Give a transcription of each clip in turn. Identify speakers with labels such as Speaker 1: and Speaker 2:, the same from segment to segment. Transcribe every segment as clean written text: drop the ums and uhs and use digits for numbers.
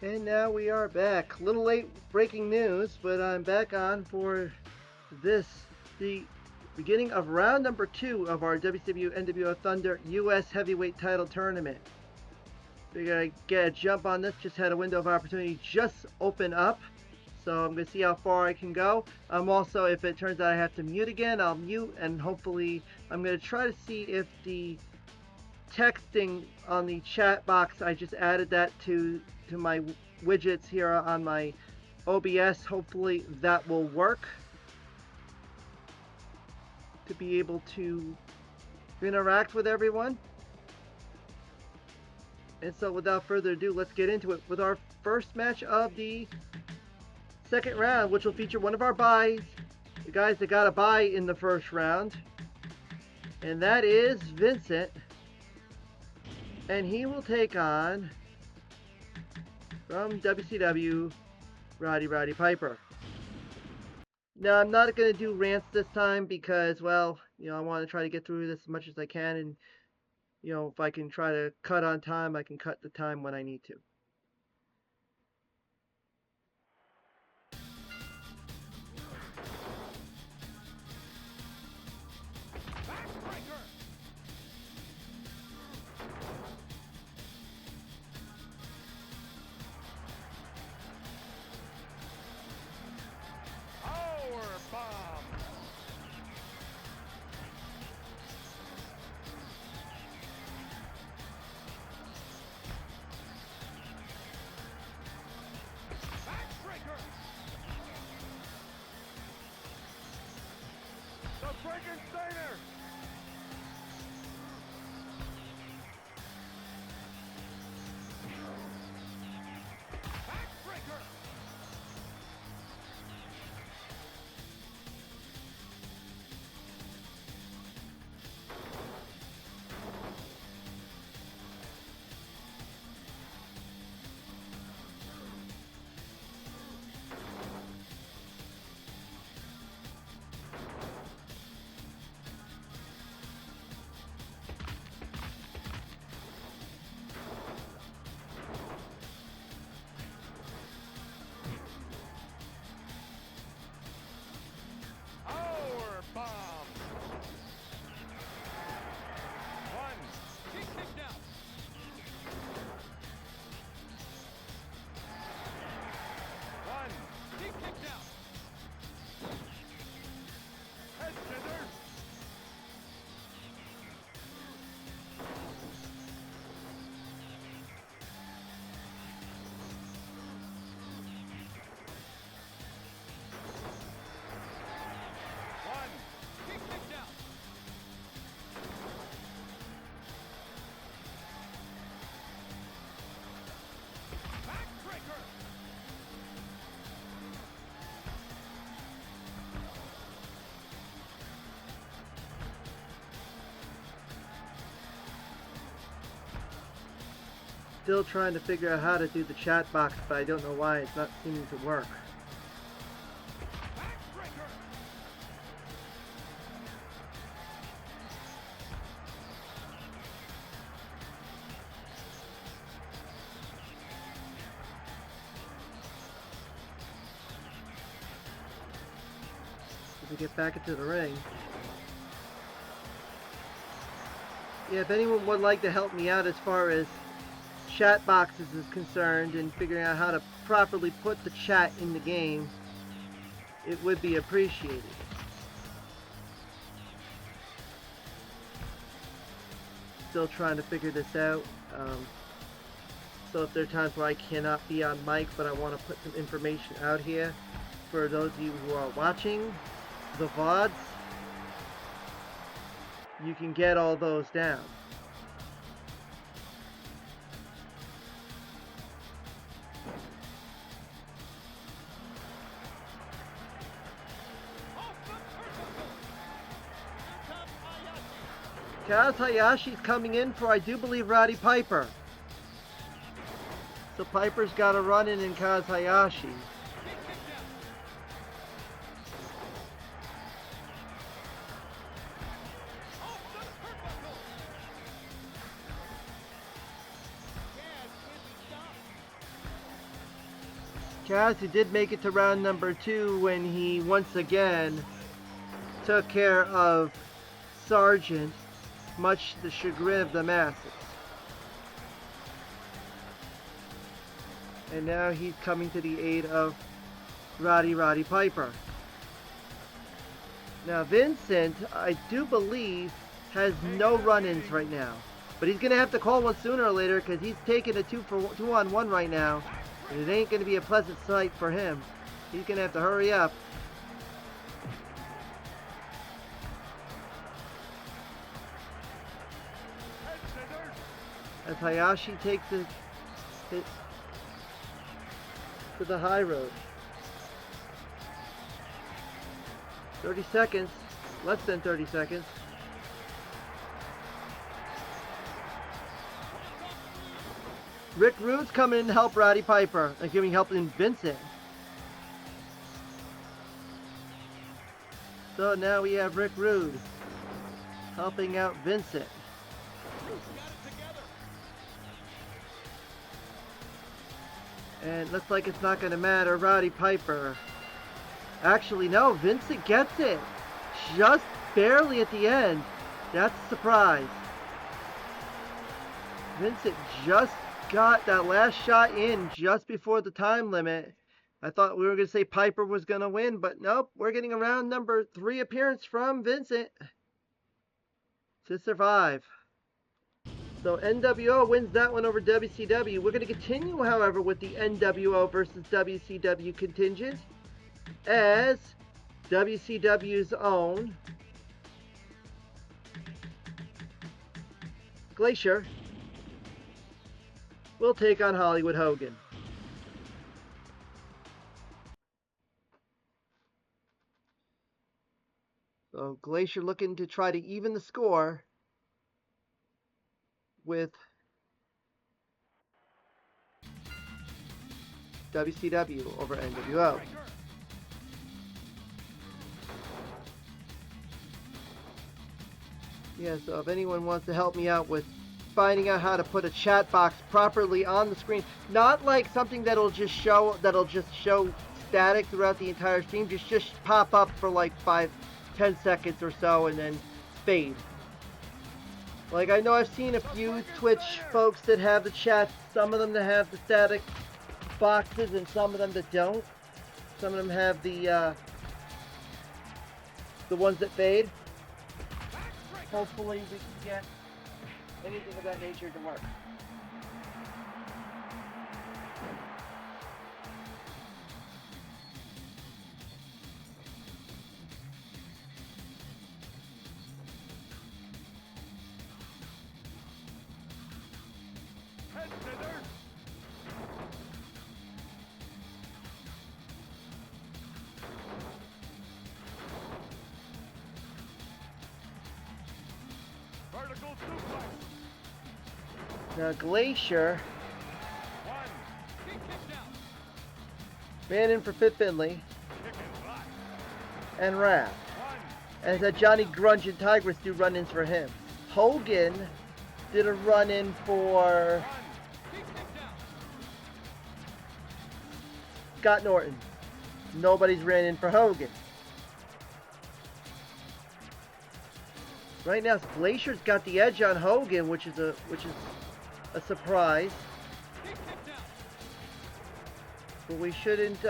Speaker 1: And now we are back. A little late breaking news, but I'm back on for this, the beginning of round number 2 of our WCW nWo Thunder US Heavyweight Title Tournament. Figured I'd get a jump on this, just had a window of opportunity just open up. So I'm going to see how far I can go. Also, if it turns out I have to mute again, I'll mute, and hopefully I'm going to try to see if the texting on the chat box, I just added that to my widgets here on my OBS. Hopefully that will work to be able to interact with everyone. And so without further ado, let's get into it with our first match of the second round, which will feature one of our buys, the guys that got a bye in the first round, and that is Vincent. And he will take on, from WCW, Roddy Piper. Now, I'm not going to do rants this time because, well, I want to try to get through this as much as I can. And, if I can try to cut on time, I can cut the time when I need to. Still trying to figure out how to do the chat box, but I don't know why it's not seeming to work. As we get back into the ring. Yeah, if anyone would like to help me out as far as chat boxes is concerned and figuring out how to properly put the chat in the game, it would be appreciated. Still trying to figure this out. So if there are times where I cannot be on mic, but I want to put some information out here for those of you who are watching the VODs, you can get all those down. Kaz Hayashi's coming in for, I do believe, Roddy Piper. So Piper's got a run in Kaz Hayashi. Kaz, who did make it to round number 2 when he once again took care of Sargent, much to the chagrin of the masses. And now he's coming to the aid of Roddy Piper. Now Vincent, I do believe, has no run-ins right now. But he's going to have to call one sooner or later because he's taking a 2-on-1 right now. And it ain't going to be a pleasant sight for him. He's going to have to hurry up. As Hayashi takes it to the high road. 30 seconds. Less than 30 seconds. Rick Rude's coming in to help Roddy Piper and giving help in Vincent. So now we have Rick Rude helping out Vincent. And it looks like it's not going to matter. Roddy Piper. Actually, no. Vincent gets it. Just barely at the end. That's a surprise. Vincent just got that last shot in just before the time limit. I thought we were going to say Piper was going to win, but nope. We're getting a round number 3 appearance from Vincent to survive. So nWo wins that one over WCW. We're going to continue, however, with the nWo versus WCW contingent as WCW's own Glacier will take on Hollywood Hogan. So Glacier looking to try to even the score with WCW over nWo. Yeah, so if anyone wants to help me out with finding out how to put a chat box properly on the screen, not like something that'll just show static throughout the entire stream, just pop up for like 5-10 seconds or so and then fade. Like, I know I've seen a few Twitch folks that have the chat, some of them that have the static boxes and some of them that don't. Some of them have the ones that fade. Hopefully we can get anything of that nature to work. Now Glacier ran in for Fit Finley and Raph. And had Johnny Grunge and Tigress do run-ins for him. Hogan did a run-in for Scott Norton. Nobody's ran in for Hogan. Right now, Glacier's got the edge on Hogan, which is a surprise. But we shouldn't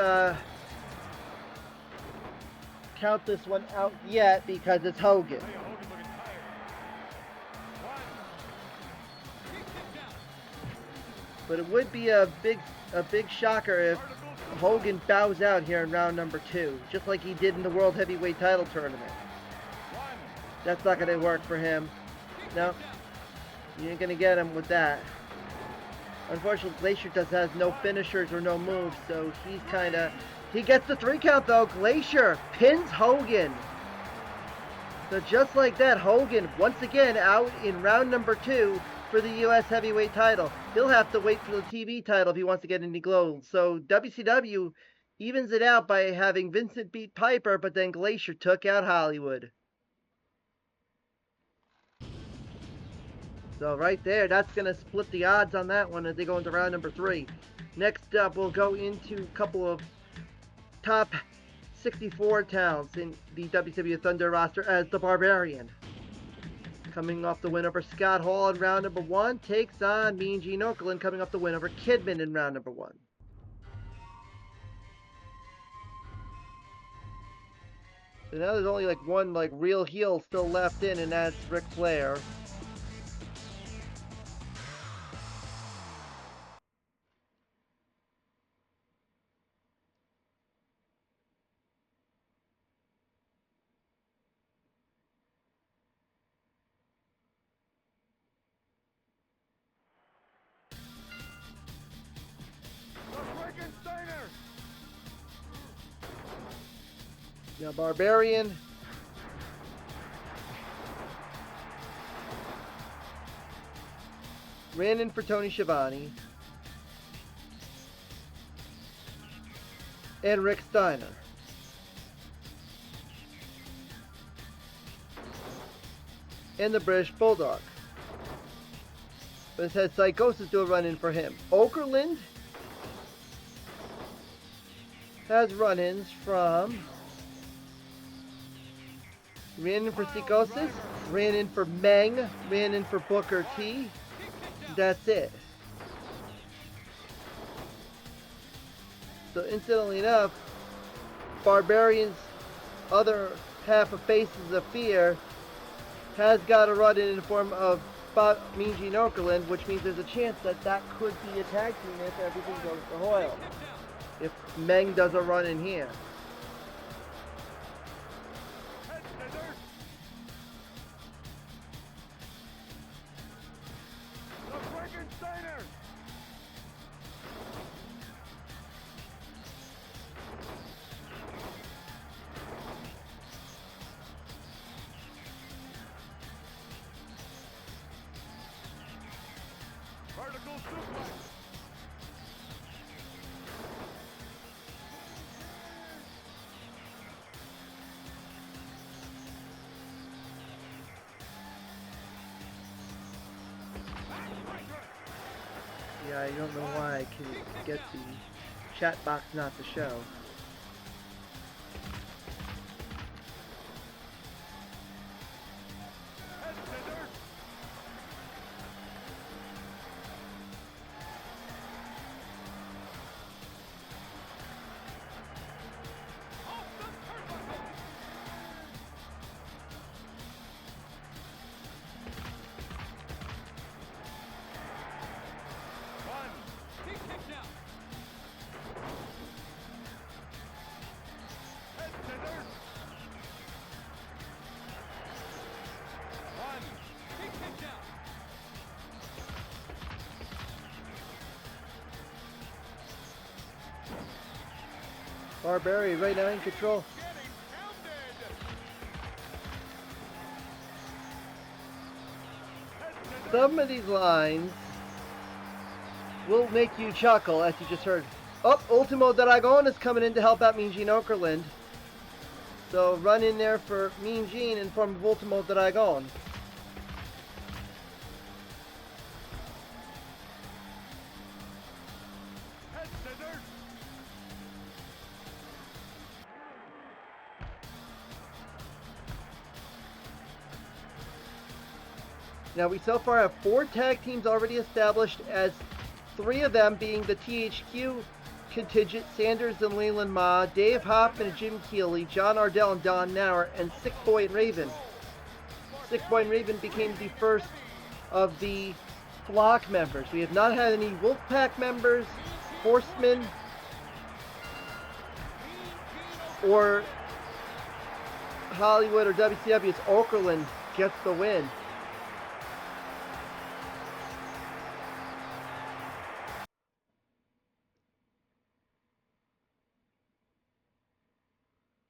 Speaker 1: count this one out yet because it's Hogan. But it would be a big shocker if Hogan bows out here in round number 2, just like he did in the World Heavyweight Title Tournament. That's not going to work for him. No, you ain't going to get him with that. Unfortunately, Glacier has no finishers or no moves, so he gets the 3 count though. Glacier pins Hogan. So just like that, Hogan once again out in round number 2 for the U.S. Heavyweight title. He'll have to wait for the TV title if he wants to get any gold. So WCW evens it out by having Vincent beat Piper, but then Glacier took out Hollywood. So right there, that's going to split the odds on that one as they go into round number 3. Next up, we'll go into a couple of top 64 talents in the WCW Thunder roster as the Barbarian. Coming off the win over Scott Hall in round number 1, takes on Mean Gene Okerlund, coming off the win over Kidman in round number 1. So now there's only like one real heel still left in, and that's Ric Flair. Now Barbarian ran in for Tony Schiavone and Rick Steiner. And the British Bulldog. But it says Psychosis do a run-in for him. Okerlund has run-ins from... ran in for Psychosis, ran in for Meng, ran in for Booker T. That's it. So incidentally enough, Barbarian's other half of Faces of Fear has got a run in the form of Mean Gene Okerlund, which means there's a chance that that could be a tag team if everything goes to Hoyle. If Meng does a run in here. Yeah, I don't know why I can get the chat box not to show. Barbarian right now in control. Some of these lines will make you chuckle, as you just heard. Oh, Ultimo Dragon is coming in to help out Mean Gene Okerlund. So run in there for Mean Gene in form of Ultimo Dragon. Now we so far have 4 tag teams already established, as 3 of them being the THQ contingent, Sanders and Leland Ma, Dave Hoffman and Jim Keeley, John Ardell and Don Nauer, and Sick Boy and Raven. Sick Boy and Raven became the first of the Flock members. We have not had any Wolfpack members, Horsemen, or Hollywood or WCW. It's Okerlund gets the win.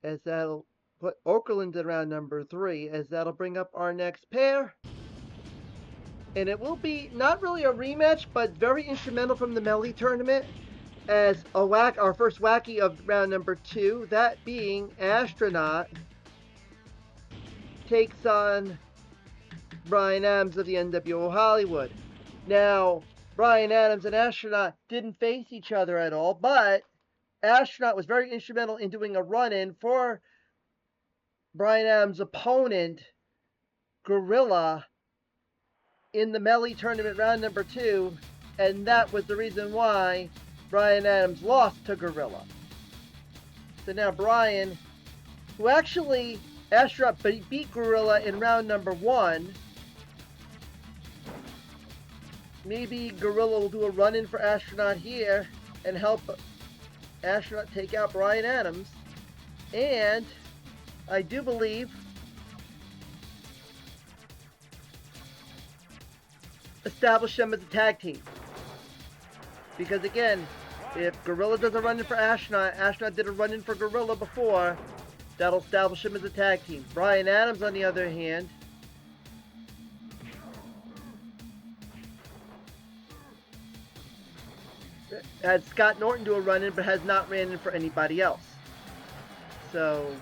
Speaker 1: As that'll put Okerlund at round number 3, as that'll bring up our next pair. And it will be not really a rematch, but very instrumental from the Melee tournament, as our first wacky of round number 2, that being Astronaut, takes on Brian Adams of the nWo Hollywood. Now, Bryan Adams and Astronaut didn't face each other at all, but Astronaut was very instrumental in doing a run-in for Bryan Adams' opponent, Gorilla, in the Melee Tournament round number 2, and that was the reason why Bryan Adams lost to Gorilla. So now Bryan, who actually, Astronaut beat Gorilla in round number 1. Maybe Gorilla will do a run-in for Astronaut here and help Astronaut take out Bryan Adams. And I do believe establish them as a tag team. Because again, if Gorilla does a run-in for Astronaut, Astronaut did a run-in for Gorilla before, that'll establish him as a tag team. Bryan Adams, on the other hand, had Scott Norton do a run-in, but has not ran in for anybody else. So,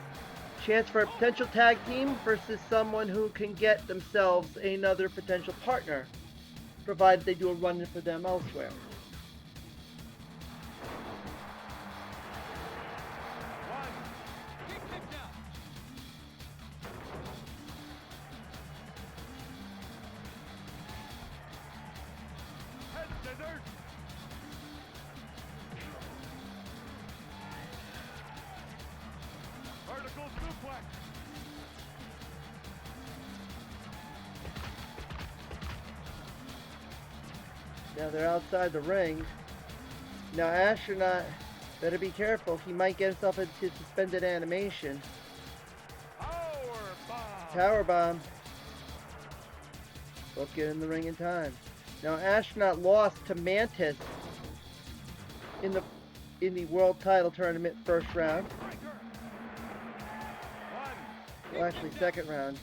Speaker 1: chance for a potential tag team versus someone who can get themselves another potential partner, provided they do a run-in for them elsewhere. Now they're outside the ring. Now Astronaut better be careful. He might get himself into suspended animation. Power bomb. Both get in the ring in time. Now Astronaut lost to Mantis in the World Title Tournament first round. Well, actually second round.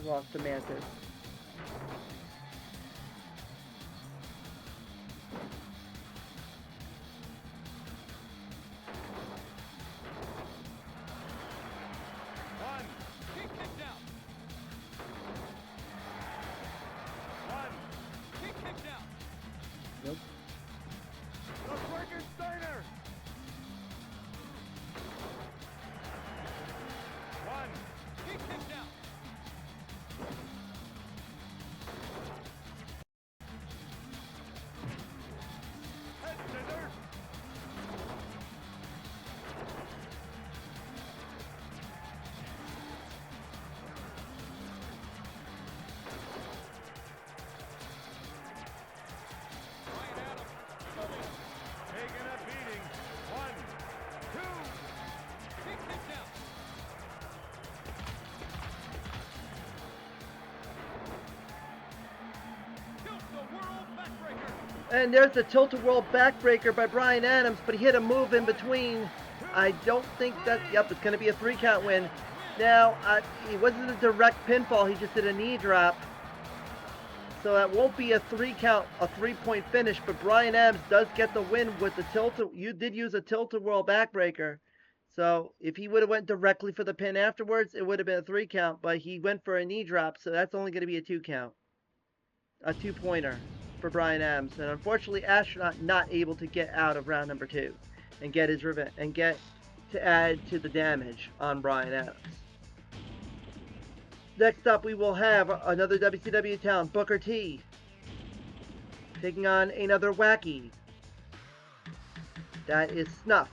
Speaker 1: He lost to Mantis. Nope. And there's the tilt-a-whirl backbreaker by Bryan Adams, but he hit a move in between. I don't think that, yep, it's going to be a 3-count win. Now, it wasn't a direct pinfall, he just did a knee drop. So that won't be a 3-count, a 3-point finish, but Bryan Adams does get the win with the you did use a tilt-a-whirl backbreaker. So if he would have went directly for the pin afterwards, it would have been a 3-count, but he went for a knee drop, so that's only going to be a 2-count. A 2-pointer for Bryan Adams, and unfortunately Astronaut not able to get out of round number 2 and get his revenge and get to add to the damage on Bryan Adams. Next up we will have another WCW talent, Booker T, taking on another wacky. That is Snuff.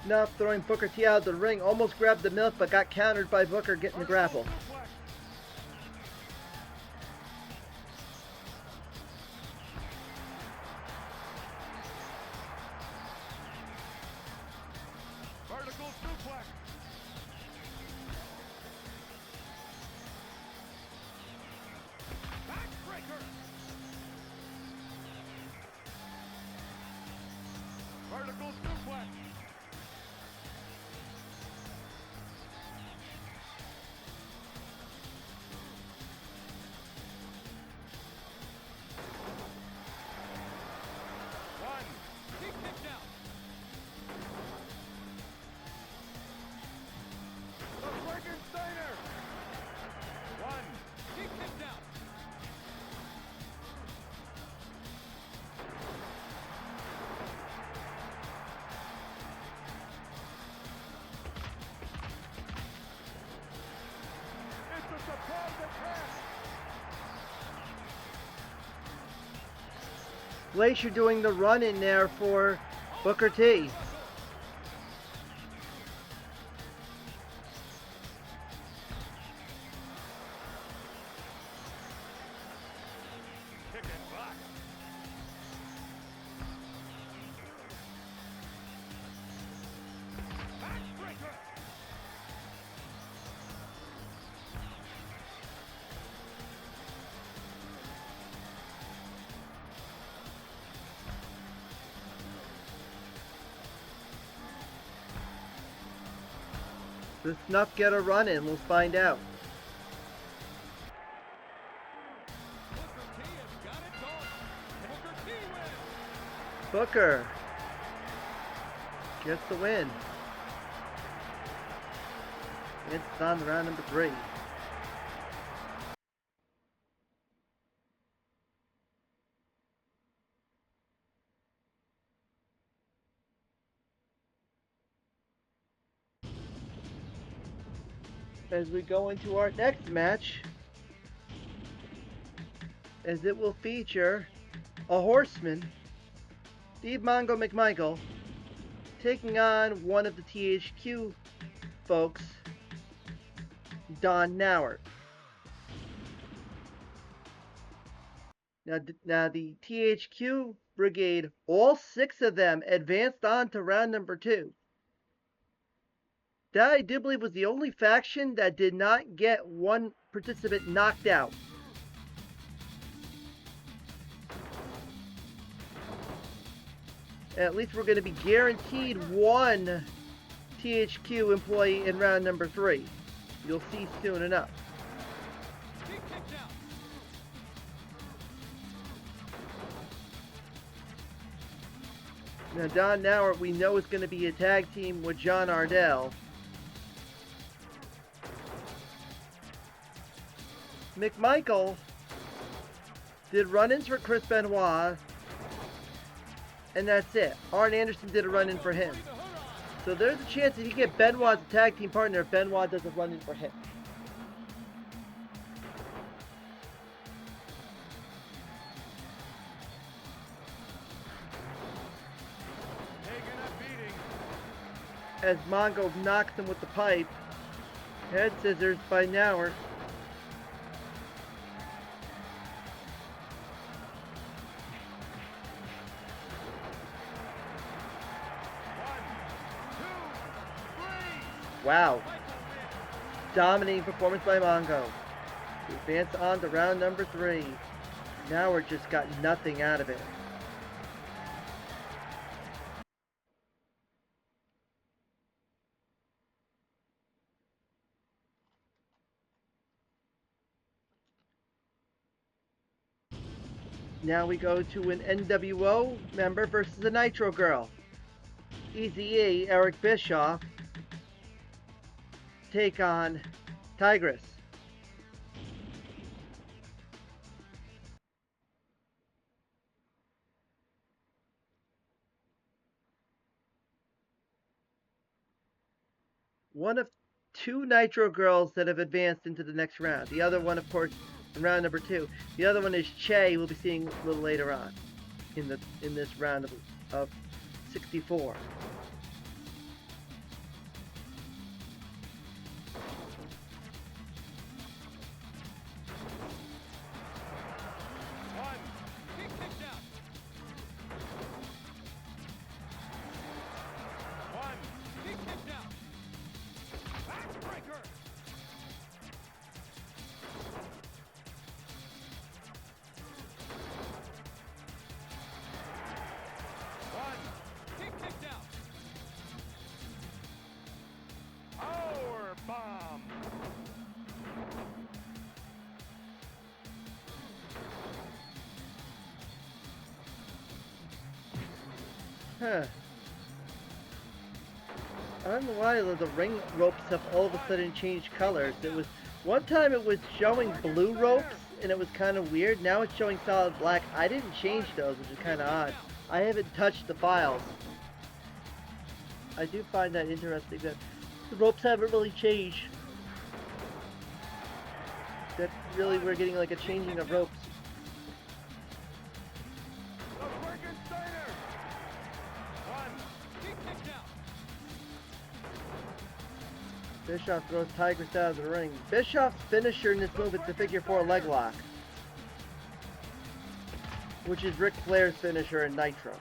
Speaker 1: Snuff throwing Booker T out of the ring. Almost grabbed the milk, but got countered by Booker getting the grapple.
Speaker 2: Vertical suplex. Backbreaker. Vertical suplex. One. He kicked out. The Frankensteiner. One. He kicked out. It's a surprise attack.
Speaker 1: Glacier doing the run in there for Booker T.
Speaker 2: Kick and block. Backbreaker.
Speaker 1: Does Snuff get a run in? We'll find out.
Speaker 2: Booker T has got it going. Booker T wins.
Speaker 1: Booker gets the win. It's on round number 3. As we go into our next match, as it will feature a horseman, Steve Mongo McMichael, taking on one of the THQ folks, Don Nauert. Now the THQ brigade, all 6 of them advanced on to round number 2. That, I do believe, was the only faction that did not get one participant knocked out. At least we're going to be guaranteed one THQ employee in round number 3. You'll see soon enough.
Speaker 2: He kicked out.
Speaker 1: Now Don Nauert, we know, is going to be a tag team with John Ardell. McMichael did run-ins for Chris Benoit, and that's it. Arn Anderson did a run-in for him. So there's a chance that he can get Benoit as a tag team partner if Benoit does a run-in for him.
Speaker 2: Taking a beating.
Speaker 1: As Mongo knocks him with the pipe. Head scissors by Nauert. Wow. Dominating performance by Mongo. We advance on to round number 3. Now we're just got nothing out of it. Now we go to an nWo member versus a Nitro Girl. Eazy-E, Eric Bischoff, take on Tigress. One of 2 Nitro Girls that have advanced into the next round. The other one, of course, in round number 2. The other one is Che, we'll be seeing a little later on in this round of 64. Huh. I don't know why the ring ropes have all of a sudden changed colors. It was one time it was showing blue ropes and it was kind of weird. Now it's showing solid black. I didn't change those, which is kind of odd. I haven't touched the files. I do find that interesting that the ropes haven't really changed. That really we're getting like a changing of ropes. Bischoff throws Tigress out of the ring. Bischoff's finisher in this move is the figure 4 leg lock, which is Ric Flair's finisher in Nitro.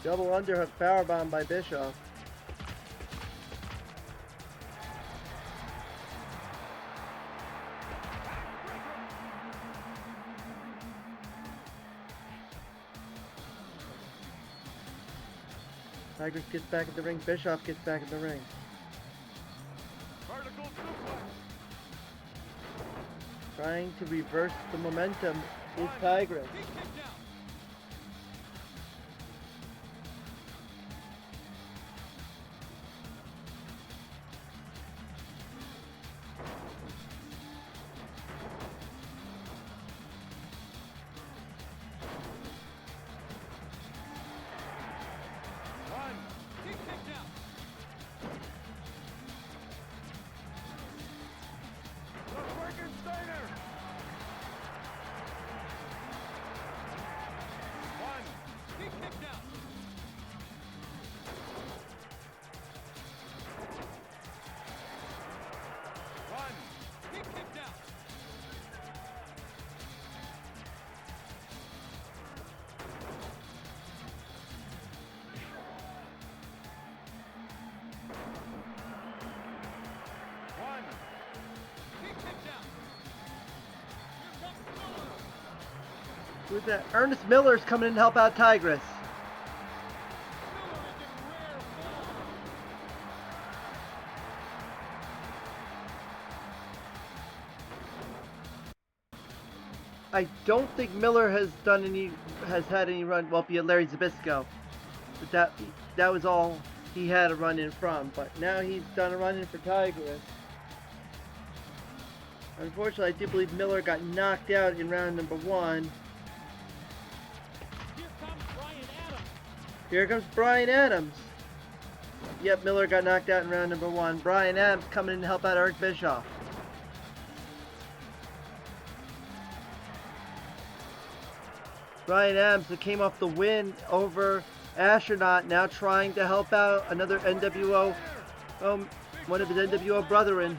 Speaker 1: Double underhook powerbomb by Bischoff. Tigress gets back in the ring. Bischoff gets back in the ring.
Speaker 2: Vertical suplex.
Speaker 1: Trying to reverse the momentum is Tigress.
Speaker 2: He kicked out. He kicked out. The Frankensteiner. One. He kicked out. One. He kicked out. One. He kicked out. Here comes Miller.
Speaker 1: Who's that? Ernest Miller's coming in to help out Tigress.
Speaker 2: Miller is in rare form.
Speaker 1: I don't think Miller has had any run. Well, be Larry Zbyszko, but that was all he had a run in from. But now he's done a run in for Tigress. Unfortunately, I do believe Miller got knocked out in round number 1.
Speaker 2: Here comes Brian Adams.
Speaker 1: Here comes Brian Adams. Yep, Miller got knocked out in round number 1. Brian Adams coming in to help out Eric Bischoff. Brian Adams, that came off the win over Astronaut, now trying to help out another NWO, one of his NWO brethren.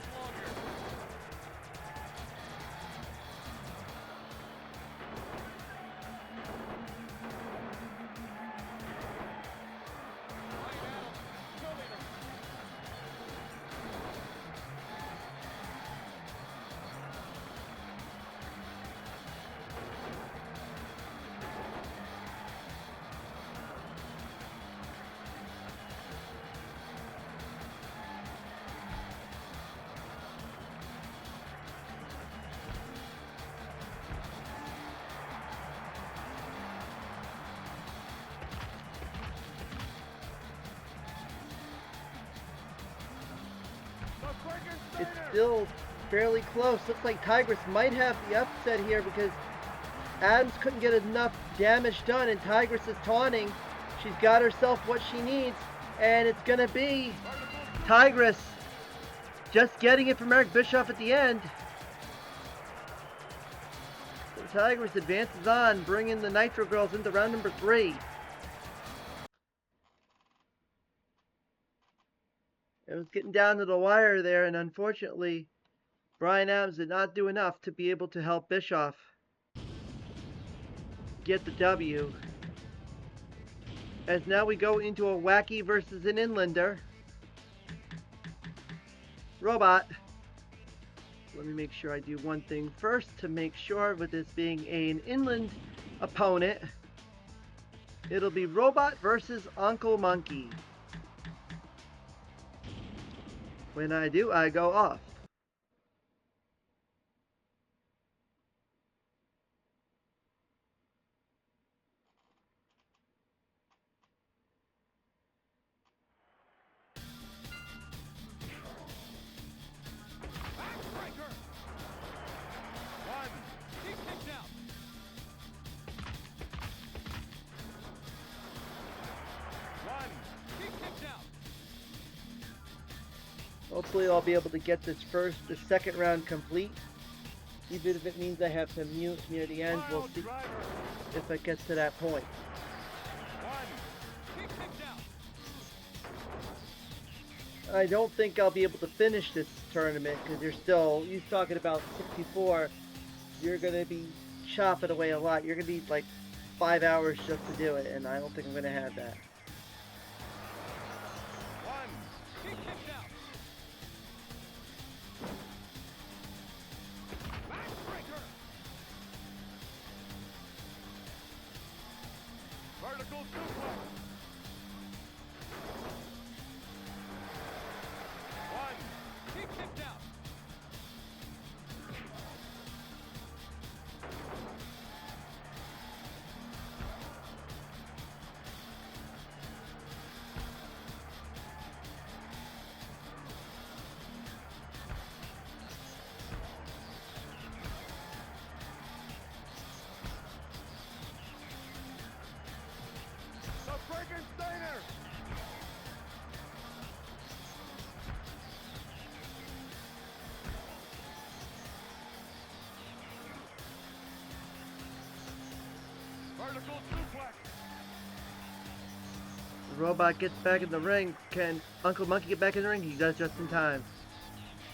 Speaker 1: It's still fairly close. Looks like Tigress might have the upset here because Adams couldn't get enough damage done, and Tigress is taunting. She's got herself what she needs, and it's going to be Tigress just getting it from Eric Bischoff at the end. So Tigress advances on, bringing the Nitro Girls into round number 3. It was getting down to the wire there, and unfortunately, Brian Adams did not do enough to be able to help Bischoff get the W. As now we go into a Wacky versus an Inlander. Robot. Let me make sure I do one thing first to make sure, with this being an Inland opponent, it'll be Robot versus Uncle Monkey. When I do, I go off. Hopefully I'll be able to get the second round complete. Even if it means I have to mute near the end, we'll see if it gets to that point. I don't think I'll be able to finish this tournament because he's talking about 64. You're going to be chopping away a lot. You're going to need like 5 hours just to do it, and I don't think I'm going to have that.
Speaker 2: Vertical suplex. One. He kicked out. Vertical suplex.
Speaker 1: The robot gets back in the ring. Can Uncle Monkey get back in the ring? He does just in time.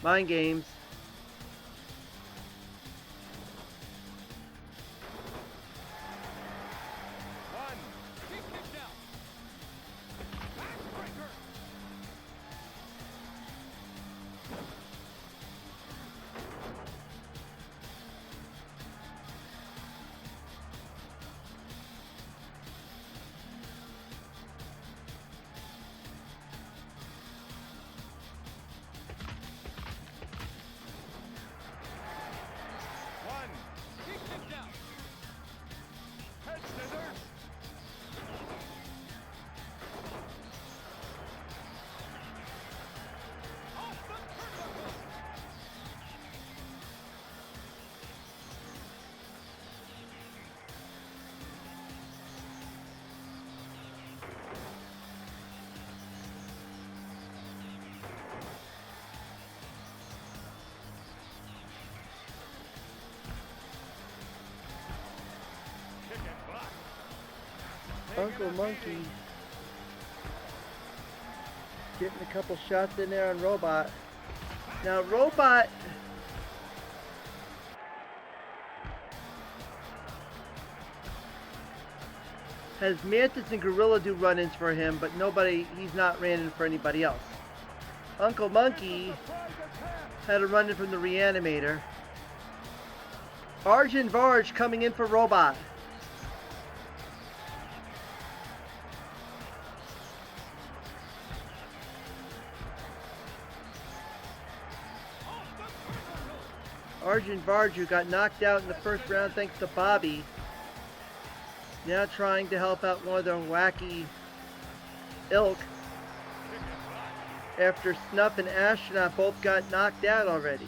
Speaker 1: Mind games.
Speaker 2: One. He kicked out. Backbreaker. One. He kicked out. Head scissors. Off the turnbuckle. Kick and block.
Speaker 1: Uncle Monkey getting a couple shots in there on Robot. Now Robot has Mantis and Gorilla do run-ins for him, but he's not ran in for anybody else. Uncle Monkey had a run-in from the Reanimator. Arjun Varj coming in for Robot. Arjun Varj, who got knocked out in the first round thanks to Bobby, now trying to help out one of the wacky ilk after Snuff and Astronaut both got knocked out already.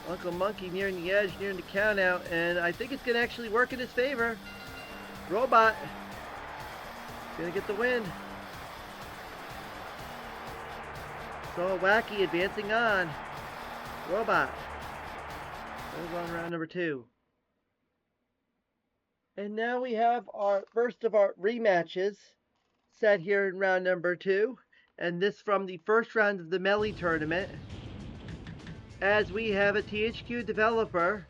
Speaker 1: Uncle Monkey nearing the edge, nearing the count out, and I think it's going to actually work in his favor. Robot gonna get the win. So Wacky advancing on. Robot goes on round number 2. And now we have our first of our rematches set here in round number 2. And this from the first round of the Melee tournament. As we have a THQ developer,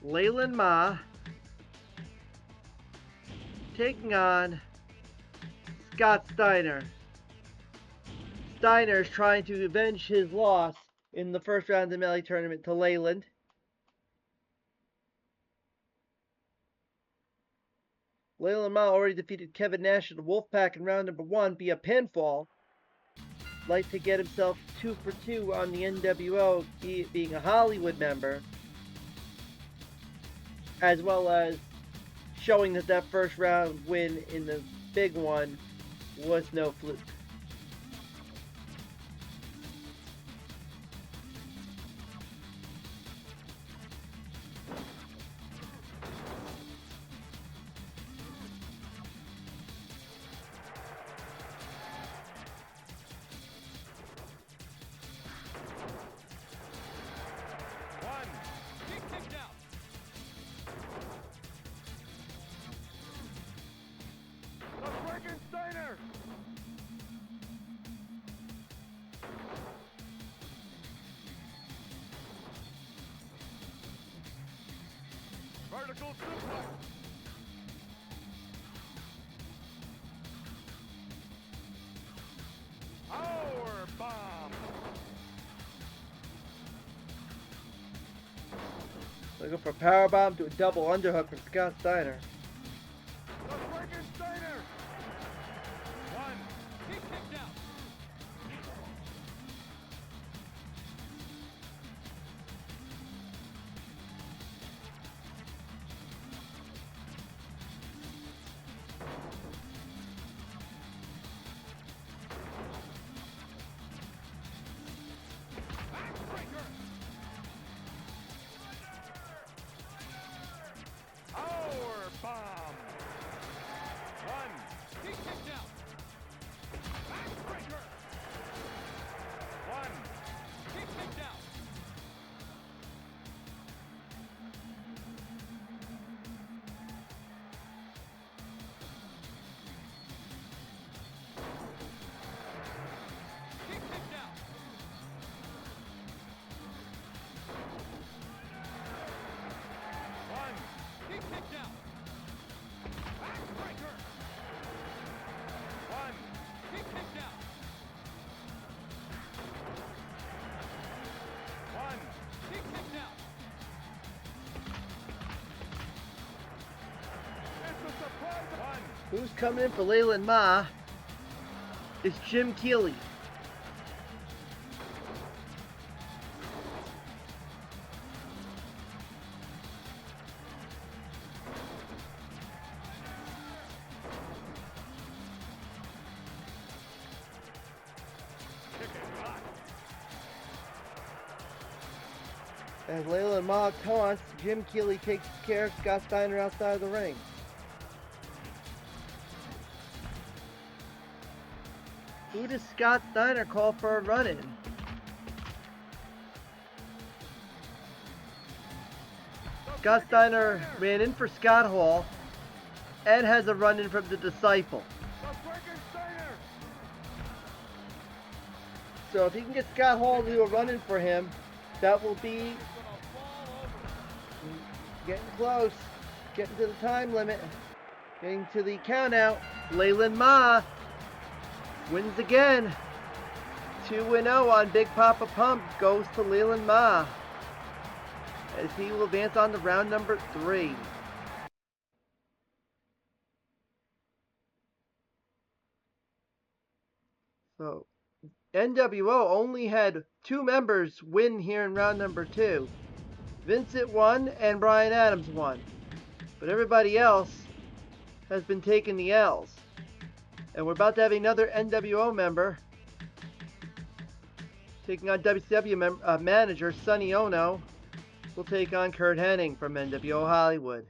Speaker 1: Leyland Ma, taking on Scott Steiner. Steiner is trying to avenge his loss in the first round of the Melee tournament to Leyland. Leyland Ma already defeated Kevin Nash of the Wolfpack in round number 1 via pinfall. Like to get himself 2 for 2 on the nWo, being a Hollywood member, as well as showing that first round win in the big one was no fluke.
Speaker 2: Vertical suplex. Power bomb.
Speaker 1: Looking for powerbomb to a double underhook from Scott Steiner.
Speaker 2: The Frankensteiner. One. He kicked out. Backbreaker. Power bomb. One. He kicked out. Backbreaker. One. He kicked out. He kicked out. One. He kicked out. Backbreaker. One. He kicked out. One. He kicked out. It's a surprise. One.
Speaker 1: Who's coming in for Leyland Ma? It's Jim Keeley.
Speaker 2: Kicking hot.
Speaker 1: As Leyland Ma taunts, Jim Keeley takes care of Scott Steiner outside of the ring. Who does Scott Steiner call for a run-in? Scott Steiner ran in for Scott Hall and has a run-in from the Disciple.
Speaker 2: The Frankensteiner.
Speaker 1: So if he can get Scott Hall to do a run-in for him, that will be
Speaker 2: He's gonna fall over.
Speaker 1: getting close, getting to the time limit, getting to the count-out. Leyland Ma wins again. 2-0 on Big Papa Pump goes to Leyland Ma, as he will advance on to round number 3. So nWo only had 2 members win here in round number 2. Vincent won and Brian Adams won. But everybody else has been taking the L's. And we're about to have another nWo member taking on WCW manager Sonny Ono. Will take on Kurt Hennig from nWo Hollywood.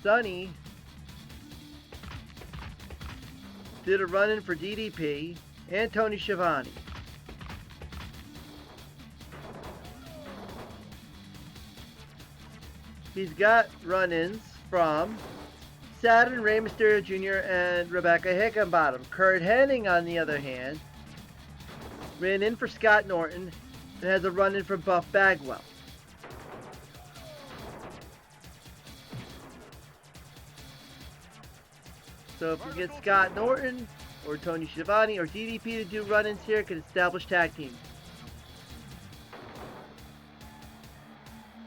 Speaker 1: Sonny did a run-in for DDP and Tony Schiavone. He's got run-ins from Saturn, Rey Mysterio Jr., and Rebecca Hickenbottom. Kurt Hennig, on the other hand, ran in for Scott Norton and has a run-in for Buff Bagwell. So if we get Scott Norton or Tony Schiavone or DDP to do run-ins here, it can establish tag teams.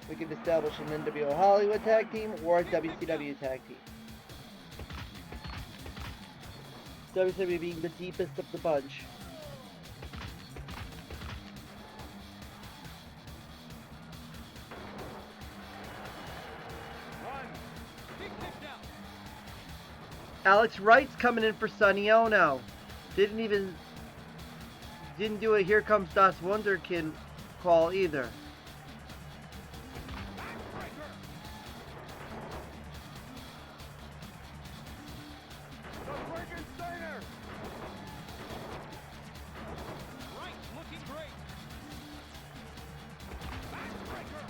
Speaker 1: We can establish an nWo Hollywood tag team or a WCW tag team. WCW being the deepest of the bunch. Alex Wright's coming in for Sonny Ono. Didn't do a Here Comes Das Wunderkind call either.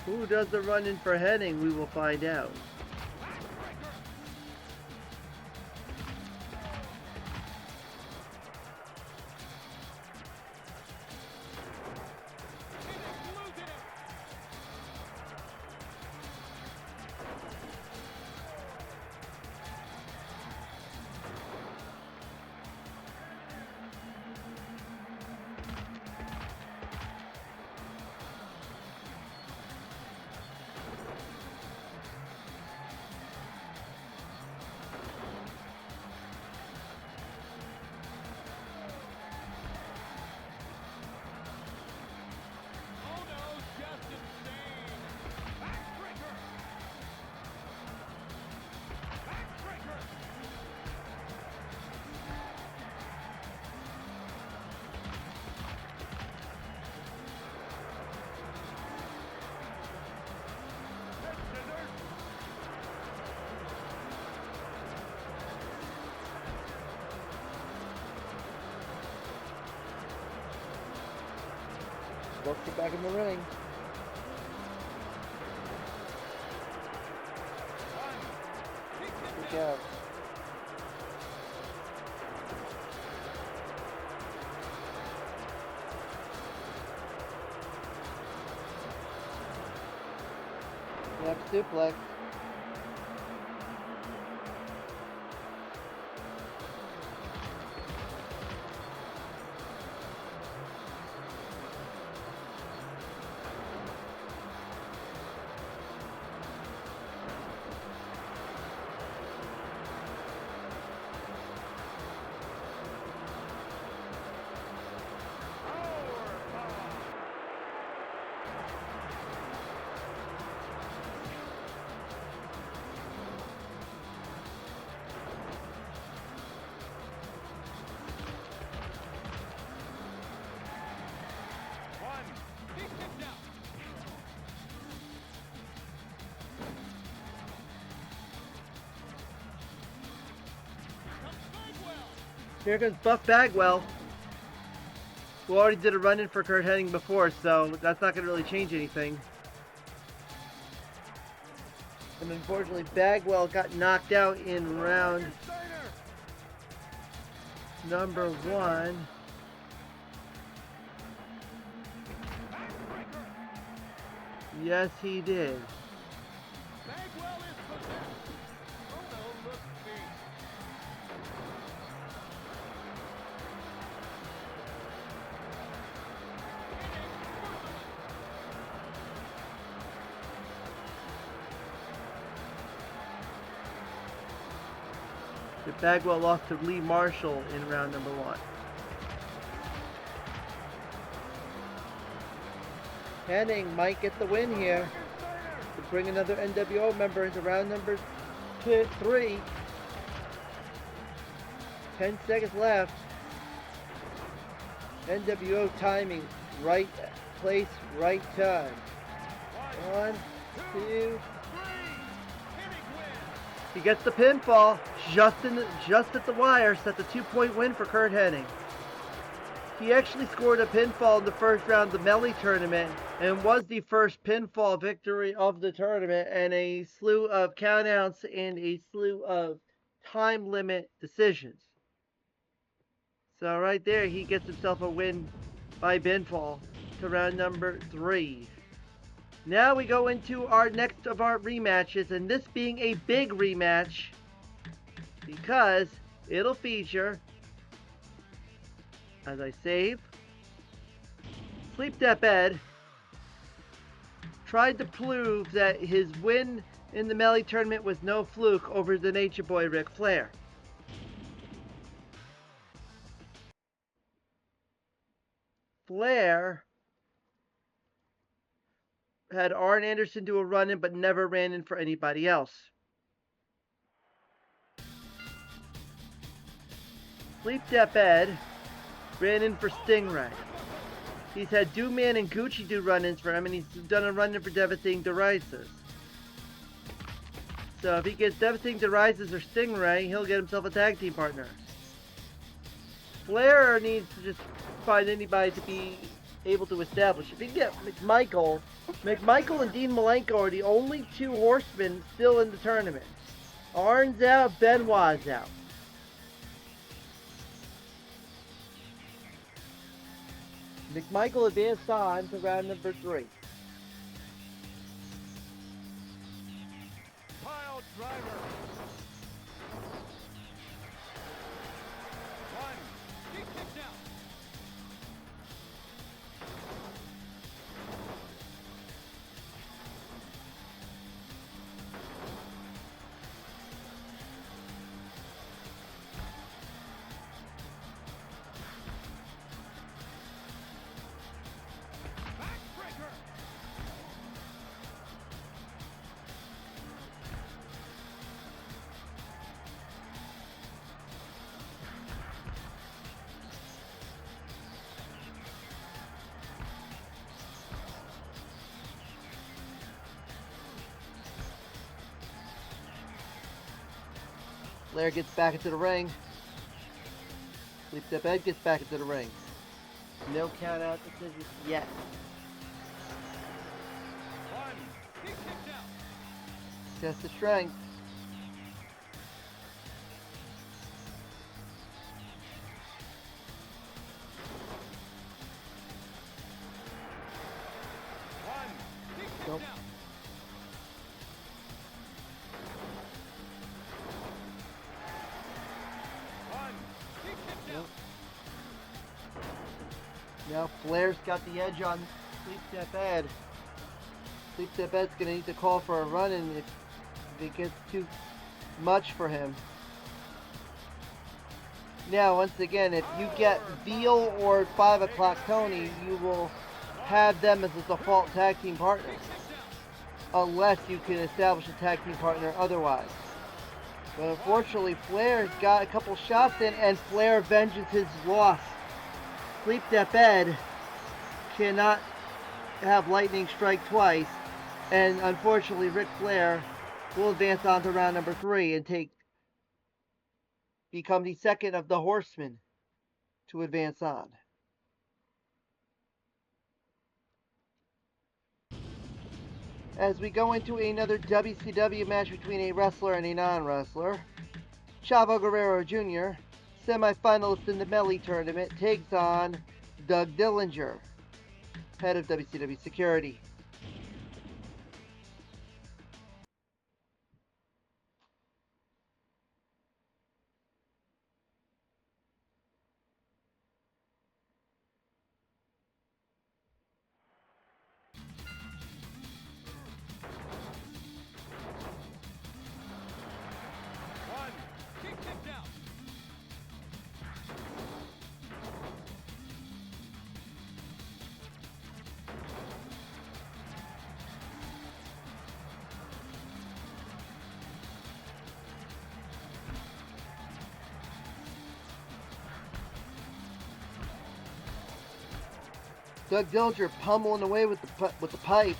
Speaker 1: Who does the run-in for Hennig? We will find out. Let's get back in the ring. Good job. Next suplex. Here comes Buff Bagwell, who already did a run-in for Curt Hennig before, so that's not going to really change anything. And unfortunately, Bagwell got knocked out in round number 1. Yes, he did.
Speaker 2: Bagwell is possessed. Oh no, look me.
Speaker 1: The Bagwell lost to Lee Marshall in round number 1. Hennig might get the win here to bring another nWo member into round number 3. 10 seconds left. nWo timing, right place, right time. 1, 2. He gets the pinfall just at the wire, set the 2-point win for Curt Hennig. He actually scored a pinfall in the first round of the Melee tournament and was the first pinfall victory of the tournament, and a slew of countouts and a slew of time limit decisions. So right there, he gets himself a win by pinfall to round number 3. Now we go into our next of our rematches, and this being a big rematch because it'll feature, as I save, Sleep That Bed tried to prove that his win in the Melee tournament was no fluke over the Nature Boy Ric Flair. Flair had Arn Anderson do a run-in but never ran in for anybody else. Sleep That Bed ran in for Stingray. He's had Dooman and Gucci do run-ins for him, and he's done a run-in for Devastating Devices. So if he gets Devastating Devices or Stingray, he'll get himself a tag team partner. Flair needs to just find anybody to be able to establish. If he can get McMichael McMichael and Dean Malenko are the only two horsemen still in the tournament. Arn's out, Benoit's out. McMichael advanced on to round number 3.
Speaker 2: Pile driver. 1. He kicks out. Backbreaker.
Speaker 1: Flair gets back into the ring. Sleep Step Ed gets back into the ring. No count out decision yet.
Speaker 2: 1. He kicks out.
Speaker 1: Test the strength.
Speaker 2: 1. He kicks
Speaker 1: Nope.
Speaker 2: out. 1. He kicks out.
Speaker 1: Now Flair's got the edge on Sleep Step Ed. Sleep Step Ed's gonna need to call for a run, and if it gets too much for him. Now, once again, if you get Veal or 5 o'clock Tony, you will have them as a default tag team partner, unless you can establish a tag team partner otherwise. But unfortunately, Flair's got a couple shots in, and Flair avenges his loss. Sleep Step Ed cannot have lightning strike twice, and unfortunately, Ric Flair will advance on to round number 3 and become the second of the Horsemen to advance on. As we go into another WCW match between a wrestler and a non-wrestler, Chavo Guerrero Jr., semifinalist in the Melee tournament, takes on Doug Dillinger, head of WCW Security.
Speaker 2: He kicked out.
Speaker 1: Doug Dillinger pummeling away with the pipe.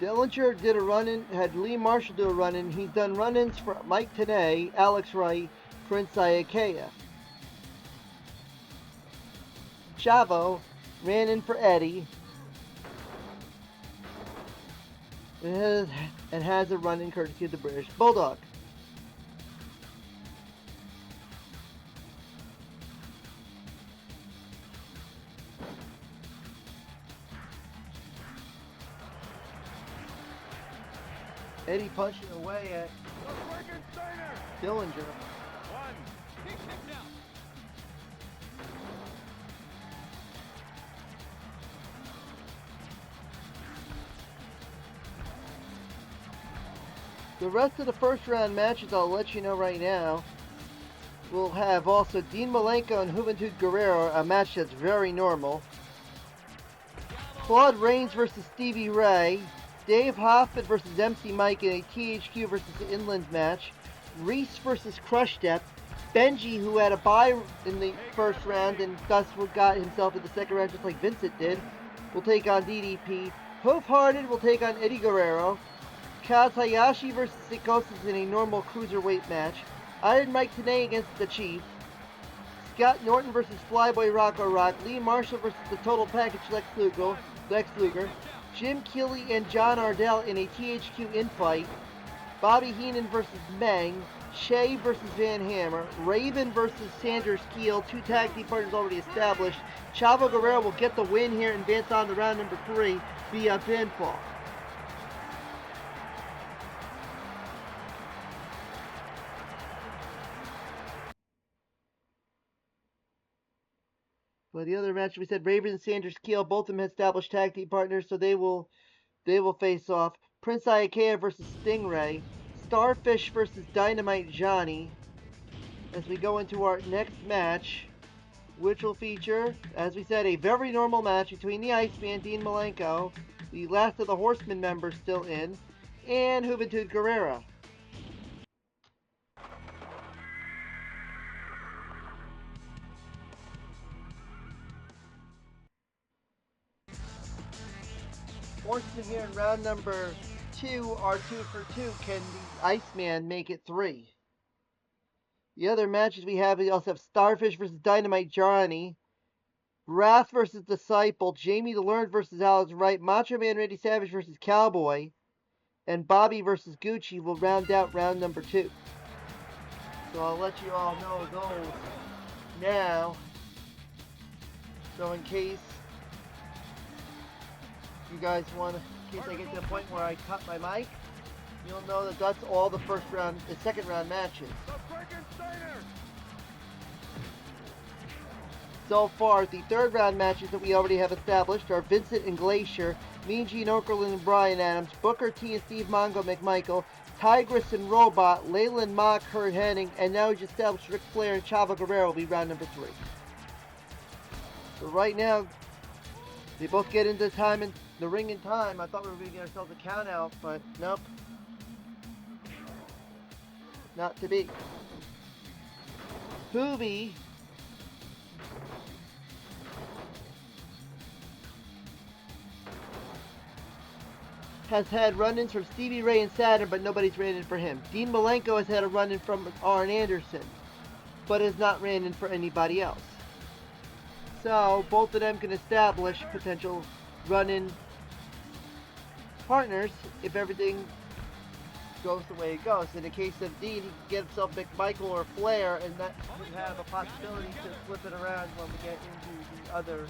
Speaker 1: Dillinger did a run-in, had Lee Marshall do a run-in. He's done run-ins for Mike Tenay, Alex Wright, Prince Iakea. Chavo ran in for Eddie and has a run-in courtesy of the British Bulldog. Eddie punching away at Dillinger.
Speaker 2: 1. He kicked out.
Speaker 1: The rest of the first round matches, I'll let you know right now. We'll have also Dean Malenko and Juventud Guerrero, a match that's very normal. Claude Rains versus Stevie Ray. Dave Hoffman versus MC Mike in a THQ versus Inland match. Reese versus Crush Step. Benji, who had a bye in the first round and thus got himself in the second round just like Vincent did, will take on DDP. Hoof Hearted will take on Eddie Guerrero. Kaz Hayashi versus Sikosis in a normal cruiserweight match. Iron Mike Tenay against the Chief. Scott Norton versus Flyboy Rocco Rock. Lee Marshall versus the Total Package Lex Luger. Jim Kelly and John Ardell in a THQ infight. Bobby Heenan versus Meng. Shea versus Van Hammer. Raven versus Sanders Keel. 2 tag team partners already established. Chavo Guerrero will get the win here and advance on to round number 3 via pinfall. Well, the other match we said Raven and Sanders Keel, both of them established tag team partners, so they will face off. Prince Iaukea versus Stingray. Starfish versus Dynamite Johnny. As we go into our next match, which will feature, as we said, a very normal match between the Iceman, Dean Malenko, the last of the Horsemen members still in, and Juventud Guerrera. Horsemen here in round number 2 are 2 for 2. Can the Iceman make it 3? The other matches we also have Starfish versus Dynamite Johnny, Wrath versus Disciple, Jamie the Learned versus Alex Wright, Macho Man Randy Savage versus Cowboy, and Bobby versus Gucci will round out round number 2. So I'll let you all know those now. So in case you guys want to, in case I get to the point where I cut my mic, you'll know that that's all the second round matches. So far, the third round matches that we already have established are Vincent and Glacier, Mean Gene Okerlund and Brian Adams, Booker T and Steve Mongo McMichael, Tigress and Robot, Leyland Mock, Kurt Hennig, and now we just established Ric Flair and Chavo Guerrero will be round number 3. So right now, they both get into the ring in time. I thought we were going to get ourselves a count out, but nope. Not to be. Hoovy has had run-ins from Stevie Ray and Saturn, but nobody's ran in for him. Dean Malenko has had a run-in from Arn Anderson, but has not ran in for anybody else. So both of them can establish potential run-in partners if everything goes the way it goes. In the case of Dean, he can get himself McMichael or Flair, and that would have a possibility to flip it around when we get into the other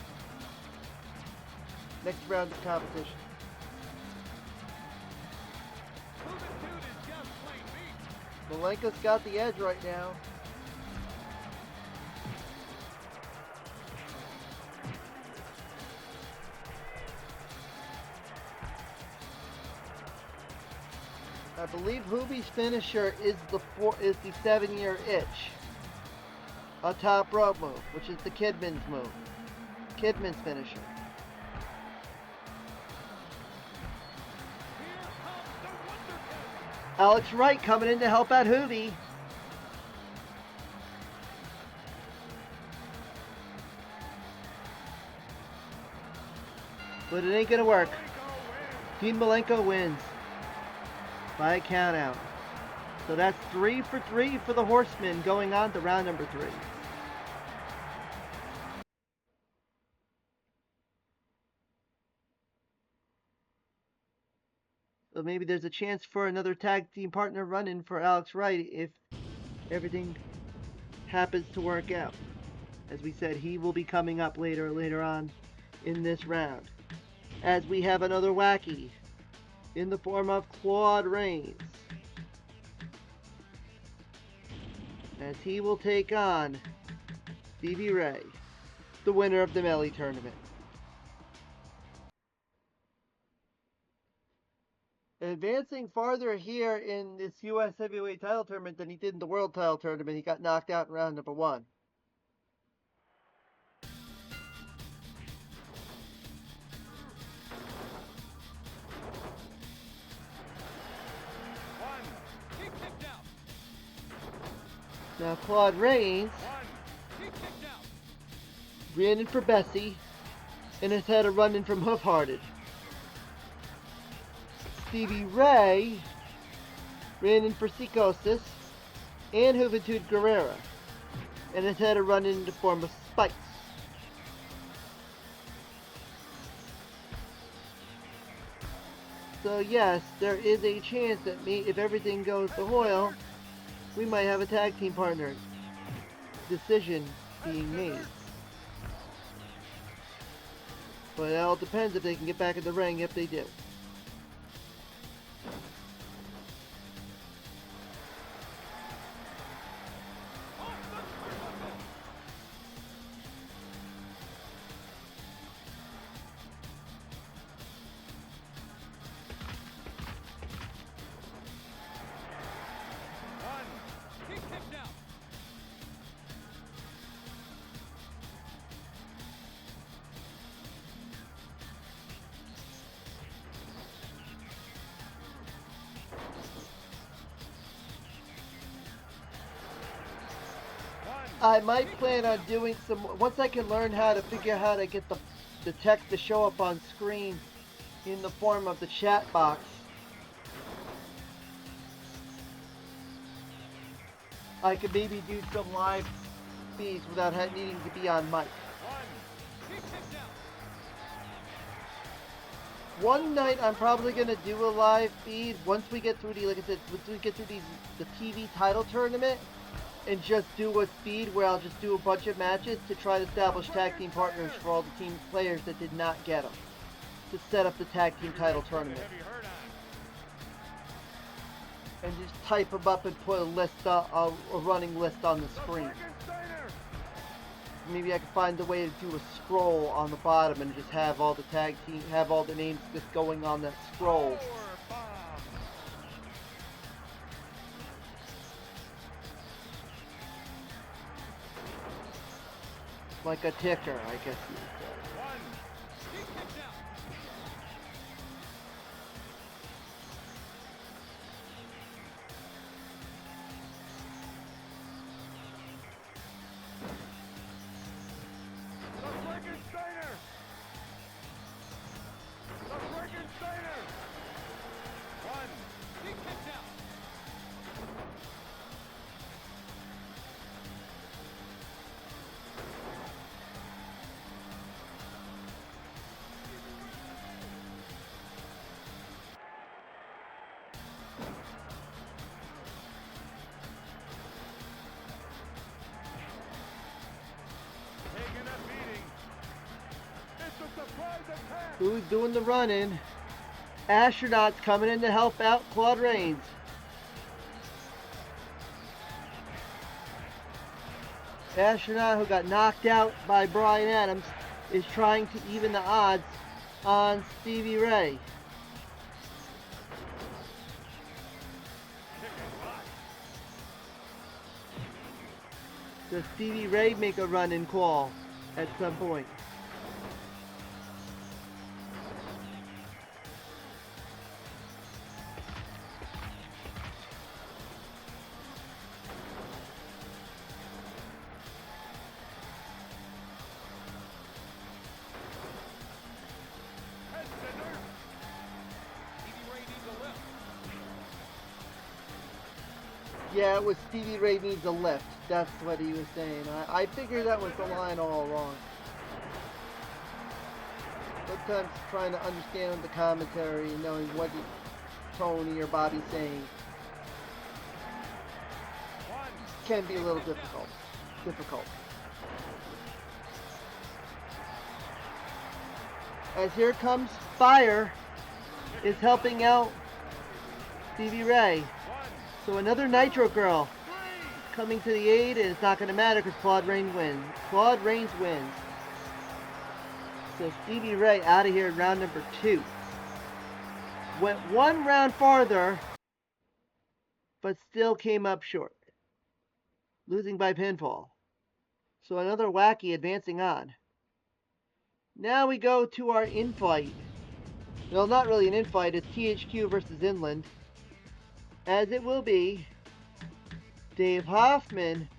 Speaker 1: next round of competition. Malenko's got the edge right now. I believe Hoovy's finisher is the 7-year itch. A top rope move, which is the Kidman's move. Kidman's finisher. Alex Wright coming in to help out Hoovy. But it ain't gonna work. Dean Malenko wins by a count out. So that's 3 for 3 for the Horsemen going on to round number 3. So maybe there's a chance for another tag team partner run-in for Alex Wright if everything happens to work out. As we said, he will be coming up later on in this round. As we have another wacky in the form of Claude Rains, as he will take on Stevie Ray, the winner of the Melee tournament. Advancing farther here in this U.S. Heavyweight title tournament than he did in the World title tournament, he got knocked out in round number 1. Now Claude Rains ran in for Bessie and has had a run-in from Hoof Hearted. Stevie Ray ran in for Psychosis and Juventud Guerrera, and has had a run in the form of Spikes. So yes, there is a chance that if everything goes to Hoyle, we might have a tag team partner decision being made. But it all depends if they can get back in the ring, if they do. I might plan on doing some, once I can learn how to figure out how to get the text to show up on screen in the form of the chat box. I could maybe do some live feeds without needing to be on mic. One night I'm probably going to do a live feed once we get through like I said, once we get through the TV title tournament, and just do a feed where I'll just do a bunch of matches to try to establish tag team partners for all the team players that did not get them, to set up the tag team title tournament. And just type them up and put a running list on the screen. Maybe I can find a way to do a scroll on the bottom and just have all the tag team, have all the names just going on that scroll. Like a ticker, I guess you would say. Who's doing the running? Astronaut's coming in to help out Claude Rains. Astronaut, who got knocked out by Brian Adams, is trying to even the odds on Stevie Ray. Does Stevie Ray make a run and call at some point? Yeah, it was Stevie Ray needs a lift. That's what he was saying. I figured that was the line all along. Sometimes trying to understand the commentary and knowing what Tony or Bobby's saying can be a little difficult. As here comes Fire is helping out Stevie Ray. So another Nitro Girl coming to the aid, and it's not going to matter because Claude Rains wins. Claude Rains wins. So Stevie Ray out of here in round number 2. Went one round farther, but still came up short, losing by pinfall. So another Wacky advancing on. Now we go to our in-fight. Well, not really an in-fight, it's THQ versus Inland. As it will be Dave Hoffman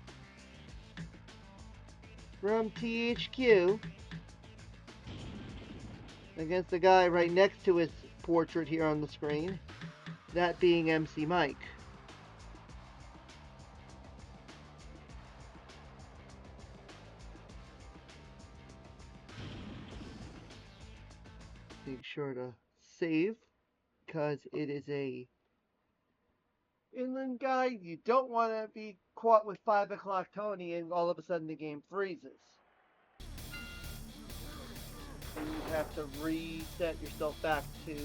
Speaker 1: from THQ against the guy right next to his portrait here on the screen, that being MC Mike. Make sure to save, because it is a inland guide. You don't want to be caught with 5 o'clock Tony and all of a sudden the game freezes. And you have to reset yourself back to do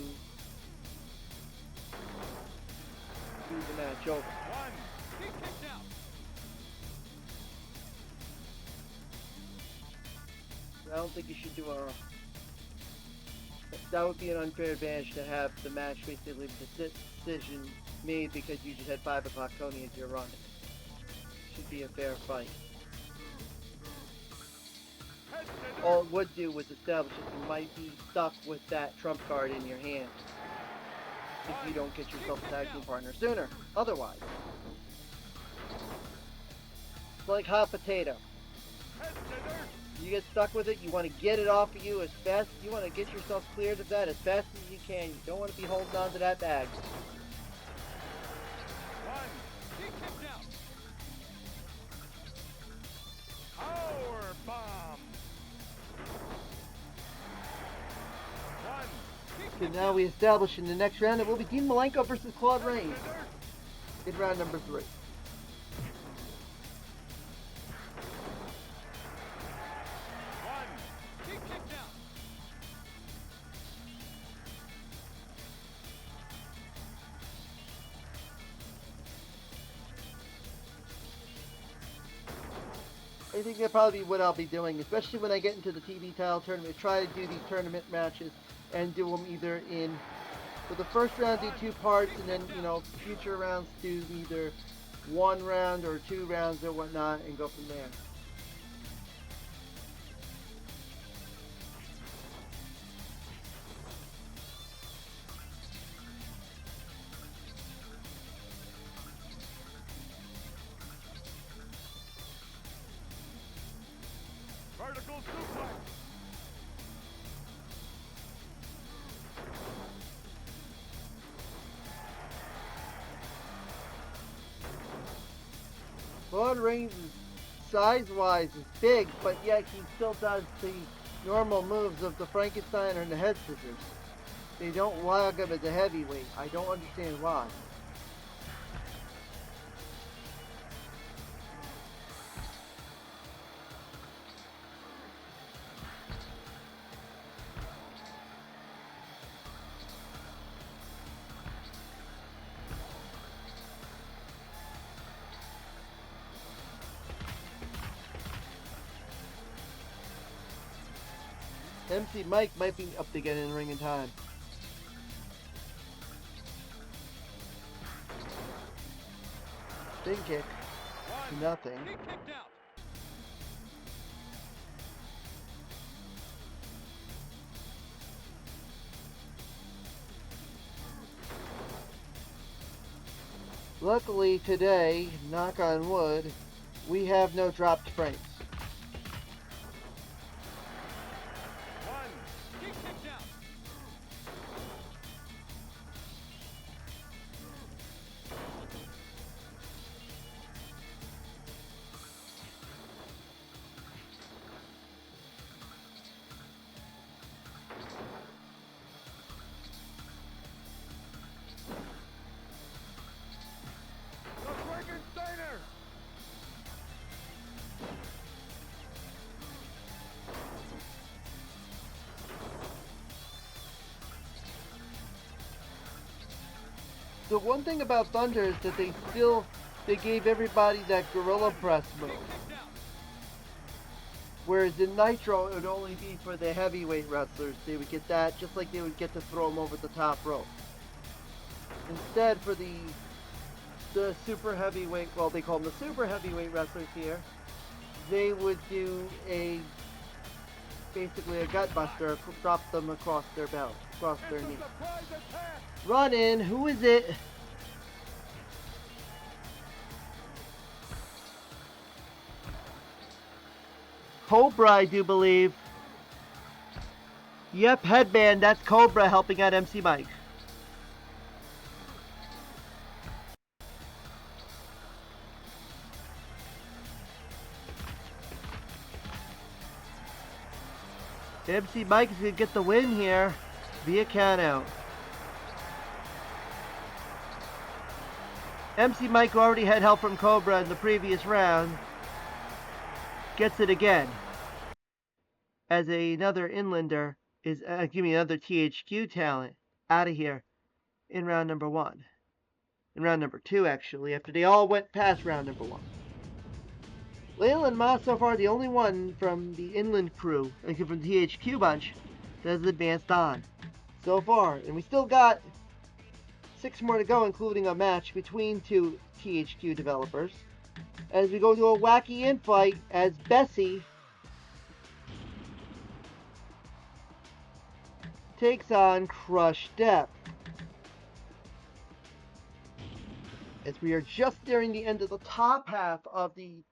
Speaker 1: the match over.
Speaker 2: One. He kicked out.
Speaker 1: I don't think you should do a... That would be an unfair advantage to have the match basically the decision made because you just had 5 o'clock Tony as your run. Should be a fair fight. All it would do was establish that you might be stuck with that trump card in your hand if you don't get yourself a tag team partner sooner. Otherwise, it's like hot potato. You get stuck with it, you want to get it off of you as fast, you want to get yourself cleared of that as fast as you can. You don't want to be holding on to that bag.
Speaker 2: One. He kicked out. Power bomb. One.
Speaker 1: Okay, now we establish in the next round it will be Dean Malenko versus Claude Rains in round number 3. I think that'll probably be what I'll be doing, especially when I get into the TV title tournament. Try to do these tournament matches and do them either in, for the first round do 2 parts, and then, you know, future rounds do either 1 round or 2 rounds or whatnot, and go from there.
Speaker 2: Vertical suplex.
Speaker 1: Claude Rains, size-wise, is big, but yet he still does the normal moves of the Frankenstein and the head scissors. They don't log him as a heavyweight. I don't understand why. MC Mike might be up to get in the ring in time. Big kick. Nothing.
Speaker 2: He kicked out.
Speaker 1: Luckily today, knock on wood, we have no dropped frames.
Speaker 2: He kicked out. The Frankensteiner.
Speaker 1: The one thing about Thunder is that they gave everybody that gorilla press move.
Speaker 2: Kicked out.
Speaker 1: Whereas in Nitro, it would only be for the heavyweight wrestlers. They would get that, just like they would get to throw them over the top rope. Instead, for the super heavyweight, well, they call them the super heavyweight wrestlers here, they would do basically a gut buster, drop them across their belt, across their knee.
Speaker 2: Surprise attack.
Speaker 1: Run in, who is it? Cobra, I do believe. Yep, headband. That's Cobra helping out MC Mike. MC Mike is going to get the win here via countout. MC Mike already had help from Cobra in the previous round. Gets it again. As another Inlander is, another THQ talent out of here in round number 1. In round number 2, actually, after they all went past round number 1. Leyland Ma so far the only one from the Inland crew, from the THQ bunch, that has advanced on so far. And we still got 6 more to go, including a match between 2 THQ developers. As we go to a wacky infight as Bessie takes on Crush Depp. As we are just nearing the end of the top half of the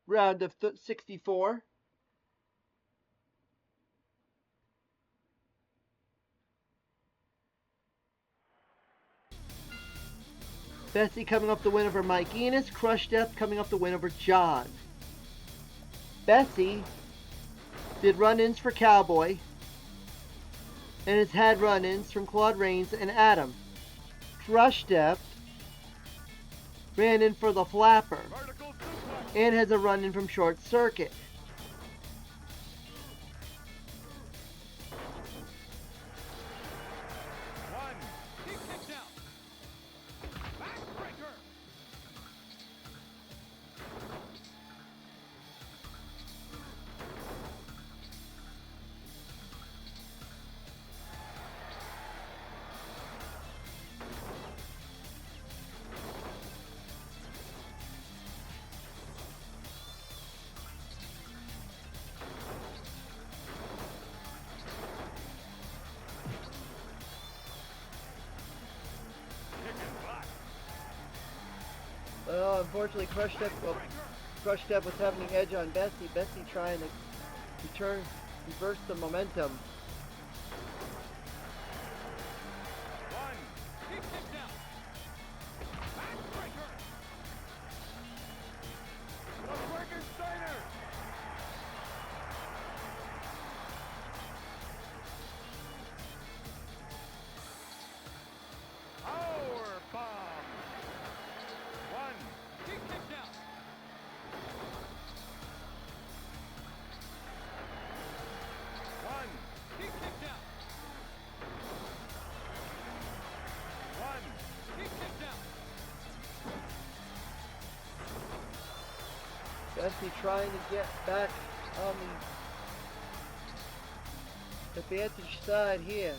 Speaker 1: round of 64. Bessie coming up the win over Mike Enos. Crush Death coming up the win over John. Bessie did run-ins for Cowboy and has had run-ins from Claude Rains and Adam. Crush Death ran in for the Flapper and has a run-in from Short Circuit. Well, unfortunately, Crush Death was having the edge on Bessie. Bessie trying to reverse the momentum. Bessie trying to get back on the advantage side here.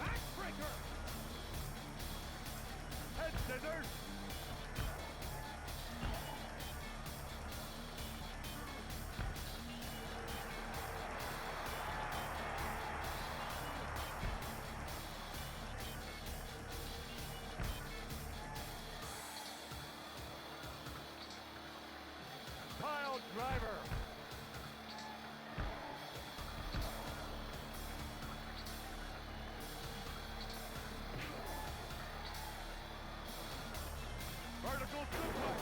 Speaker 2: Backbreaker! Head scissors! Driver. Vertical suplex.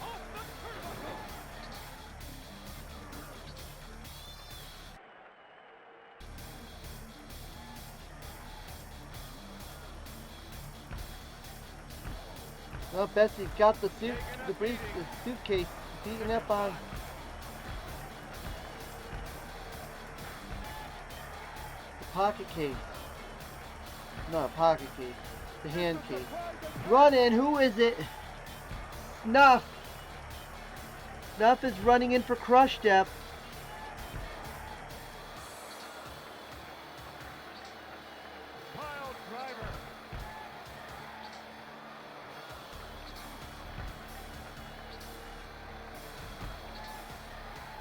Speaker 2: Off the turnbuckle.
Speaker 1: Well, Bessie got the suitcase beaten up on. The pocket case. Not a pocket case. The hand case. Run in. Who is it? Snuff. Snuff is running in for Crush Death.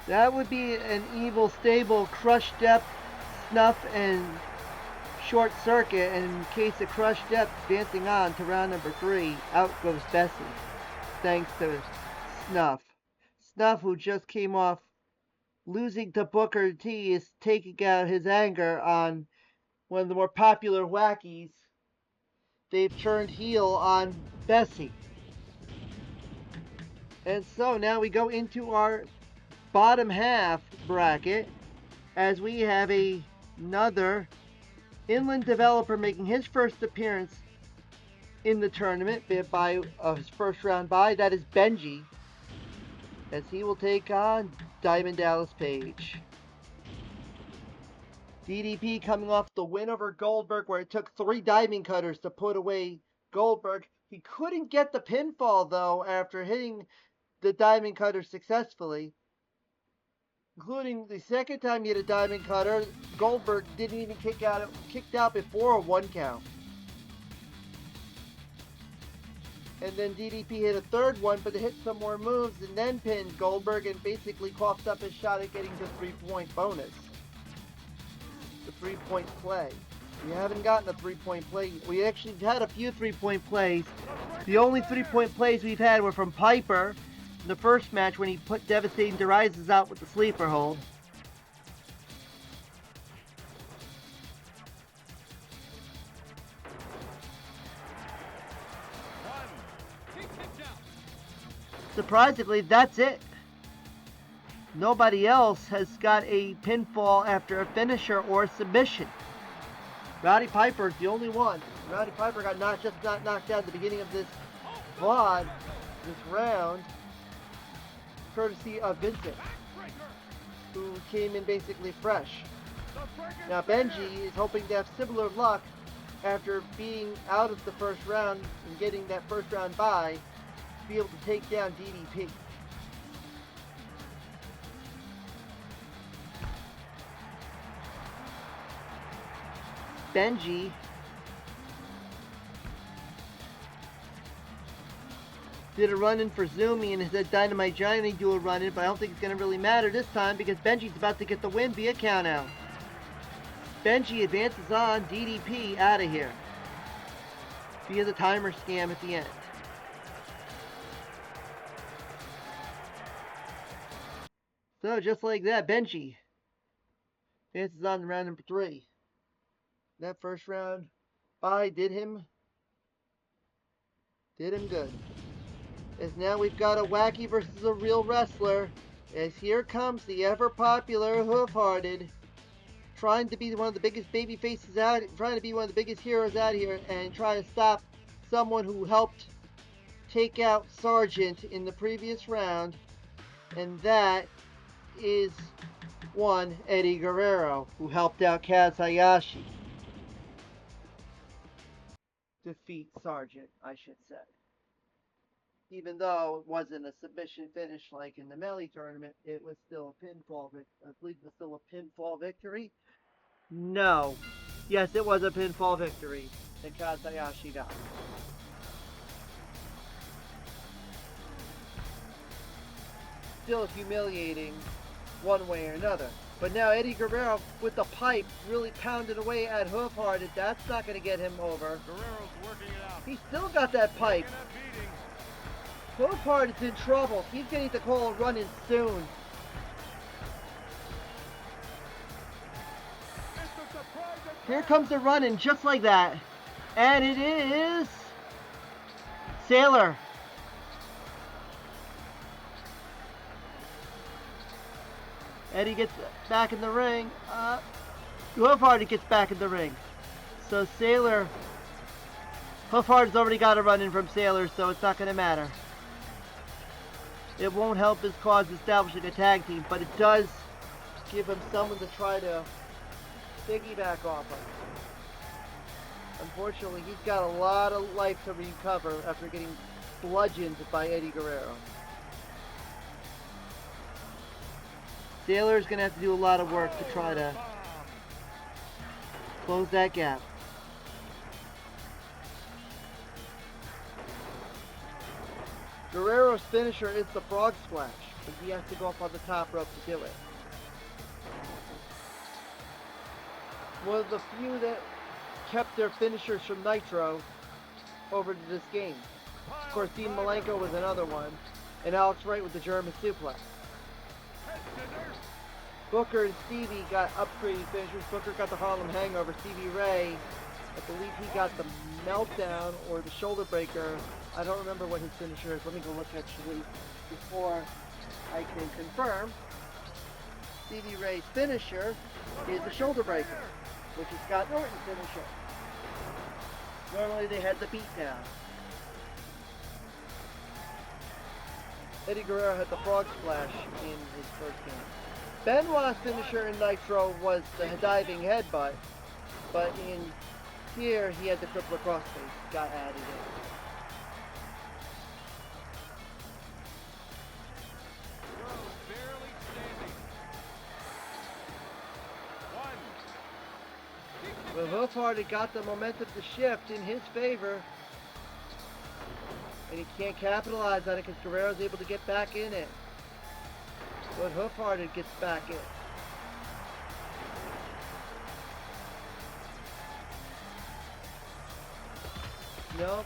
Speaker 1: That would be an evil stable crush depth, snuff, and short circuit. And in case of crush depth advancing on to round number 3, out goes Bessie. Thanks to Snuff. Snuff, who just came off losing to Booker T, is taking out his anger on one of the more popular wackies. They've turned heel on Bessie. And so now we go into our bottom half bracket as we have another inland developer making his first appearance in the tournament by his first round bye. That is Benji, as he will take on Diamond Dallas Page. DDP coming off the win over Goldberg, where it took 3 diamond cutters to put away Goldberg. He couldn't get the pinfall, though, after hitting the diamond cutter successfully. Including the second time he hit a diamond cutter, Goldberg didn't even kicked out before a 1 count. And then DDP hit a third one, but it hit some more moves and then pinned Goldberg and basically coughed up his shot at getting the 3-point bonus. The 3-point play. We haven't gotten a 3-point play. We actually had a few 3-point plays. The only 3-point plays we've had were from Piper in the first match when he put Devastating Devices out with the sleeper hold. Surprisingly, that's it. Nobody else has got a pinfall after a finisher or a submission. Roddy Piper is the only one. Roddy Piper got not knocked out at the beginning of this VOD, this round, courtesy of Vincent, who came in basically fresh. Now Benji is hoping to have similar luck after being out of the first round and getting that first round bye, to be able to take down DDP. Benji did a run-in for Zumi and has had Dynamite Giant do a run-in, but I don't think it's going to really matter this time because Benji's about to get the win via countout. Benji advances on DDP out of here via the timer scam at the end. So just like that, Benji advances on to round number 3. That first round bye did him good. As now we've got a wacky versus a real wrestler. As here comes the ever popular Hoof-Hearted, trying to be one of the biggest baby faces out, trying to be one of the biggest heroes out here, and trying to stop someone who helped take out Sargent in the previous round, and that is one Eddie Guerrero, who helped out Kaz Hayashi defeat Sargent, I should say. Even though it wasn't a submission finish like in the Melee tournament, it was still a pinfall victory. I believe it was still a pinfall victory. No. Yes, it was a pinfall victory that Kaz Hayashi got. Still humiliating one way or another. But now Eddie Guerrero with the pipe really pounded away at Hoof-Hearted. That's not going to get him over.
Speaker 2: Guerrero's working it out.
Speaker 1: He still got that pipe. Hoof-Hearted's in trouble. He's going to need to call a run-in soon. Here comes the run-in just like that. And it is Sailor. Eddie gets back in the ring. Hoof-Hearted gets back in the ring. So Sailor, Hoof-Hearted's already got a run-in from Sailor, so it's not going to matter. It won't help his cause establishing a tag team, but it does give him someone to try to piggyback off of. Unfortunately, he's got a lot of life to recover after getting bludgeoned by Eddie Guerrero. Sailor's going to have to do a lot of work to try to close that gap. Guerrero's finisher is the frog splash. but he has to go up on the top rope to do it. One of the few that kept their finishers from Nitro over to this game. Of course, Dean Malenko was another one, and Alex Wright with the German suplex. Booker and Stevie got upgraded finishers. Booker got the Harlem Hangover. Stevie Ray, I believe he got the Meltdown or the Shoulder Breaker. I don't remember what his finisher is. Let me go look actually before I can confirm. Stevie Ray's finisher is the Shoulder Breaker, which is Scott Norton's finisher. Normally they had the beatdown. Eddie Guerrero had the Frog Splash in his first game. Benoit's finisher in Nitro was the diving headbutt, but in here he had the crippler crossface, got added in.
Speaker 2: Barely standing. One.
Speaker 1: Well, Hoofhard had got the momentum to shift in his favor, and he can't capitalize on it because Guerrero's able to get back in it. But Hoofhard gets back in. Nope.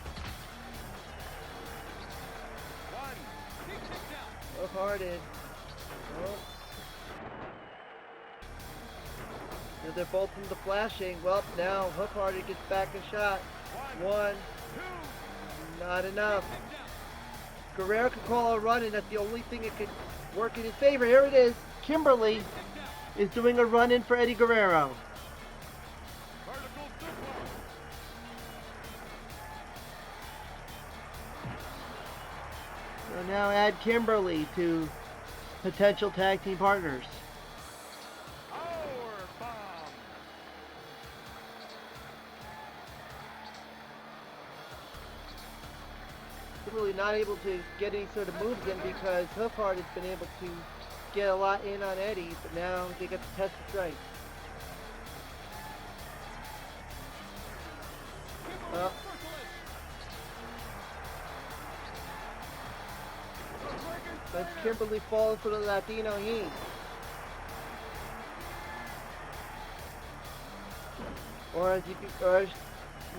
Speaker 2: One.
Speaker 1: Hoofharded. Nope. And they're both from the flashing. Well, now Hoofharded gets back a shot. One. Not enough. Guerrero could call a run, and that's the only thing that could work in his favor. Here it is. Kimberly is doing a run-in for Eddie Guerrero. So now add Kimberly to potential tag team partners. Really not able to get any sort of moves in because Hoofhard has been able to get a lot in on Eddie, but now they get to test the strength. That's Kimberly falling for the Latino heat. Or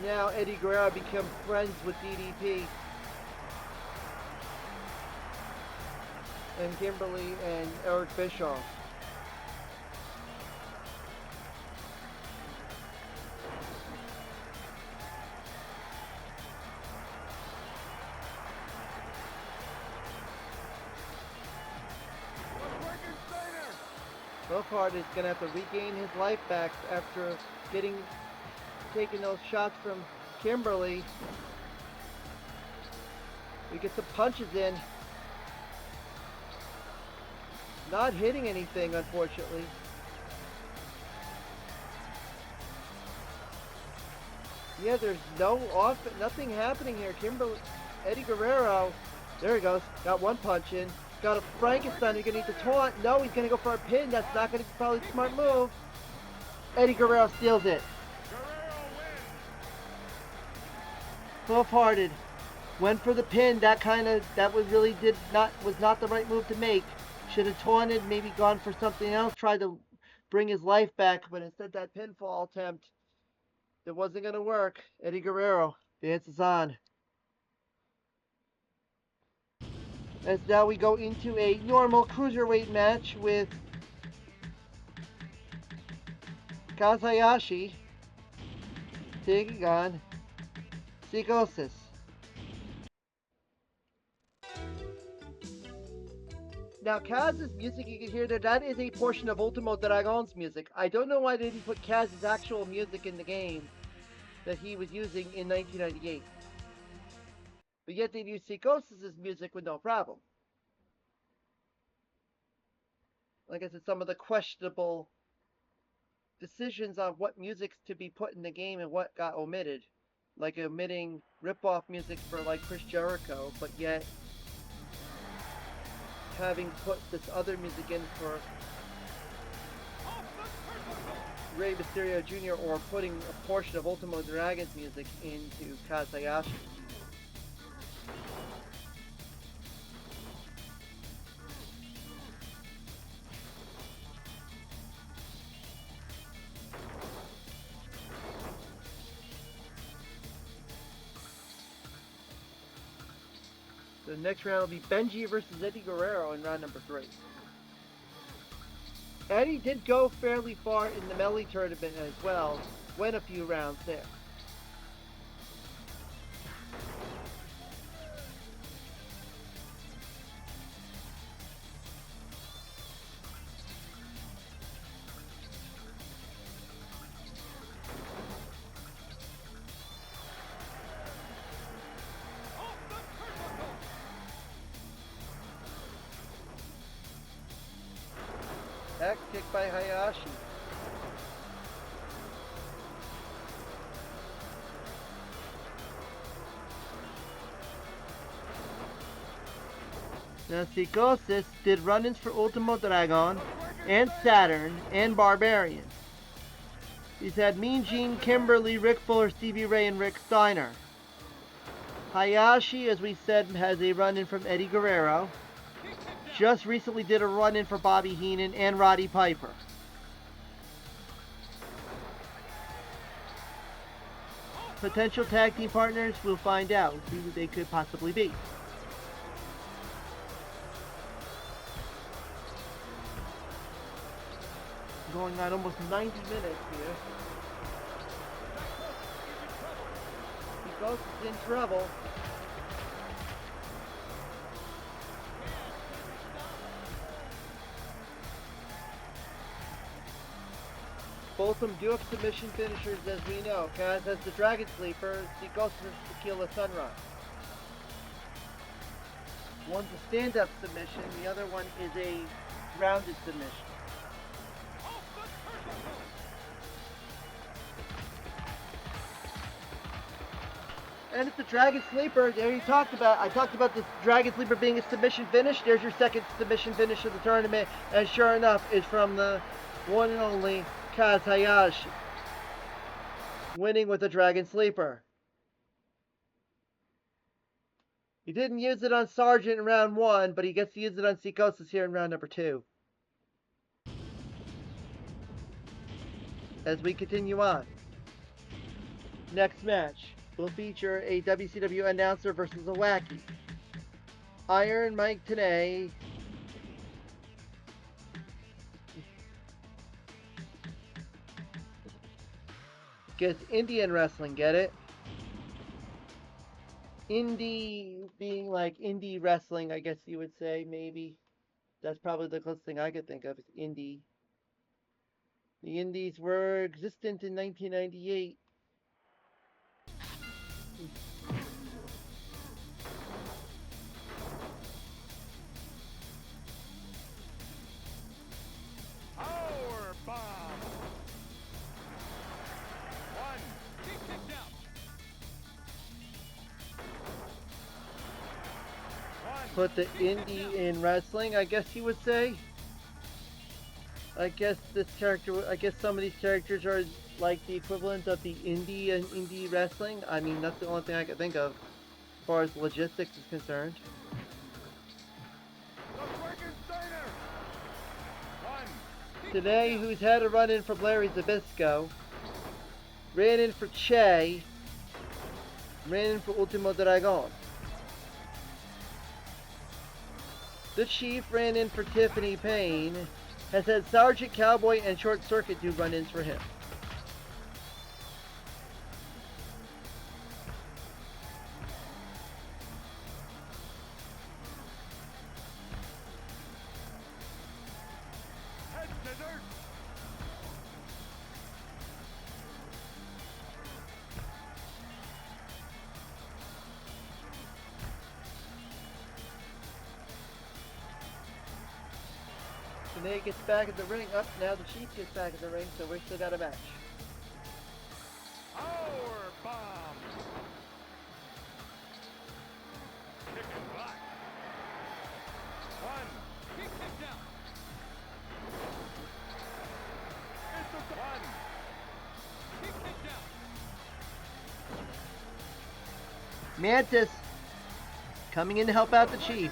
Speaker 1: now Eddie Guerrero become friends with DDP. And Kimberly and Eric Bischoff. Hoofhard is going to have to regain his life back after taking those shots from Kimberly. We get some punches in. Not hitting anything, unfortunately. Yeah, there's nothing happening here. Eddie Guerrero, there he goes. Got one punch in. Got a Frankenstein. He's gonna need to taunt. No, he's gonna go for a pin. That's not gonna be probably a smart move. Eddie Guerrero steals it. Half-hearted. Went for the pin. That was not the right move to make. Should have taunted, maybe gone for something else, tried to bring his life back, but instead that pinfall attempt, it wasn't going to work. Eddie Guerrero dances on. As now we go into a normal cruiserweight match with Kazayashi taking on Psychosis. Now, Kaz's music, you can hear that is a portion of Ultimo Dragon's music. I don't know why they didn't put Kaz's actual music in the game that he was using in 1998. But yet they used Psychosis' music with no problem. Like I said, some of the questionable decisions on what music's to be put in the game and what got omitted. Like omitting rip-off music for like Chris Jericho, but yet having put this other music in for Rey Mysterio Jr. or putting a portion of Ultimo Dragon's music into Kazayashi. The next round will be Benji versus Eddie Guerrero in round number 3. Eddie did go fairly far in the melee tournament as well, went a few rounds there. Back kick by Hayashi. Now Psicosis did run-ins for Ultimo Dragon and Saturn and Barbarian. He's had Mean Gene, Kimberly, Rick Fuller, Stevie Ray, and Rick Steiner. Hayashi, as we said, has a run-in from Eddie Guerrero. Just recently did a run-in for Bobby Heenan and Roddy Piper. Potential tag team partners, we'll find out who they could possibly be. Going on almost 90 minutes here. He goes in trouble. Both of them do have submission finishers, as we know. Kaz has the Dragon Sleeper, Psicosis has Tequila Sunrise. One's a stand-up submission, the other one is a rounded submission. And it's the Dragon Sleeper. There you talked about. I talked about this Dragon Sleeper being a submission finish. There's your second submission finish of the tournament, and sure enough, it's from the one and only Kaz Hayashi, winning with the Dragon Sleeper. He didn't use it on Sargent in round 1, but he gets to use it on Psicosis here in round number 2. As we continue on, next match will feature a WCW announcer versus a wacky. Iron Mike Tenay gets Indian wrestling, get it? Indie being like indie wrestling, I guess you would say, maybe. That's probably the closest thing I could think of is indie. The indies were existent in 1998. Put the indie in wrestling, I guess you would say. I guess some of these characters are like the equivalent of the indie and indie wrestling. I mean, that's the only thing I can think of as far as logistics is concerned. Today, who's had a run-in from Larry Zbyszko, ran in for Che, ran in for Ultimo Dragon. The Chief ran in for Tiffany Payne, has had Sergeant Cowboy and Short Circuit do run-ins for him. Renee gets back in the ring. Up now the Chief gets back in the ring, so we still got a match.
Speaker 2: Power bomb. Kick and block. One. Kick kicked out. It's a one. Kick kicked out.
Speaker 1: Mantis coming in to help out the Chief.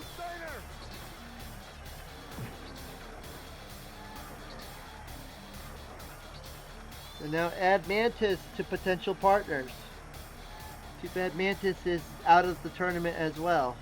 Speaker 1: So now add Mantis to potential partners. Too bad Mantis is out of the tournament as well.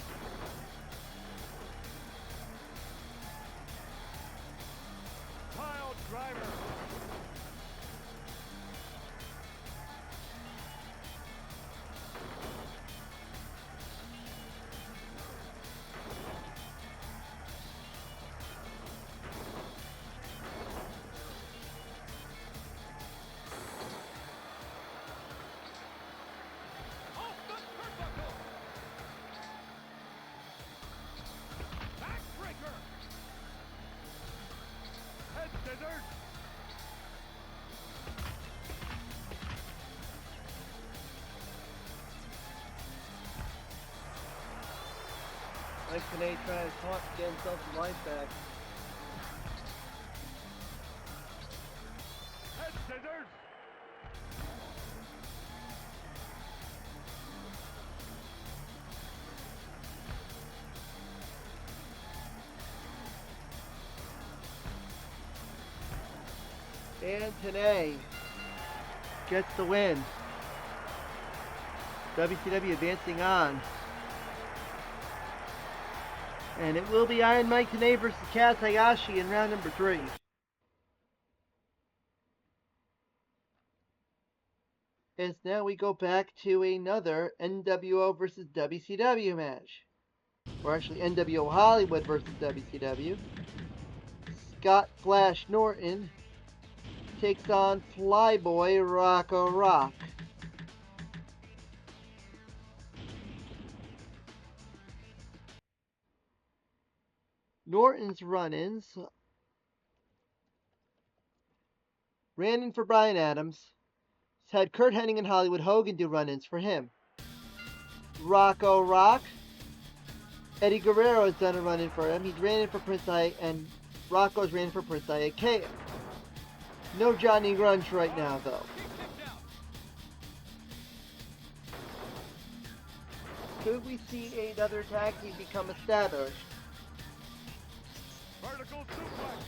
Speaker 1: Mike Tenay trying to taunt to get himself some life back.
Speaker 2: Head scissors.
Speaker 1: And Tenay gets the win. WCW advancing on. And it will be Iron Mike Tenay versus Kaz Hayashi in round number 3. As now we go back to another nWo versus WCW match. Or actually nWo Hollywood versus WCW. Scott Flash Norton takes on Flyboy Rocco Rock. Norton's run-ins ran in for Brian Adams. He's had Kurt Hennig and Hollywood Hogan do run-ins for him. Rocco Rock, Eddie Guerrero has done a run-in for him. He's ran in for Prince and Rocco's ran in for Prince Iakea. No Johnny Grunge right now, though. Could we see another tag team become established?
Speaker 2: Vertical suplex.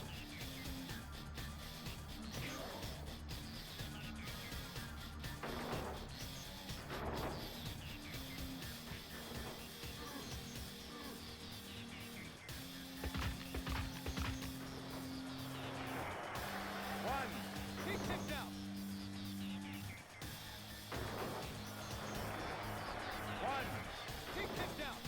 Speaker 2: He kicked out. He kicked out.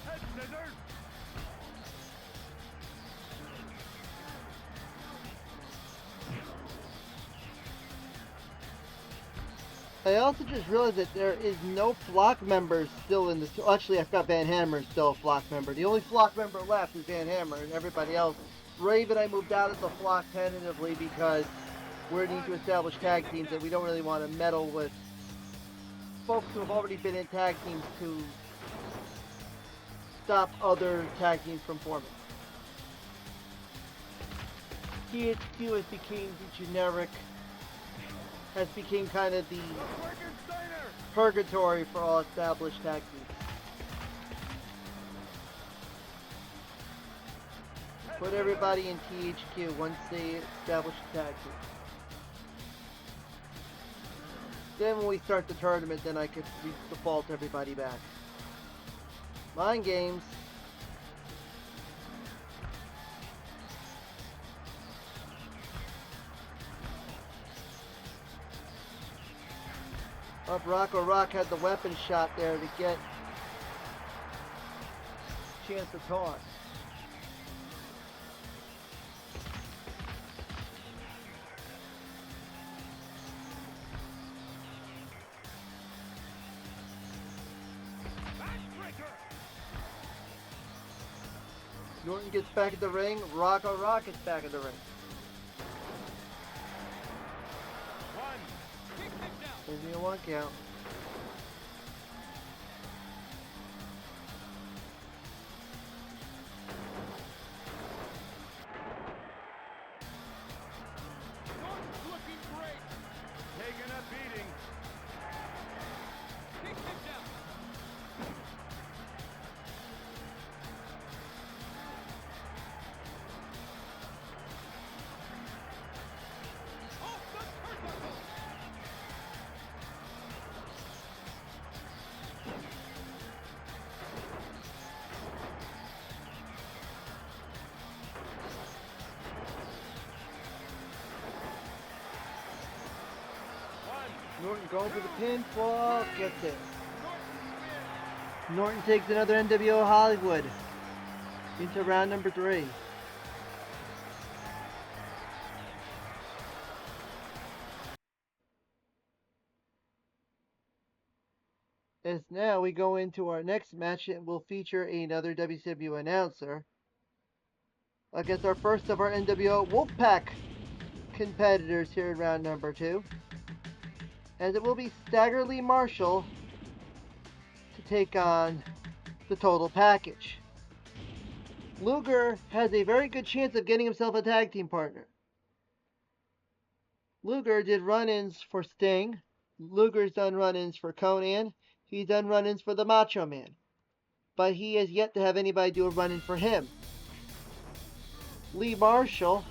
Speaker 2: Head scissors.
Speaker 1: I also just realized that there is no Flock member still in this. Actually, I forgot Van Hammer is still a Flock member. The only Flock member left is Van Hammer, and everybody else. Raven, I moved out of the Flock tentatively because we're need to establish tag teams, and we don't really want to meddle with folks who have already been in tag teams to stop other tag teams from forming. THQ has become the generic, has become kind of the purgatory for all established tag teams. Put everybody in THQ once they establish a tag team. Then when we start the tournament, then I could default everybody back. Mind games. Up Rocco Rock had the weapon shot there to get a chance to taunt. Norton gets back in the ring. Rocco Rock gets back in the ring. Gives me a 1 count.
Speaker 2: Norton's looking great. Taking a beating. He kicked out. Off the turnbuckle.
Speaker 1: Norton going for the pinfall, gets it. Norton takes another nWo Hollywood. into round number 3. As now we go into our next match, it will feature another WCW announcer against our first of our nWo Wolfpack competitors here in round number 2. As it will be Stagger Lee Marshall to take on the Total Package. Luger has a very good chance of getting himself a tag team partner. Luger did run-ins for Sting. Luger's done run-ins for Conan. He's done run-ins for the Macho Man. But he has yet to have anybody do a run-in for him. Lee Marshall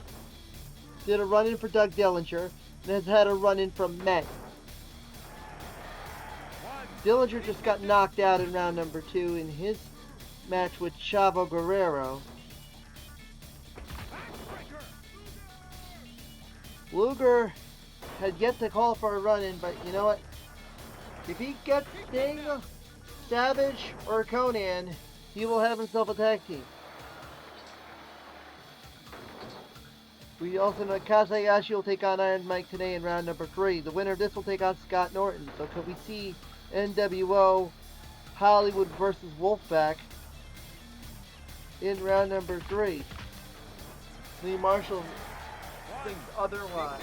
Speaker 1: did a run-in for Doug Dillinger and has had a run-in from men. Dillinger just got knocked out in round number 2 in his match with Chavo Guerrero. Luger had yet to call for a run-in, but you know what? If he gets Sting, Savage, or Conan, he will have himself a tag team. We also know Kazayashi will take on Iron Mike today in round number 3. The winner of this will take on Scott Norton. So could we see nWo Hollywood versus Wolfpack in round number 3? Lee Marshall thinks otherwise.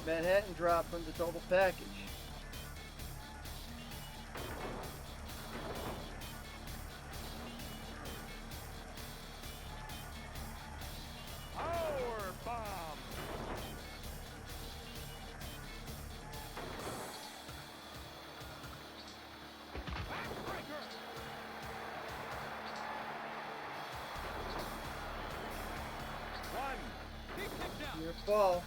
Speaker 1: Manhattan drop from the Total Package. Your fall.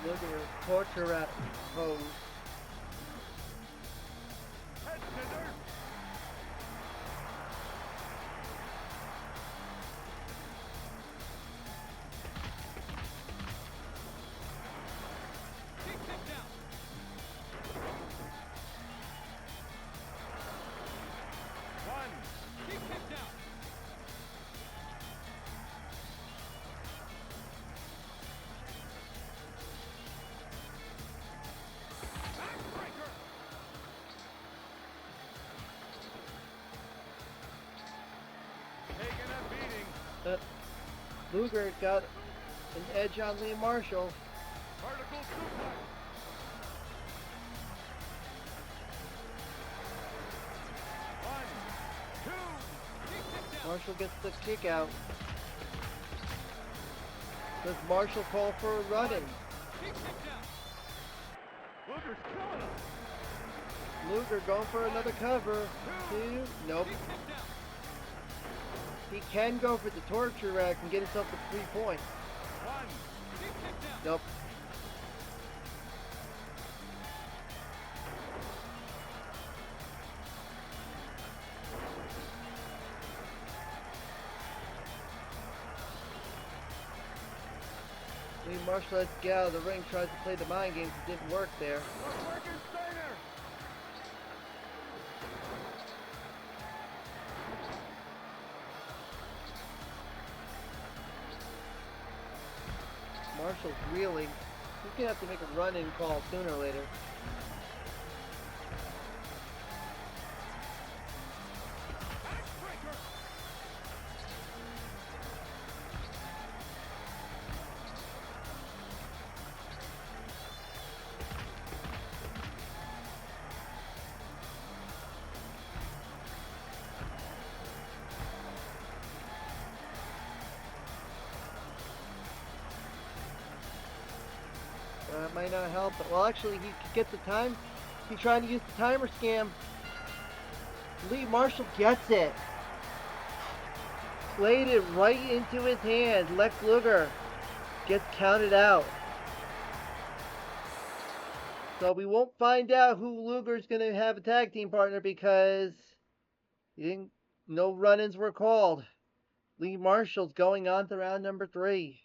Speaker 1: Look at her torture rat pose. Luger got an edge on Lee Marshall. Marshall gets the kick out. Does Marshall call for a run-in? Luger going for another cover. 2. Nope. He can go for the torture rack and get himself to 3 points. Nope. Lee Marshall lets get out of the ring, tries to play the mind games. It didn't work there. Marshall's reeling. He's going to have to make a run-in call sooner or later. Might not help, but well, actually, he gets the time. He's trying to use the timer scam. Lee Marshall gets it. Played it right into his hand. Lex Luger gets counted out. So we won't find out who Luger's going to have a tag team partner because no run-ins were called. Lee Marshall's going on to round number 3.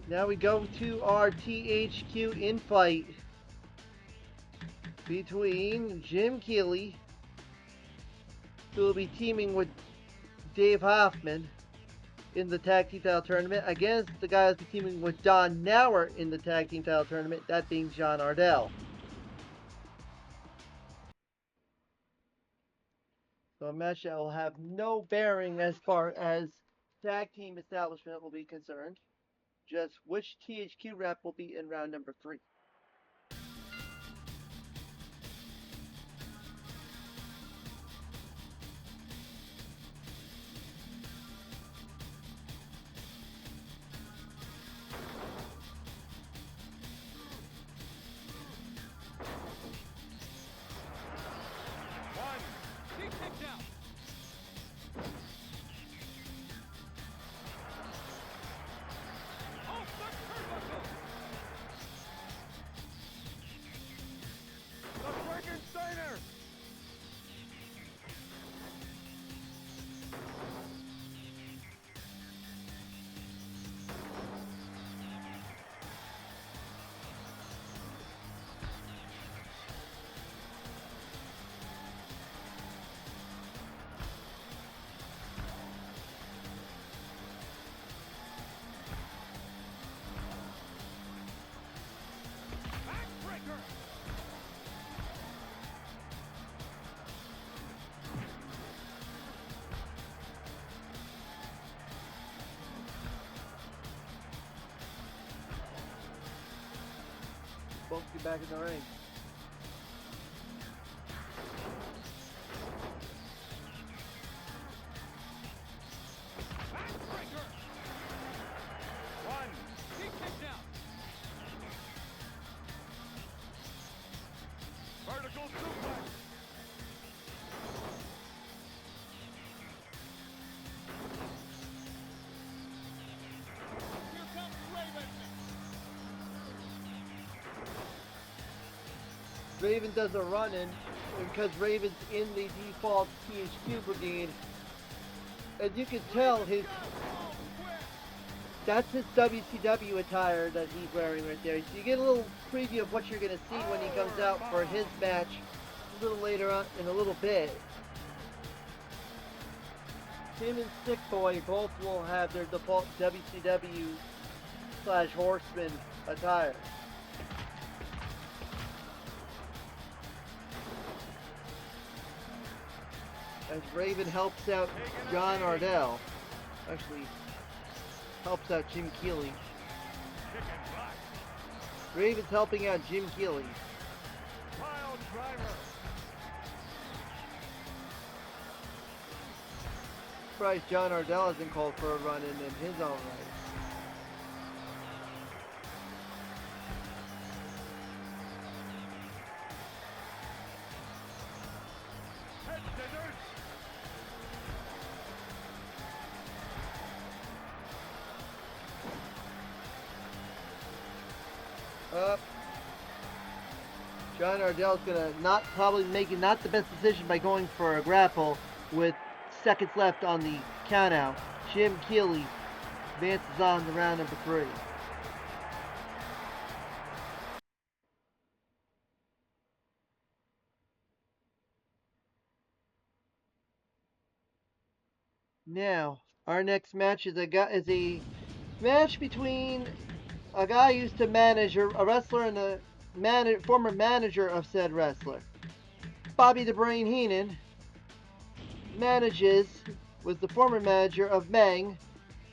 Speaker 1: Now we go to our THQ in-fight between Jim Keeley, who will be teaming with Dave Hoffman in the tag team title tournament, against the guy who's teaming with Don Nauer in the tag team title tournament, that being John Ardell. So a match that will have no bearing as far as tag team establishment will be concerned. Just which THQ rep will be in round number 3.
Speaker 2: He kicked out. Off the turnbuckle. The Frankensteiner. Backbreaker.
Speaker 1: Both get back in the ring.
Speaker 2: Backbreaker. One. He kicked out. Vertical suplex. Here comes Raven.
Speaker 1: Raven does a run-in because Raven's in the default THQ brigade. As you can tell, that's his WCW attire that he's wearing right there. So you get a little preview of what you're going to see when he comes out for his match a little later on in a little bit. Him and Sick Boy both will have their default WCW/Horseman attire. As Raven helps out John Ardell. Actually, helps out Jim Keeley. Raven's helping out Jim Keeley.
Speaker 2: Pile driver.
Speaker 1: Surprised John Ardell hasn't called for a run-in his own right.
Speaker 2: Head scissors.
Speaker 1: Up. John Ardell's gonna probably making not the best decision by going for a grapple with seconds left on the countout. Jim Keeley advances on to round number 3. Now, our next match is a match between a guy who used to manage a wrestler and a former manager of said wrestler. Bobby the Brain Heenan was the former manager of Meng,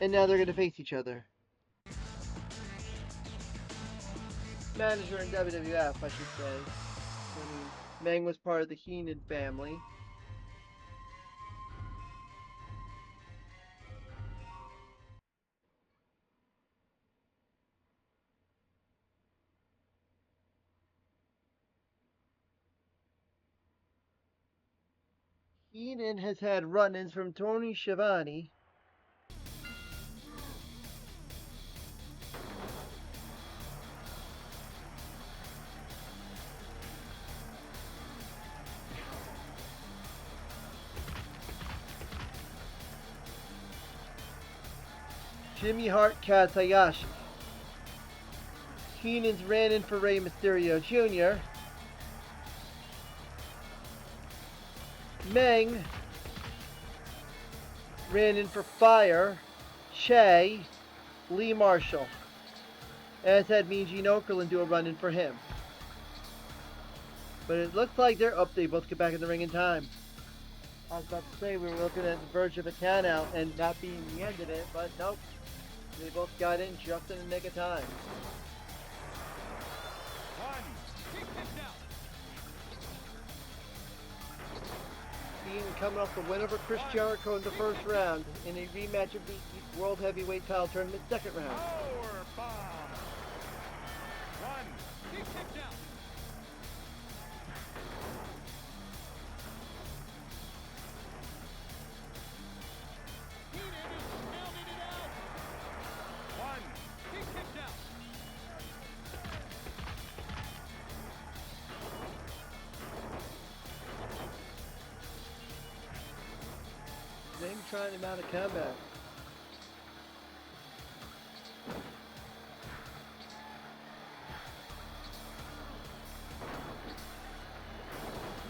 Speaker 1: and now they're going to face each other. Manager in WWF, I should say. Meng was part of the Heenan family. Heenan has had run-ins from Tony Schiavone. Jimmy Hart, Kaz Hayashi. Heenan's ran in for Rey Mysterio Jr. Meng ran in for Fire, Che, Lee Marshall. As had Mean Gene Okerlund do a run-in for him. But it looks like they're up. They both get back in the ring in time. I was about to say we were looking at the verge of a count out and not being the end of it, but nope. They both got in just in the nick of time. Heenan coming off the win over Chris Jericho in the first round in a rematch of the World Heavyweight Title Tournament second round.
Speaker 2: Power bomb. One. He kicked out. Heenan is pounding it out. One. He kicked out.
Speaker 1: Them trying him out of combat.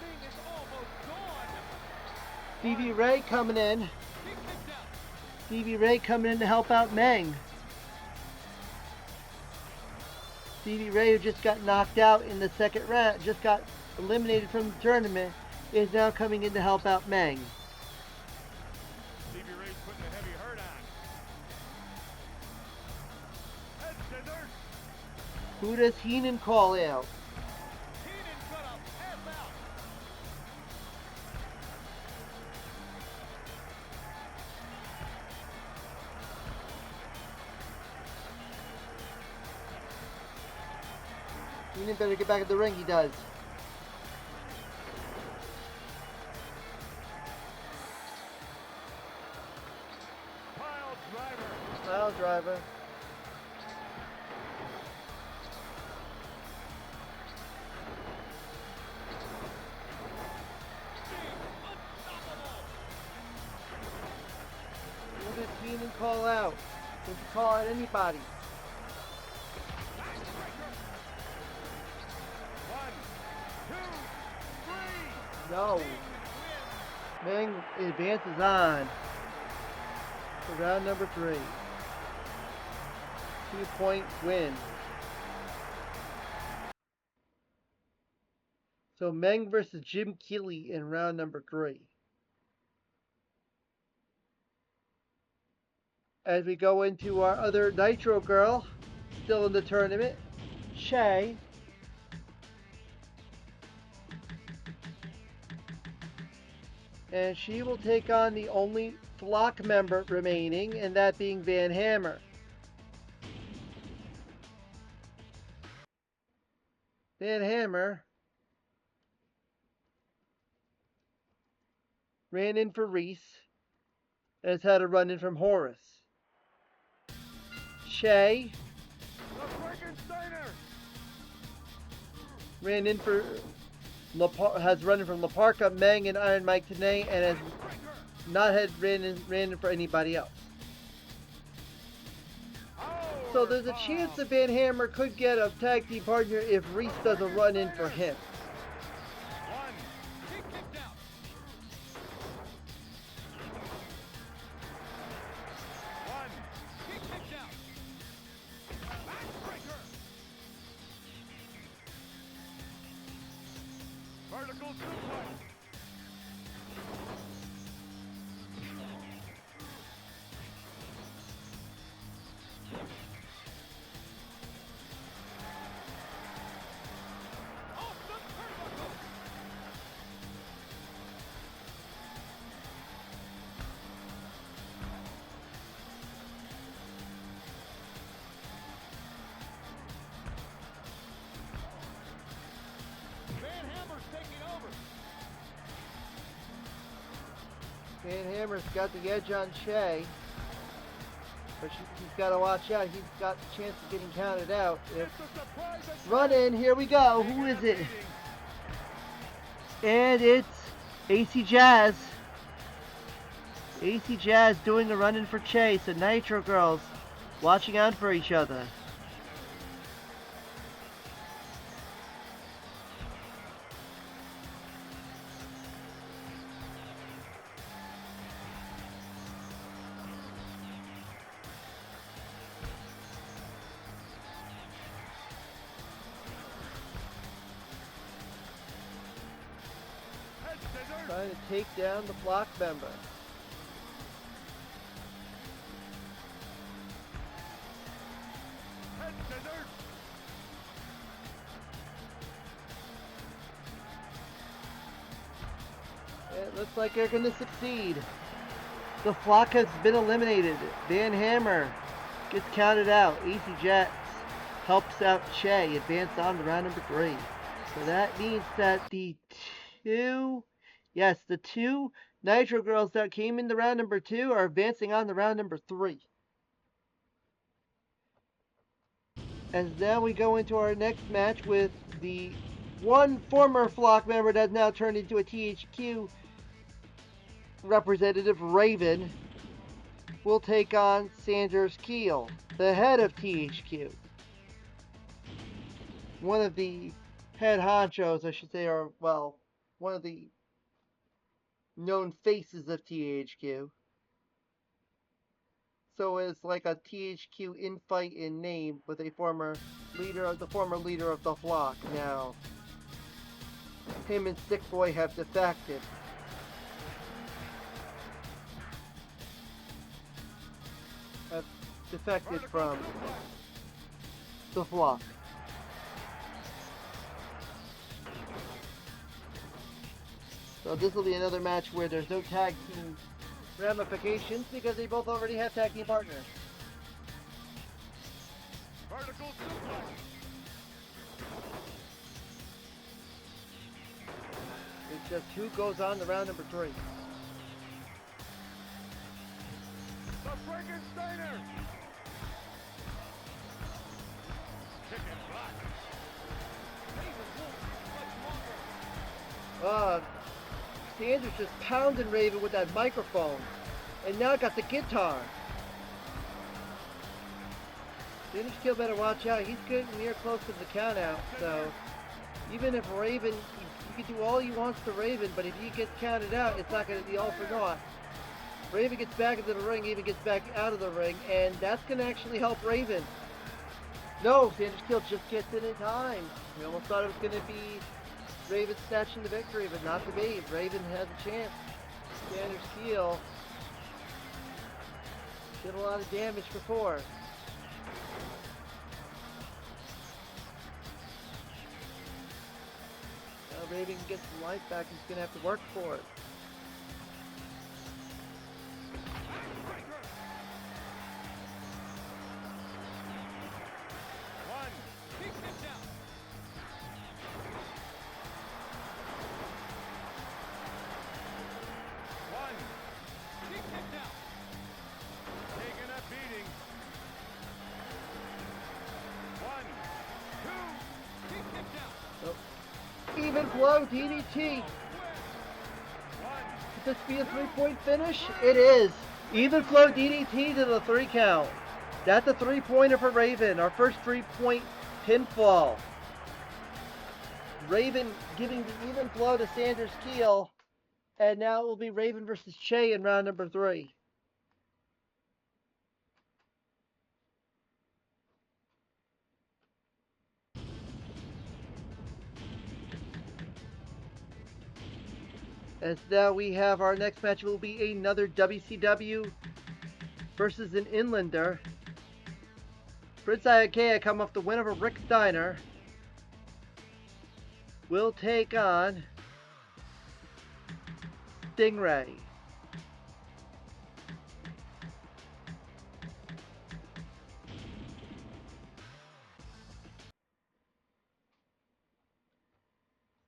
Speaker 2: Ming is almost gone.
Speaker 1: Stevie Ray coming in.
Speaker 2: He kicked out.
Speaker 1: Stevie Ray coming in to help out Meng. Stevie Ray, who just got knocked out in the second round, just got eliminated from the tournament, is now coming in to help out Meng.
Speaker 2: Stevie Ray's putting a heavy hurt on. Head scissors.
Speaker 1: Who does Heenan call out?
Speaker 2: Heenan's gonna pass out.
Speaker 1: Heenan better get back in the ring, he does.
Speaker 2: Pile driver.
Speaker 1: Pile driver.
Speaker 2: Unstoppable.
Speaker 1: Who does Heenan call out? Does he call out anybody?
Speaker 2: Backbreaker. 1, 2, 3.
Speaker 1: No.
Speaker 2: Ming
Speaker 1: Meng advances on to round number 3. 2-point win. So Meng versus Jim Keeley in round number 3. As we go into our other Nitro girl, still in the tournament, Shay. And she will take on the only flock member remaining, and that being Van Hammer. Van Hammer ran in for Reese and has had a run in from Horace. Shay
Speaker 2: The Frankensteiner.
Speaker 1: ran in for has run in from La Parka, Meng, and Iron Mike Tenay, and has
Speaker 2: Backbreaker.
Speaker 1: not had ran in for anybody else. So there's a chance that Van Hammer could get a tag team partner if Reese does a run in for him.
Speaker 2: 1. He kicked out. 1. He kicked out. Backbreaker. Vertical suplex. Off the turnbuckle. Van Hammer's taking over.
Speaker 1: Van Hammer's got the edge on Che. But he's got to watch out. He's got the chance of getting counted out. Run in. Here we go. Who is it? And it's AC Jazz. AC Jazz doing the run-in for Che. So Nitro Girls watching out for each other. Trying to take down the block member. It looks like they're going to succeed. The flock has been eliminated. Van Hammer gets counted out. AC Jets helps out Che, advance on to round number 3. So that means that the two Nitro Girls that came in the round number 2 are advancing on to round number 3. And now we go into our next match with the one former flock member that's now turned into a THQ representative, Raven, will take on Sanders Keel, the head of THQ. One of the head honchos, I should say, or, well, one of the known faces of THQ. So it's like a THQ infight in name with a former leader of the flock. Now, him and Sick Boy have defected. From the flock. So this will be another match where there's no tag team ramifications because they both already have tag team partners. It's just who goes on to round number 3.
Speaker 2: The Frankensteiner! Kick and block.
Speaker 1: Sanders just pounding Raven with that microphone. And now got the guitar. Sanders still better watch out. He's getting near close to the count out. So even if Raven, you can do all he wants to Raven, but if he gets counted out, it's not going to be all for naught. Raven gets back into the ring, even gets back out of the ring, and that's going to actually help Raven. No, Sanders Keel just gets in time. We almost thought it was going to be Raven snatching the victory, but not to be. Raven has a chance. Sanders Keel did a lot of damage before. Now Raven gets some life back, he's going to have to work for it. Even flow DDT. Could this be a 3-point finish? It is. Even flow DDT to the 3 count. That's a 3-pointer for Raven. Our first 3-point pinfall. Raven giving the even flow to Sanders Keel. And now it will be Raven versus Che in round number 3. And now we have our next match will be another WCW versus an Inlander. Prince Iakea, come off the win over Rick Steiner, will take on Stingray.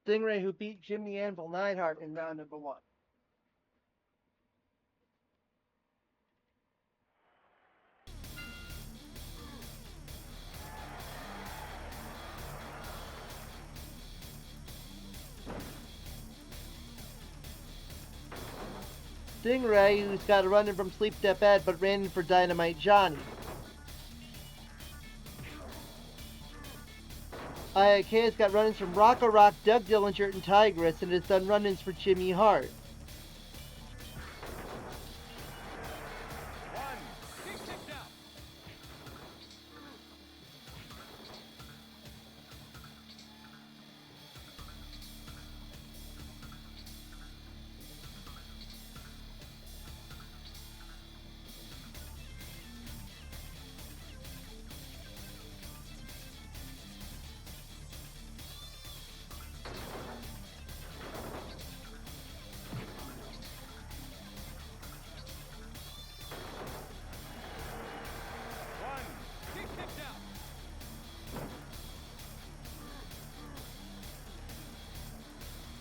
Speaker 1: Stingray, who beat Jim the Anvil Neidhart in round number 1. Stingray, who's got a run-in from Sleep Step Ed, but ran in for Dynamite Johnny. IAK's got run-ins from Rocco Rock, Doug Dillinger, and Tigress, and has done run-ins for Jimmy Hart.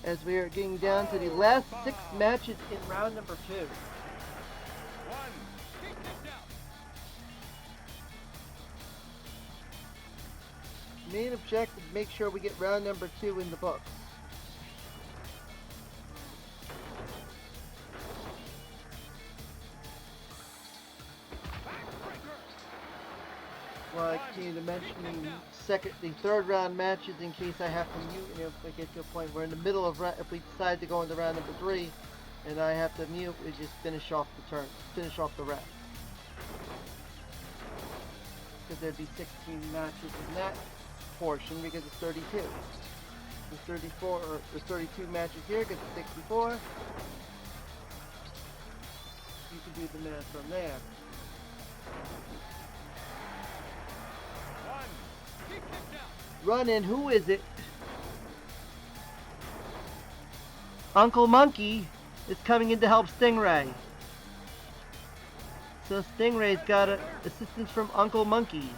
Speaker 1: As we are getting down to the last 6 matches in round number 2. Main objective, make sure we get round number 2 in the books. Well, I continue to mention the third round matches in case I have to mute, and if we get to a point where in the middle of if we decide to go into round number 3 and I have to mute, we just finish off the turn, finish off the rest. Because there'd be 16 matches in that portion because it's 32. There's 34 or there's 32 matches here because it's 64. You can do the math from there. Run in, who is it? Uncle Monkey is coming in to help Stingray. So Stingray's got assistance from Uncle Monkey.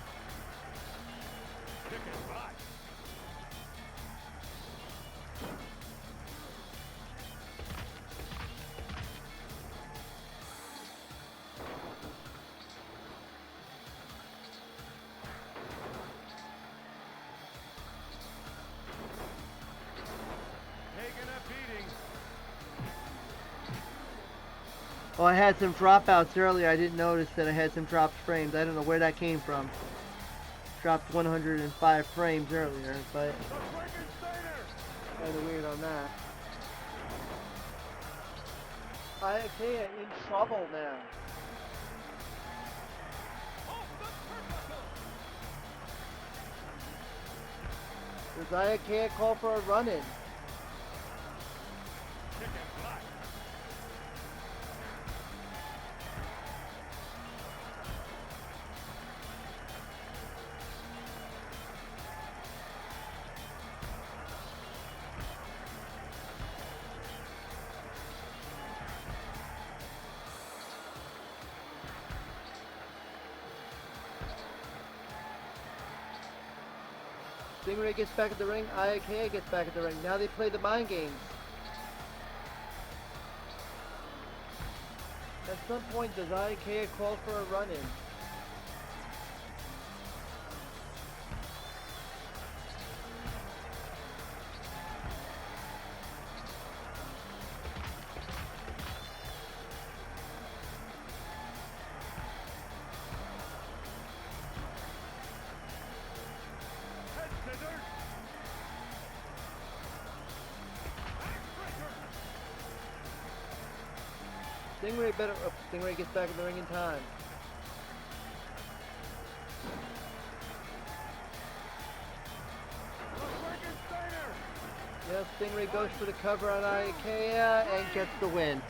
Speaker 1: Oh, I had some dropouts earlier. I didn't notice that I had some dropped frames. I don't know where that came from. Dropped 105 frames earlier, but kind of weird on that. IAK in trouble now. Does IAK call for a run-in? Stingray gets back at the ring, IAK gets back at the ring. Now they play the mind games. At some point, does IAK call for a run-in? Stingray gets back in the ring in time. Yes, Stingray goes for the cover on Ikea and gets the win.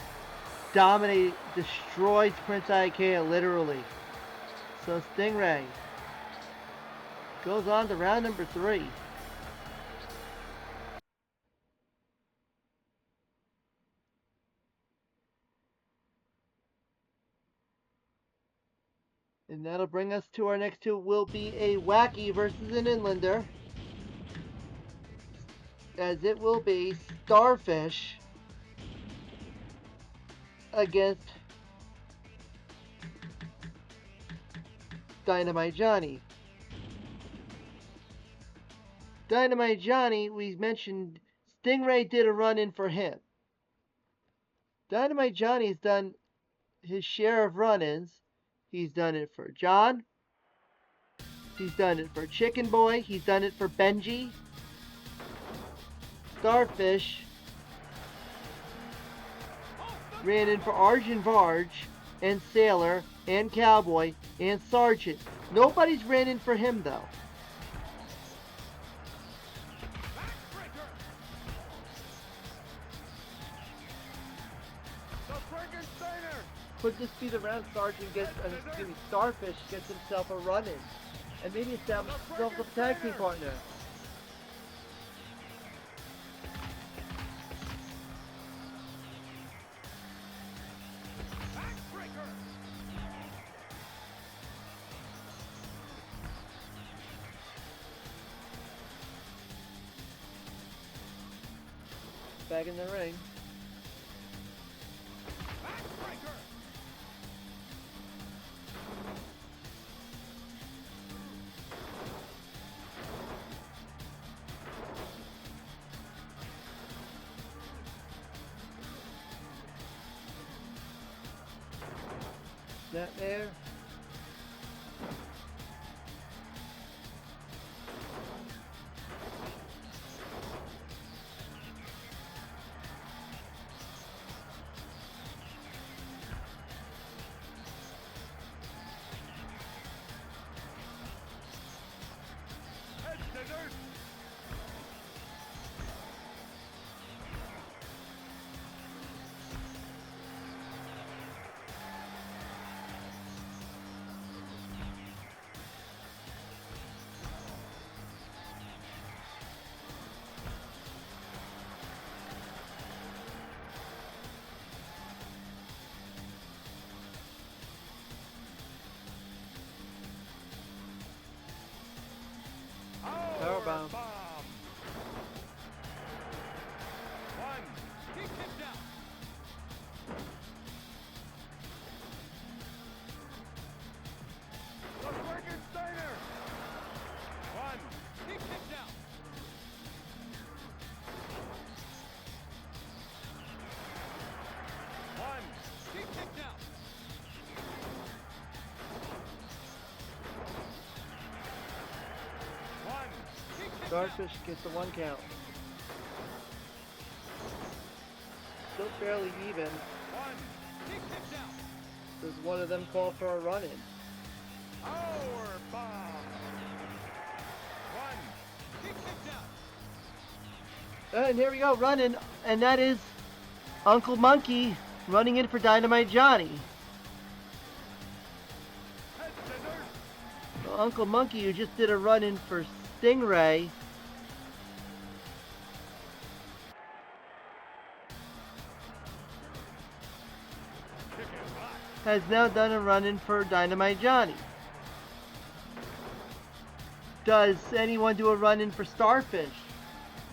Speaker 1: Dominates, destroys Prince Ikea literally. So Stingray goes on to round number 3. And that'll bring us to our next 2. Will be a Wacky versus an Inlander. As it will be Starfish against Dynamite Johnny. Dynamite Johnny, we mentioned Stingray did a run-in for him. Dynamite Johnny's done his share of run-ins. He's done it for John. He's done it for Chicken Boy. He's done it for Benji, Starfish. Ran in for Arjun Varj and Sailor and Cowboy and Sergeant. Nobody's ran in for him though. Could this be the round Starfish gets himself a run-in and maybe establishes himself a tag team partner? Back in the ring. That there. Powerbomb.
Speaker 2: One. He kicked out. The Frankensteiner. One. He kicked out. One. He kicked out.
Speaker 1: Starfish gets the 1 count. Still fairly even. Does one of them call for a run-in? And here we go, running, and that is Uncle Monkey running in for Dynamite Johnny. So Uncle Monkey, who just did a run-in for Stingray, has now done a run-in for Dynamite Johnny. Does anyone do a run-in for Starfish?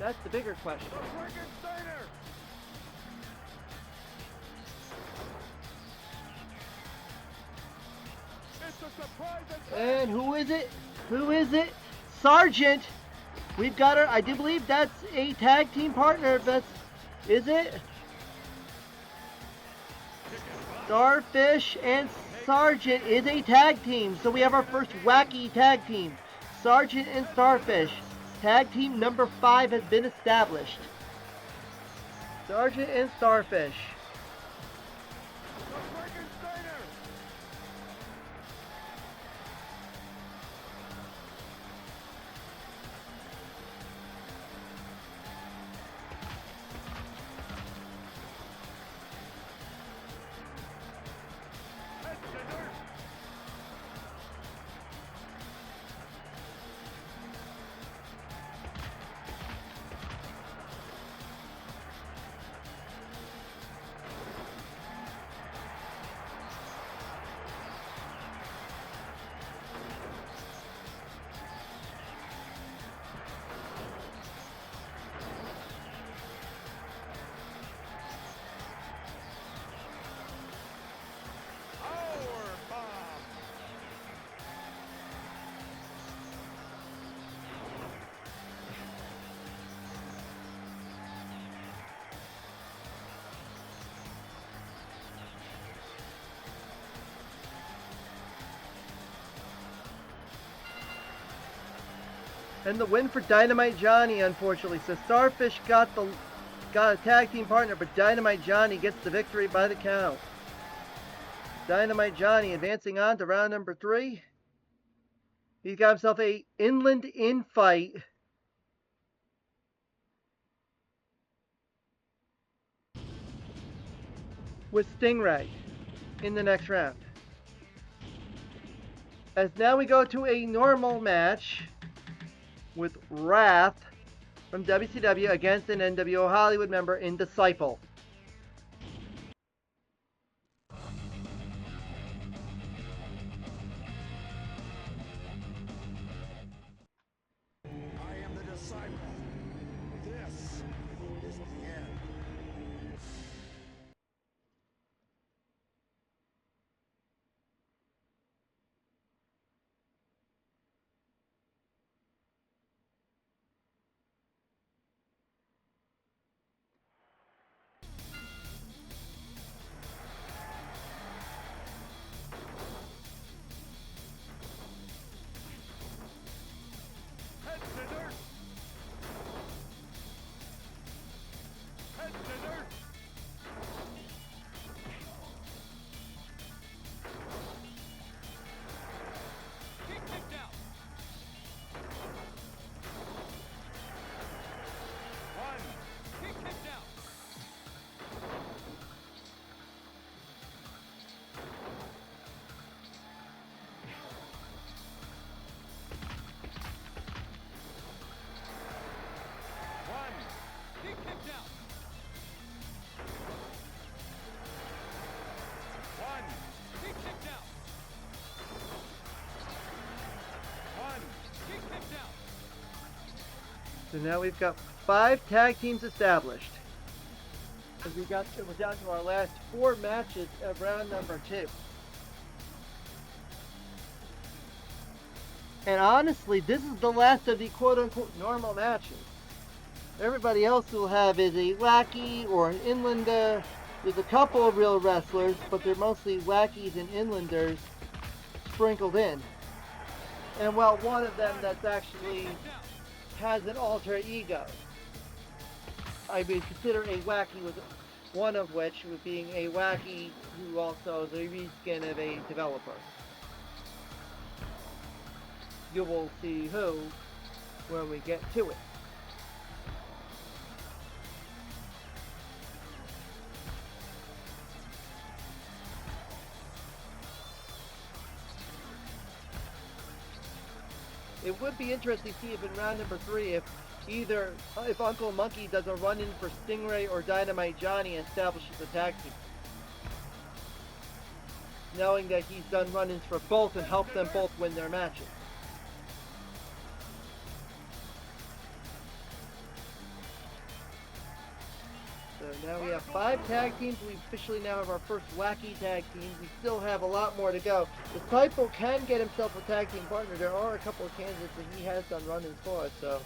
Speaker 1: That's the bigger question. And who is it? Who is it? Sergeant! We've got her. I do believe that's a tag team partner. Is it? Starfish and Sergeant is a tag team. So we have our first wacky tag team. Sergeant and Starfish. Tag team number 5 has been established. Sergeant and Starfish. And the win for Dynamite Johnny, unfortunately. So Starfish got a tag team partner, but Dynamite Johnny gets the victory by the count. Dynamite Johnny advancing on to round number 3. He's got himself a inland in fight with Stingray in the next round. As now we go to a normal match with Wrath from WCW against an nWo Hollywood member in Disciple.
Speaker 3: I am the disciple. This is the end.
Speaker 2: Head scissors. Head scissors. Kick kicked out. 1. Kick kicked out. 1. Kick kicked out. 1. Kick kicked out. 1. Kick kicked out.
Speaker 1: So now we've got 5 tag teams established. As we're down to our last 4 matches of round number 2. And honestly, this is the last of the quote-unquote normal matches. Everybody else will have is a wacky or an inlander. There's a couple of real wrestlers, but they're mostly wackies and inlanders sprinkled in. And well, one of them that's actually has an alter ego. I would consider a wacky with one of which would being a wacky who also is a reskin of a developer. You will see who when we get to it. It would be interesting to see if in round number 3 if Uncle Monkey does a run-in for Stingray or Dynamite Johnny and establishes a tag team. Knowing that he's done run-ins for both and helped them both win their matches. So now we have 5 tag teams. We officially now have our first wacky tag team. We still have a lot more to go. Disciple can get himself a tag team partner. There are a couple of candidates that he has done run-ins for us, so.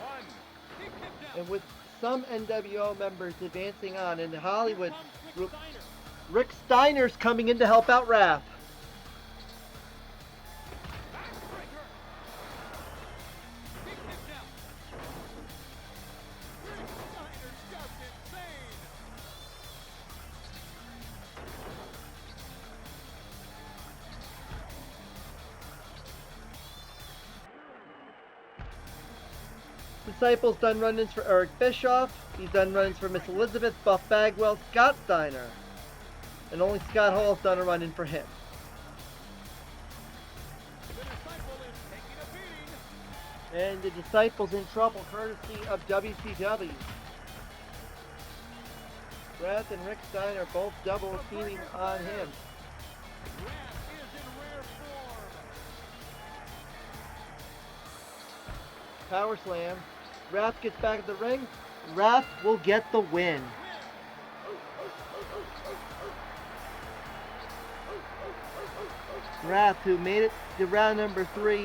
Speaker 2: 1. Kick kicked out.
Speaker 1: And with some nWo members advancing on in the Hollywood
Speaker 2: Here
Speaker 1: group,
Speaker 2: comes Rick Steiner.
Speaker 1: Rick Steiner's coming in to help out Raph.
Speaker 2: Backbreaker. Kick kicked out. Rick Steiner's just insane.
Speaker 1: Disciple's done run-ins for Eric Bischoff. He's done run-ins for Miss Elizabeth, Buff Bagwell, Scott Steiner. And only Scott Hall's done a run-in for him.
Speaker 2: The disciple is taking a beating.
Speaker 1: And the Disciple's in trouble courtesy of WCW. Wrath and Rick Steiner both double teaming on him.
Speaker 2: Wrath is in rare form.
Speaker 1: Power slam. Wrath gets back in the ring. Wrath will get the win. Wrath, who made it to round number 3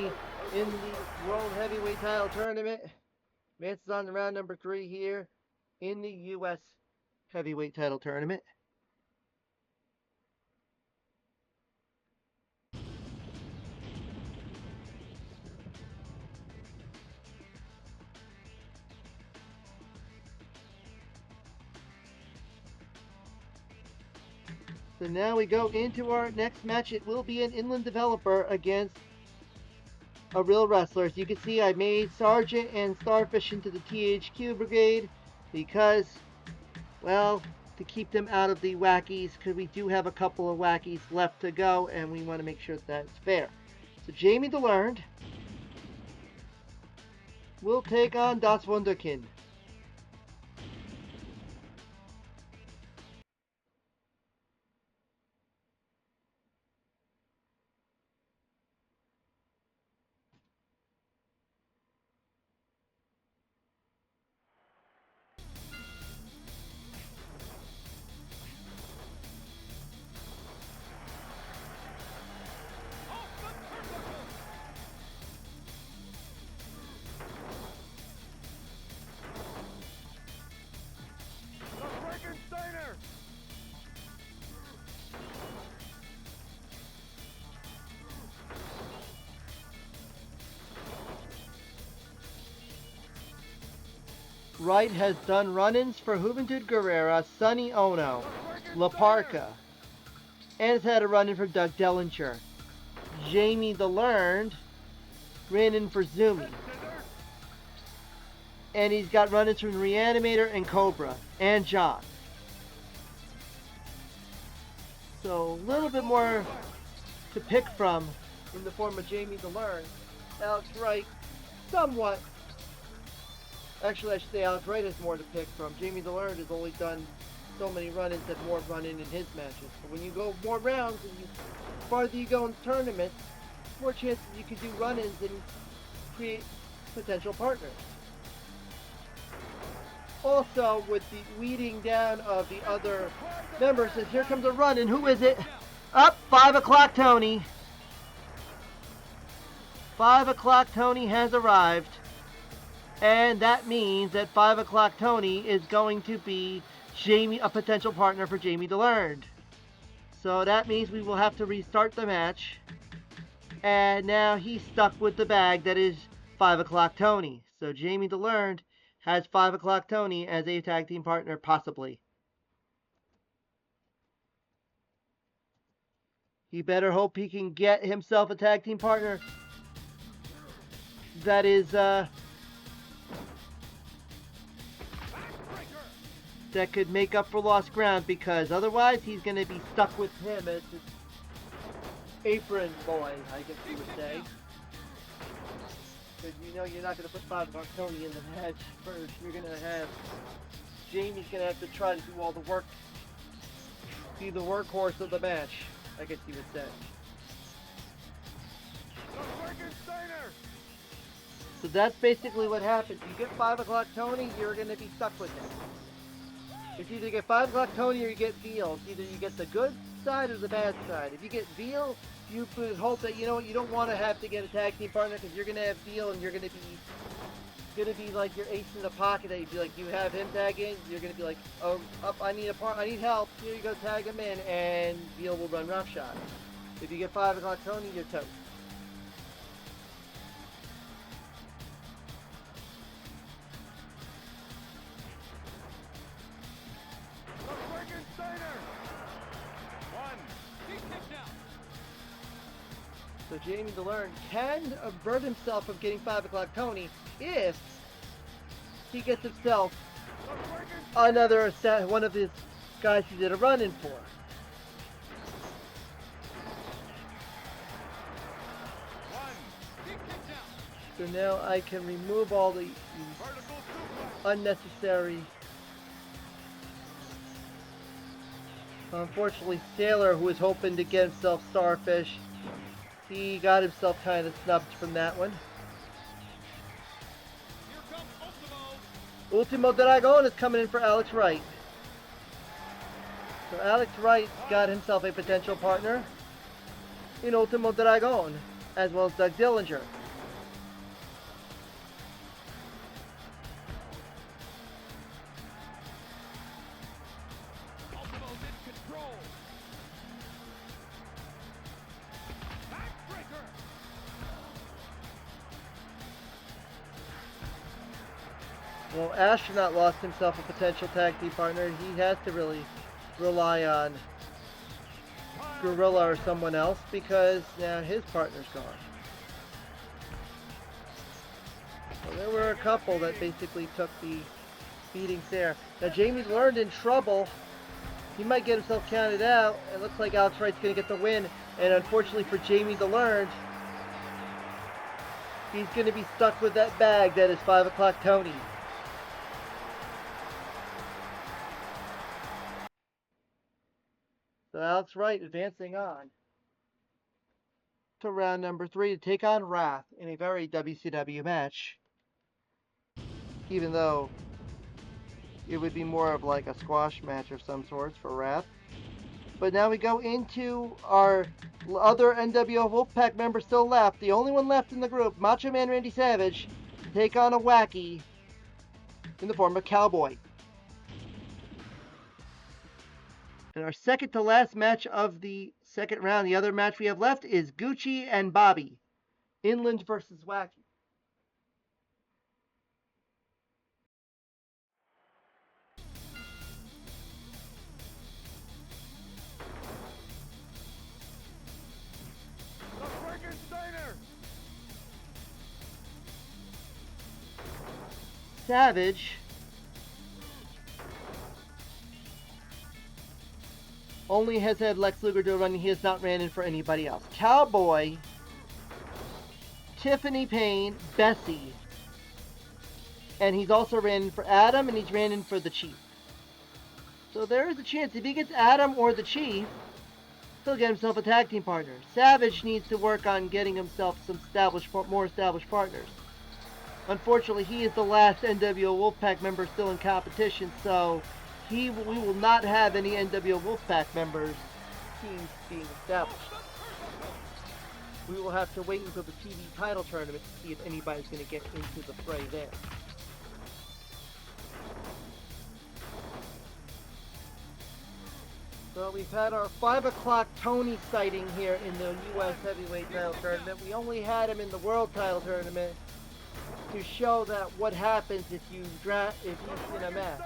Speaker 1: in the World Heavyweight Title Tournament, advances on to round number 3 here in the U.S. Heavyweight Title Tournament. So now we go into our next match. It will be an inland developer against a real wrestler. As you can see, I made Sergeant and Starfish into the THQ Brigade because, well, to keep them out of the wackies, because we do have a couple of wackies left to go, and we want to make sure that's fair. So Jamie DeLearned will take on Das Wunderkind. Wright has done run-ins for Juventud Guerrera, Sonny Ono, La Parca, and has had a run-in for Doug Dellinger. Jamie DeLearned ran in for Zumi. And he's got run-ins from Reanimator and Cobra, and John. So a little bit more to pick from in the form of Jamie DeLearned. Alex Wright, somewhat. Actually, I should say Alex Wright has more to pick from. Jamie DeLearned has only done so many run-ins that more run-in in his matches. But when you go more rounds and the farther you go in tournaments, more chances you can do run-ins and create potential partners. Also, with the weeding down of the other members, as here comes a run-in. Who is it? Up, 5 o'clock Tony. 5 o'clock Tony has arrived. And that means that 5 o'clock Tony is going to be a potential partner for Jamie DeLearned. So that means we will have to restart the match. And now he's stuck with the bag that is 5 o'clock Tony. So Jamie DeLearned has 5 o'clock Tony as a tag team partner, possibly. He better hope he can get himself a tag team partner that is, that could make up for lost ground, because otherwise he's going to be stuck with him as his apron boy, I guess you would say. Because you know you're not going to put 5 o'clock Tony in the match first. You're going to have, Jamie's going to have to try to do all the work, be the workhorse of the match, I guess you would say. So that's basically what happens. You get 5 o'clock Tony, you're going to be stuck with him. It's either you get 5 o'clock Tony or you get Veal. It's either you get the good side or the bad side. If you get Veal, you could hope that, you know what, you don't want to have to get a tag team partner, because you're going to have Veal and you're going to be like your ace in the pocket. That you'd be like, you have him tag in, you're going to be like, oh, up, I need help, here you go, tag him in, and Veal will run roughshod. If you get 5 o'clock Tony, you're toast. So Jamie DeLearned can avert himself from getting 5 o'clock Tony if he gets himself another one of his guys he did a run-in for. So now I can remove all the unnecessary. Unfortunately, Sailor, who was hoping to get himself Starfish, he got himself kind of snubbed from that one. Ultimo Dragon is coming in for Alex Wright. So Alex Wright got himself a potential partner in Ultimo Dragon, as well as Doug Dillinger. Well, Astronaut lost himself a potential tag team partner. He has to really rely on Gorilla or someone else, because now his partner's gone. So there were a couple that basically took the beatings there. Now Jamie's learned in trouble. He might get himself counted out. It looks like Alex Wright's going to get the win. And unfortunately for Jamie the Learned, he's going to be stuck with that bag that is 5 o'clock Tony. So Alex Wright advancing on to round number 3 to take on Wrath in a very WCW match. Even though it would be more of like a squash match of some sorts for Wrath. But now we go into our other nWo Wolfpack member still left. The only one left in the group, Macho Man Randy Savage, to take on a Wacky in the form of Cowboy. And our second to last match of the second round, the other match we have left is Gucci and Bobby. Inland versus Wacky. Savage only has had Lex Luger do a run. He has not ran in for anybody else. Cowboy, Tiffany Payne, Bessie, and he's also ran in for Adam, and he's ran in for the Chief. So there is a chance if he gets Adam or the Chief, he'll get himself a tag team partner. Savage needs to work on getting himself some more established partners. Unfortunately, he is the last nWo Wolfpack member still in competition, so we will not have any nWo Wolfpack members teams being established. We will have to wait until the TV title tournament to see if anybody's going to get into the fray there. So we've had our 5 o'clock Tony sighting here in the U.S. Heavyweight Title Tournament. We only had him in the World Title Tournament to show that what happens if he's in a match.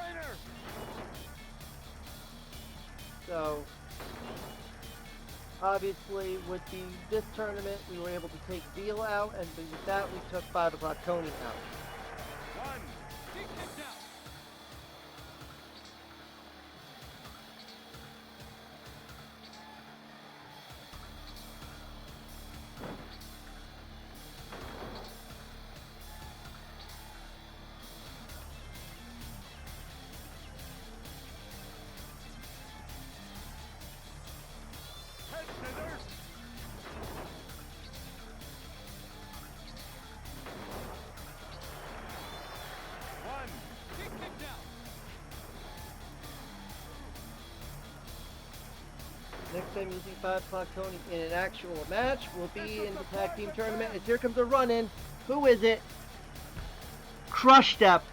Speaker 1: So obviously with this tournament we were able to take Veal out, and with that we took 5 o'clock Tony out. Next time you'll see 5 o'clock Tony in an actual match will be in the tag team tournament. As here comes a run-in. Who is it? Crush Step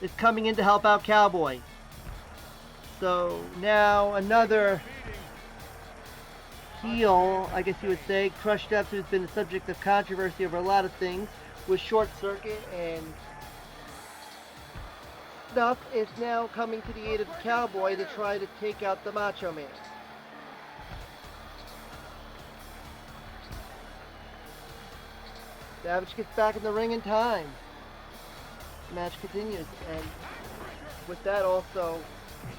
Speaker 1: is coming in to help out Cowboy. So now another heel, I guess you would say. Crush Step, who's been the subject of controversy over a lot of things, with Short Circuit and stuff, is now coming to the aid of Cowboy to try to take out the Macho Man. Savage gets back in the ring in time. The match continues, and with that also,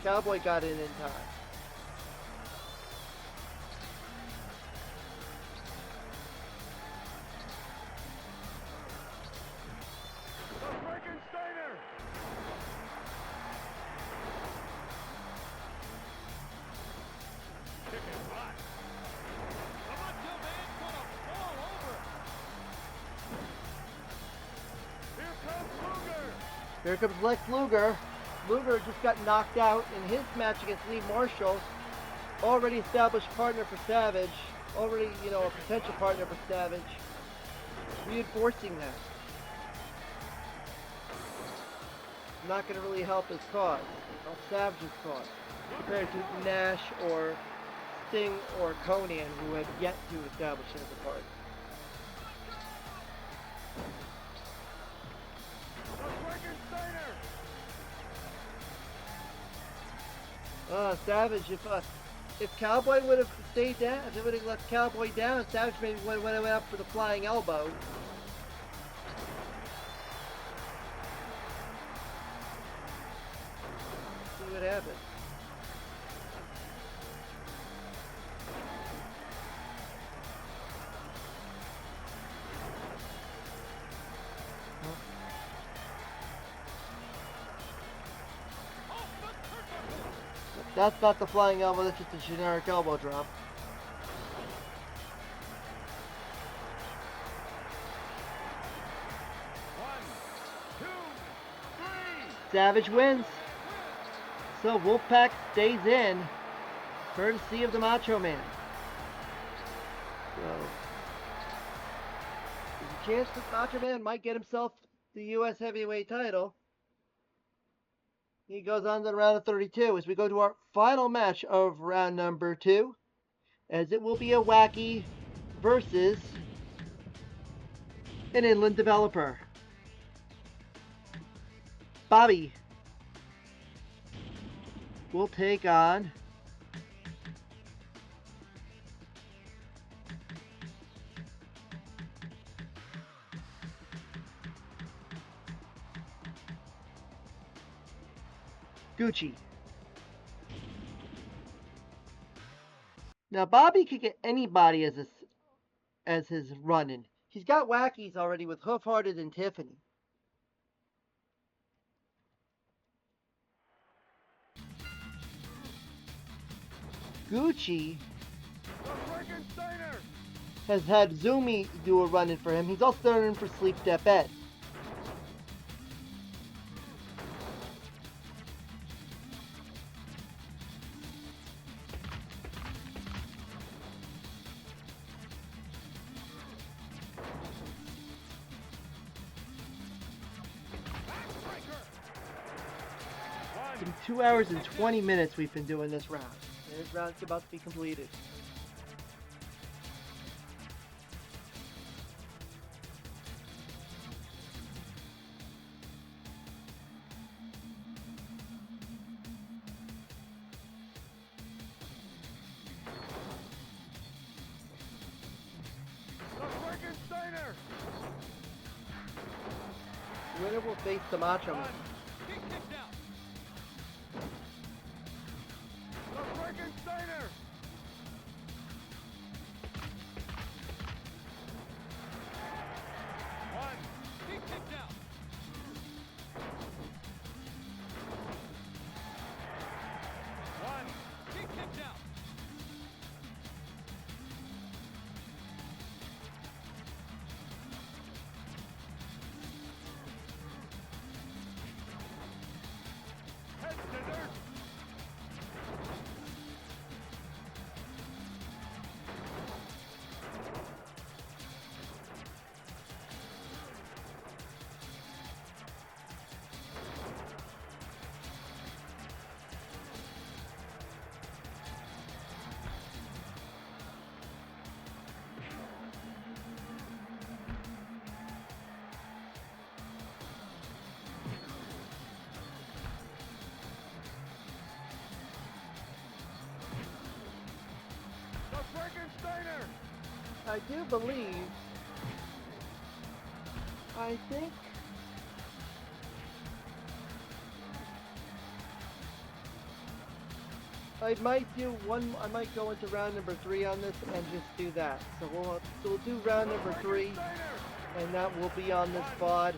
Speaker 1: Cowboy got in time. Here comes Lex Luger. Luger just got knocked out in his match against Lee Marshall. Already established partner for Savage. Already, a potential partner for Savage. Reinforcing that. Not going to really help his cause. Help Savage's cause. Compared to Nash or Sting or Conan, who have yet to establish him as a partner. Savage, if if Cowboy would have stayed down, if it would have left Cowboy down, Savage maybe would have went up for the flying elbow. See what happens. That's not the flying elbow, that's just a generic elbow drop. Savage wins. So Wolfpack stays in, courtesy of the Macho Man. So there's a chance that Macho Man might get himself the U.S. Heavyweight title. He goes on to the round of 32 as we go to our final match of round number 2, as it will be a Wacky versus an Inland Developer. Bobby will take on Gucci. Now Bobby could get anybody as his run-in. He's got Wackies already with Hoof-Hearted and Tiffany. Gucci has had Zumi do a run-in for him. He's also done in for Sleep Step Ed. It's been 2 hours and 20 minutes we've been doing this round. And this round's about to be completed. The winner will face the Macho Man. I do believe, I think, I might go into round number 3 on this and just do that. So we'll do round number 3, and that will be on this VOD.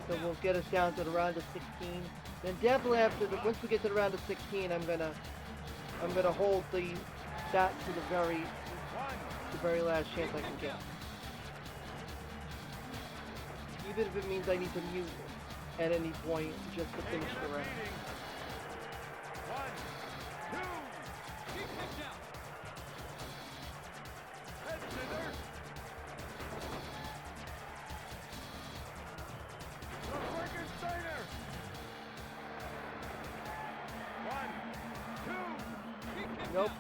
Speaker 1: So we'll get us down to the round of 16. Then definitely once we get to the round of 16, I'm gonna hold that to the very last chance I can get. Even if it means I need to mute at any point just to finish the round. Nope.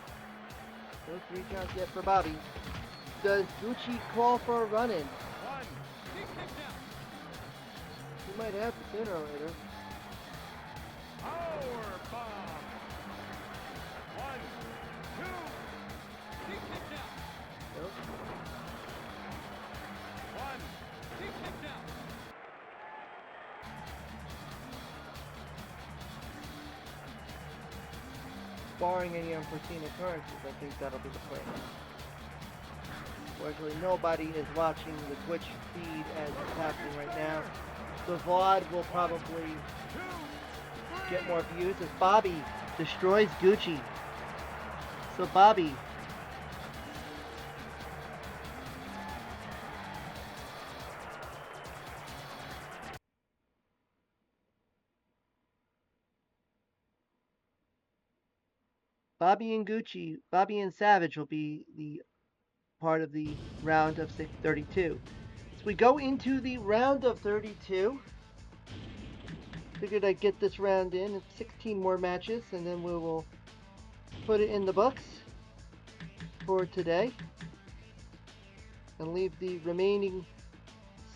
Speaker 1: No 3 counts yet for Bobby. Does Gucci call for a run-in? He might have to sooner or later.
Speaker 2: Power bomb. 1, 2.
Speaker 1: barring any unforeseen occurrences, I think that'll be the plan. Fortunately, nobody is watching the Twitch feed as it's happening right now. The VOD will probably get more views as Bobby destroys Gucci. So Bobby, Bobby and Savage will be the part of the round of 32. So we go into the round of 32. Figured I'd get this round in. It's 16 more matches, and then we will put it in the books for today and leave the remaining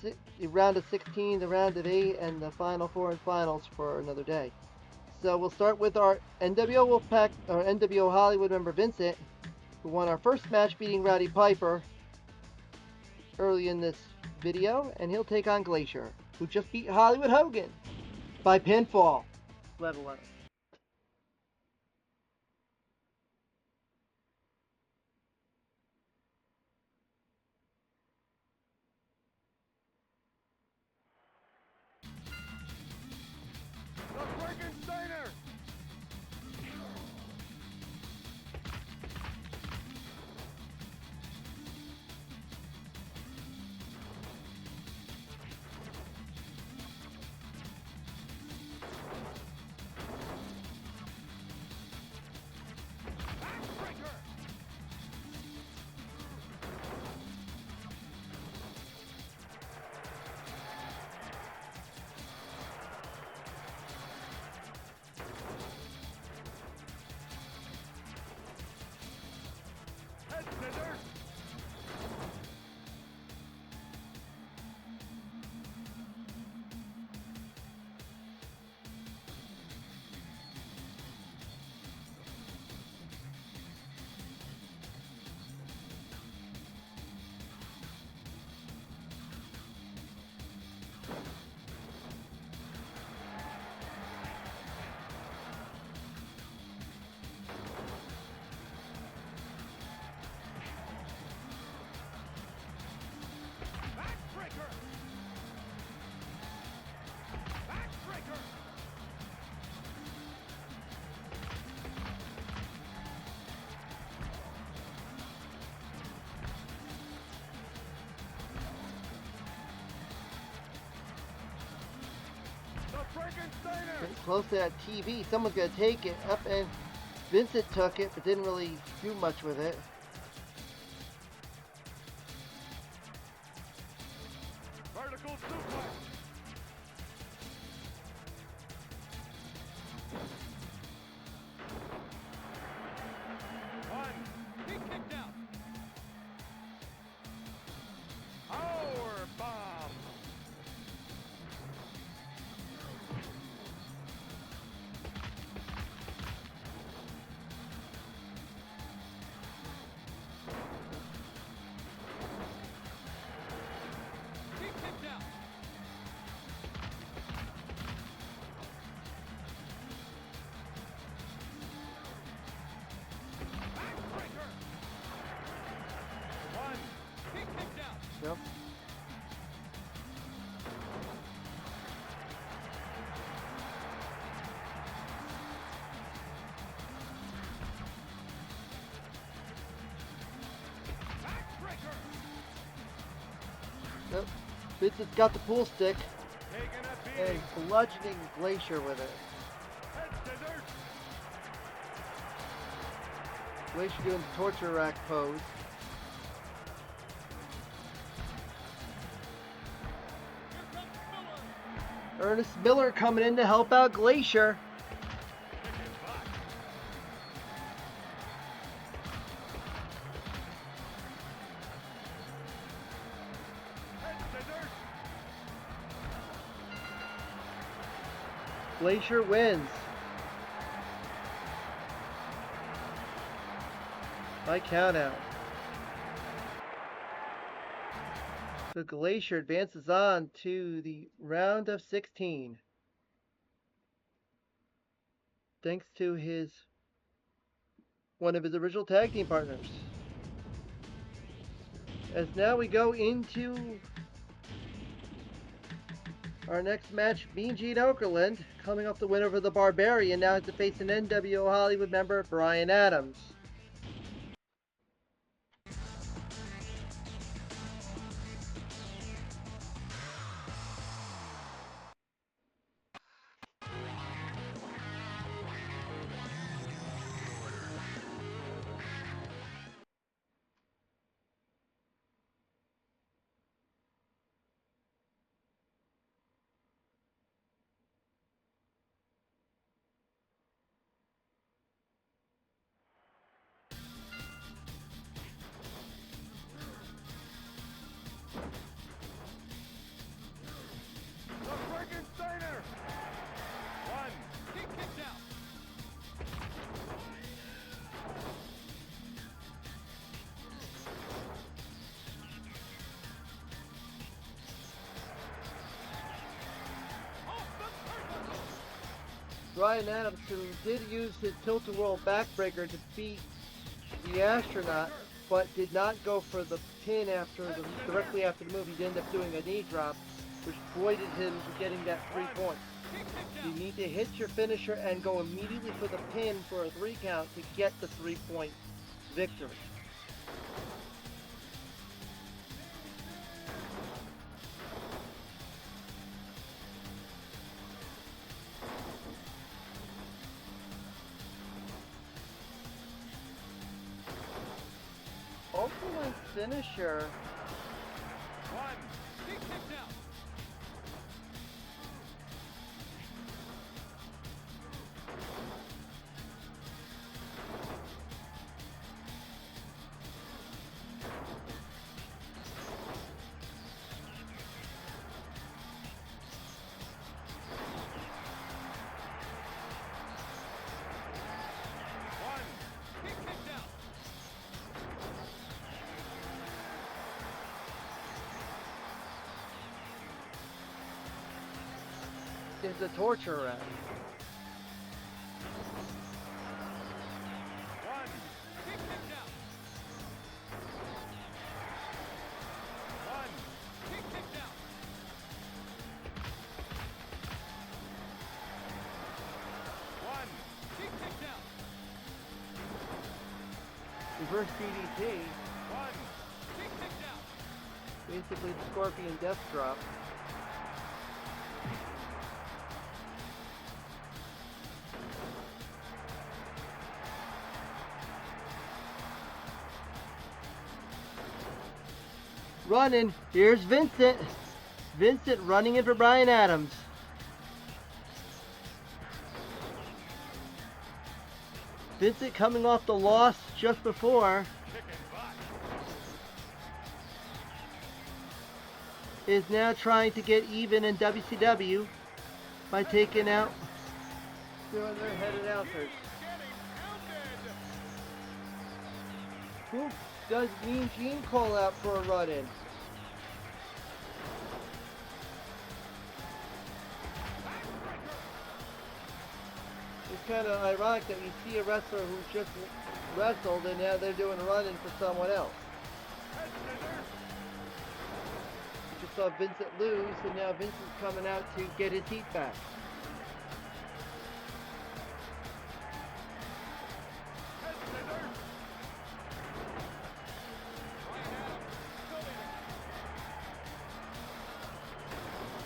Speaker 1: the round of 16, the round of 8, and the final 4 and finals for another day. So we'll start with our nWo Wolfpack, or nWo Hollywood member Vincent, who won our first match beating Rowdy Piper early in this video, and he'll take on Glacier, who just beat Hollywood Hogan by pinfall. Level up.
Speaker 3: The Frankensteiner! Backbreaker! Head scissors! Backbreaker! Backbreaker! The Frankensteiner!
Speaker 1: Pretty close to that TV. Someone's going to take it up, and Vincent took it, but didn't really do much with it.
Speaker 3: Vertical suplex! One.
Speaker 2: He kicked out.
Speaker 3: Power bomb!
Speaker 2: He kicked out.
Speaker 3: Backbreaker! One.
Speaker 2: He kicked out.
Speaker 1: Yep.
Speaker 3: Backbreaker!
Speaker 1: Yep. Vincent's got the pool stick
Speaker 3: Taking a
Speaker 1: and
Speaker 3: beating.
Speaker 1: bludgeoning Glacier with it.
Speaker 3: Head scissors!
Speaker 1: Glacier doing the torture rack pose.
Speaker 2: Here comes Miller.
Speaker 1: Ernest Miller coming in to help out Glacier.
Speaker 3: Kicking back. Head scissors!
Speaker 1: Glacier wins. By countout. So Glacier advances on to the round of 16. Thanks to his one of his original tag team partners. As now we go into our next match, Mean Gene Okerlund, coming off the win over the Barbarian, now has to face an nWo Hollywood member, Bryan Adams.
Speaker 2: The Frankensteiner. One. He kicked out. Off the turnbuckle.
Speaker 1: Bryan Adams, who did use his tilt-a-whirl backbreaker to beat the astronaut, but did not go for the pin directly after the move. He ended up doing a knee drop, which voided him from getting that 3 points.
Speaker 2: He kicked
Speaker 1: You
Speaker 2: out.
Speaker 1: need to hit your finisher and go immediately for the pin for a 3 count to get the 3-point victory. Oakland's finisher
Speaker 2: One. He kicked out. One. He kicked out.
Speaker 1: is the torture rack.
Speaker 2: One. He kicked out. One. He kicked out. One. He kicked out.
Speaker 1: Reverse DDT,
Speaker 2: One. He kicked out.
Speaker 1: basically the Scorpion Death Drop. Running, here's Vincent. Vincent running in for Bryan Adams. Vincent coming off the loss just before
Speaker 2: Kicking butt.
Speaker 1: is now trying to get even in WCW by taking out two of their head announcers.
Speaker 2: Getting pounded.
Speaker 1: Who does Mean Gene call out for a run-in?
Speaker 2: Backbreaker.
Speaker 1: It's kind of ironic that we see a wrestler who just wrestled and now they're doing a run-in for someone else.
Speaker 2: Head scissors.
Speaker 1: We just saw Vincent lose and now Vincent's coming out to get his heat back.
Speaker 2: Head scissors. Bryan Adams. Still leading.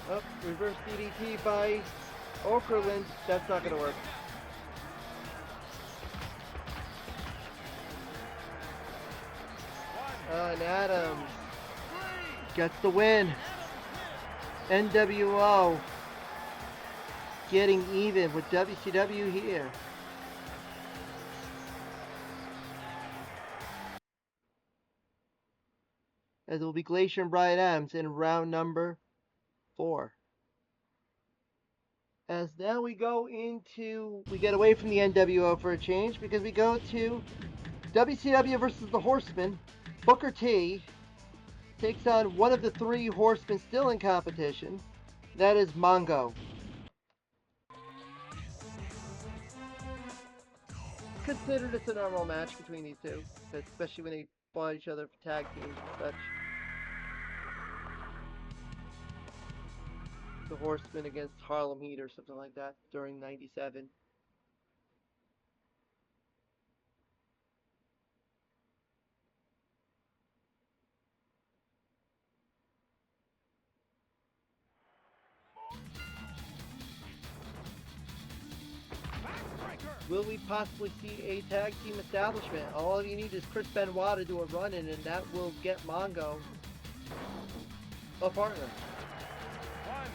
Speaker 1: Oh, reverse DDT by Okerlund. That's not going to work.
Speaker 2: One.
Speaker 1: And Adams
Speaker 2: Three.
Speaker 1: gets the win. nWo getting even with WCW here. As it will be Glacier and Bryan Adams in round number 4. As now we get away from the nWo for a change because we go to WCW versus the Horsemen. Booker T takes on one of the 3 Horsemen still in competition. That is Mongo. consider this a normal match between these two, especially when they fought each other for tag teams and such. The Horsemen against Harlem Heat or something like that during '97. Will we possibly see a tag team establishment? All you need is Chris Benoit to do a run-in, and that will get Mongo a partner.
Speaker 2: One.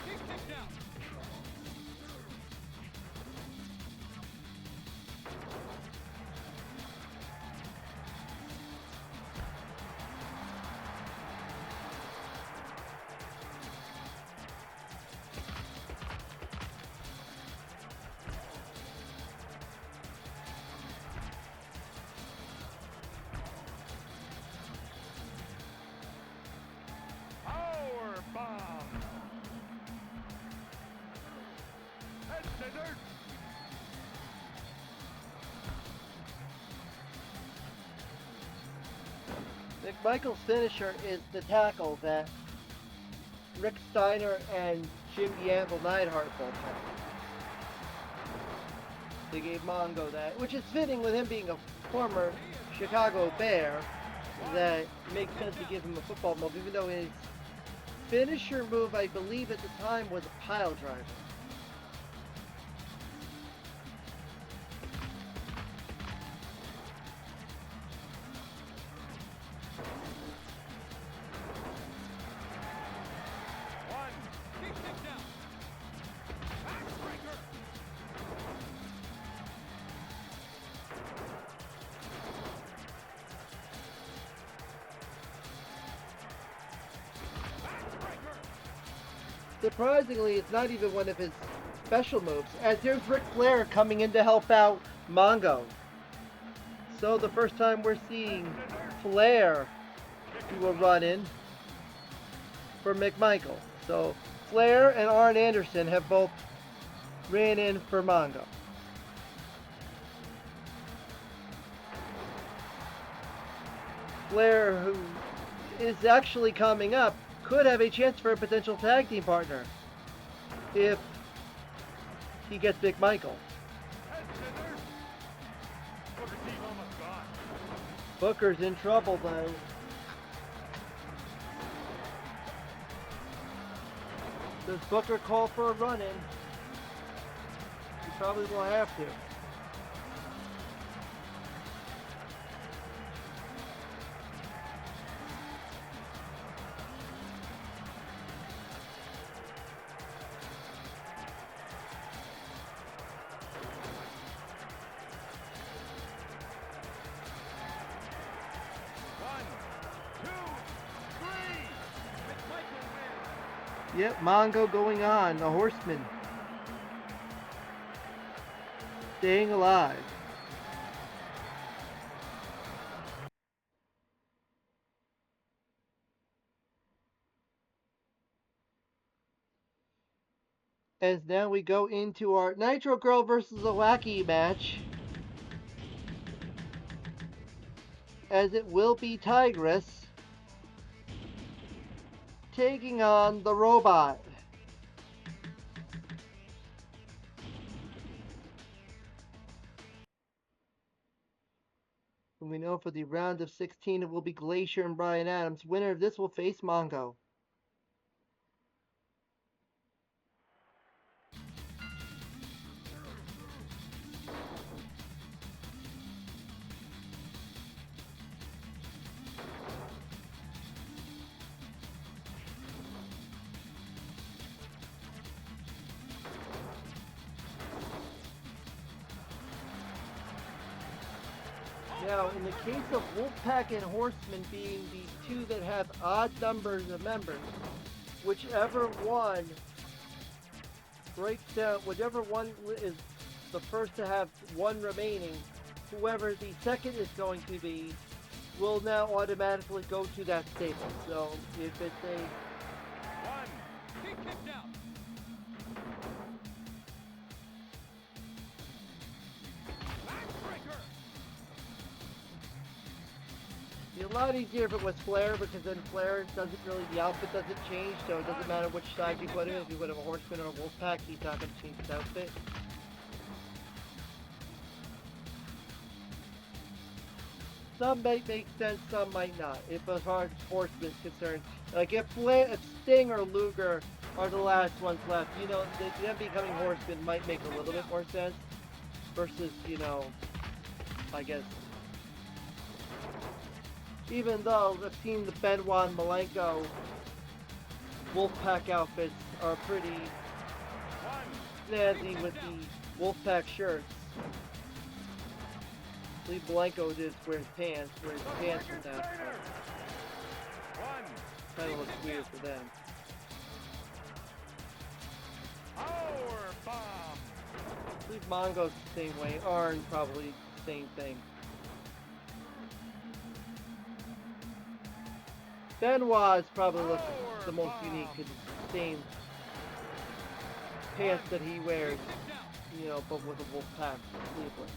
Speaker 2: He's kicked out. Power bomb. Head scissors.
Speaker 1: McMichael's finisher is the tackle that Rick Steiner and Jim the Anvil Neidhart both had. They gave Mongo that, which is fitting with him being a former Chicago Bear. That makes sense to give him a football move, even though his finisher move, I believe at the time, was a pile driver.
Speaker 2: One. He's kicked out. Backbreaker.
Speaker 1: Surprisingly, it's not even one of his special moves, as there's Ric Flair coming in to help out Mongo. So the first time we're seeing Flair do a run-in for McMichael. So Flair and Arn Anderson have both ran in for Mongo. Flair, who is actually coming up, could have a chance for a potential tag team partner if he gets McMichael.
Speaker 2: Head scissors. Booker T's almost gone.
Speaker 1: Booker's in trouble though. Does Booker call for a run-in? He probably will have to.
Speaker 2: One, two, three. McMichael wins.
Speaker 1: Yep, Mongo going on, the Horseman. Staying alive. As now we go into our Nitro Girl versus a Wacky match. As it will be Tigress taking on the Robot. And we know for the round of 16 it will be Glacier and Brian Adams. Winner of this will face Mongo. Now, in the case of Wolfpack and Horsemen being the two that have odd numbers of members, whichever one breaks down, whichever one is the first to have one remaining, whoever the second is going to be will now automatically go to that stable. So if it's a
Speaker 2: One. He kicked out. Backbreaker.
Speaker 1: a lot easier if it was Flair, because then Flair doesn't really, the outfit doesn't change, so it doesn't matter which side you put him in. If you put him a Horseman or a Wolfpack, he's not going to change his outfit. Some might make sense, some might not, as far as Horseman's concerned. Like if Sting or Luger are the last ones left, you know, them becoming Horsemen might make a little bit more sense. Versus, you know, I guess, even though I've seen the Benoit and Malenko Wolfpack outfits are pretty snazzy with the Wolfpack shirts. I believe Malenko did wear his pants from that. Kind of looks weird for them. I believe Mongo's the same way. Arn probably the same thing. Benoit's probably looks the most unique because it's the same pants that he wears, you know, but with a Wolfpack sleeveless.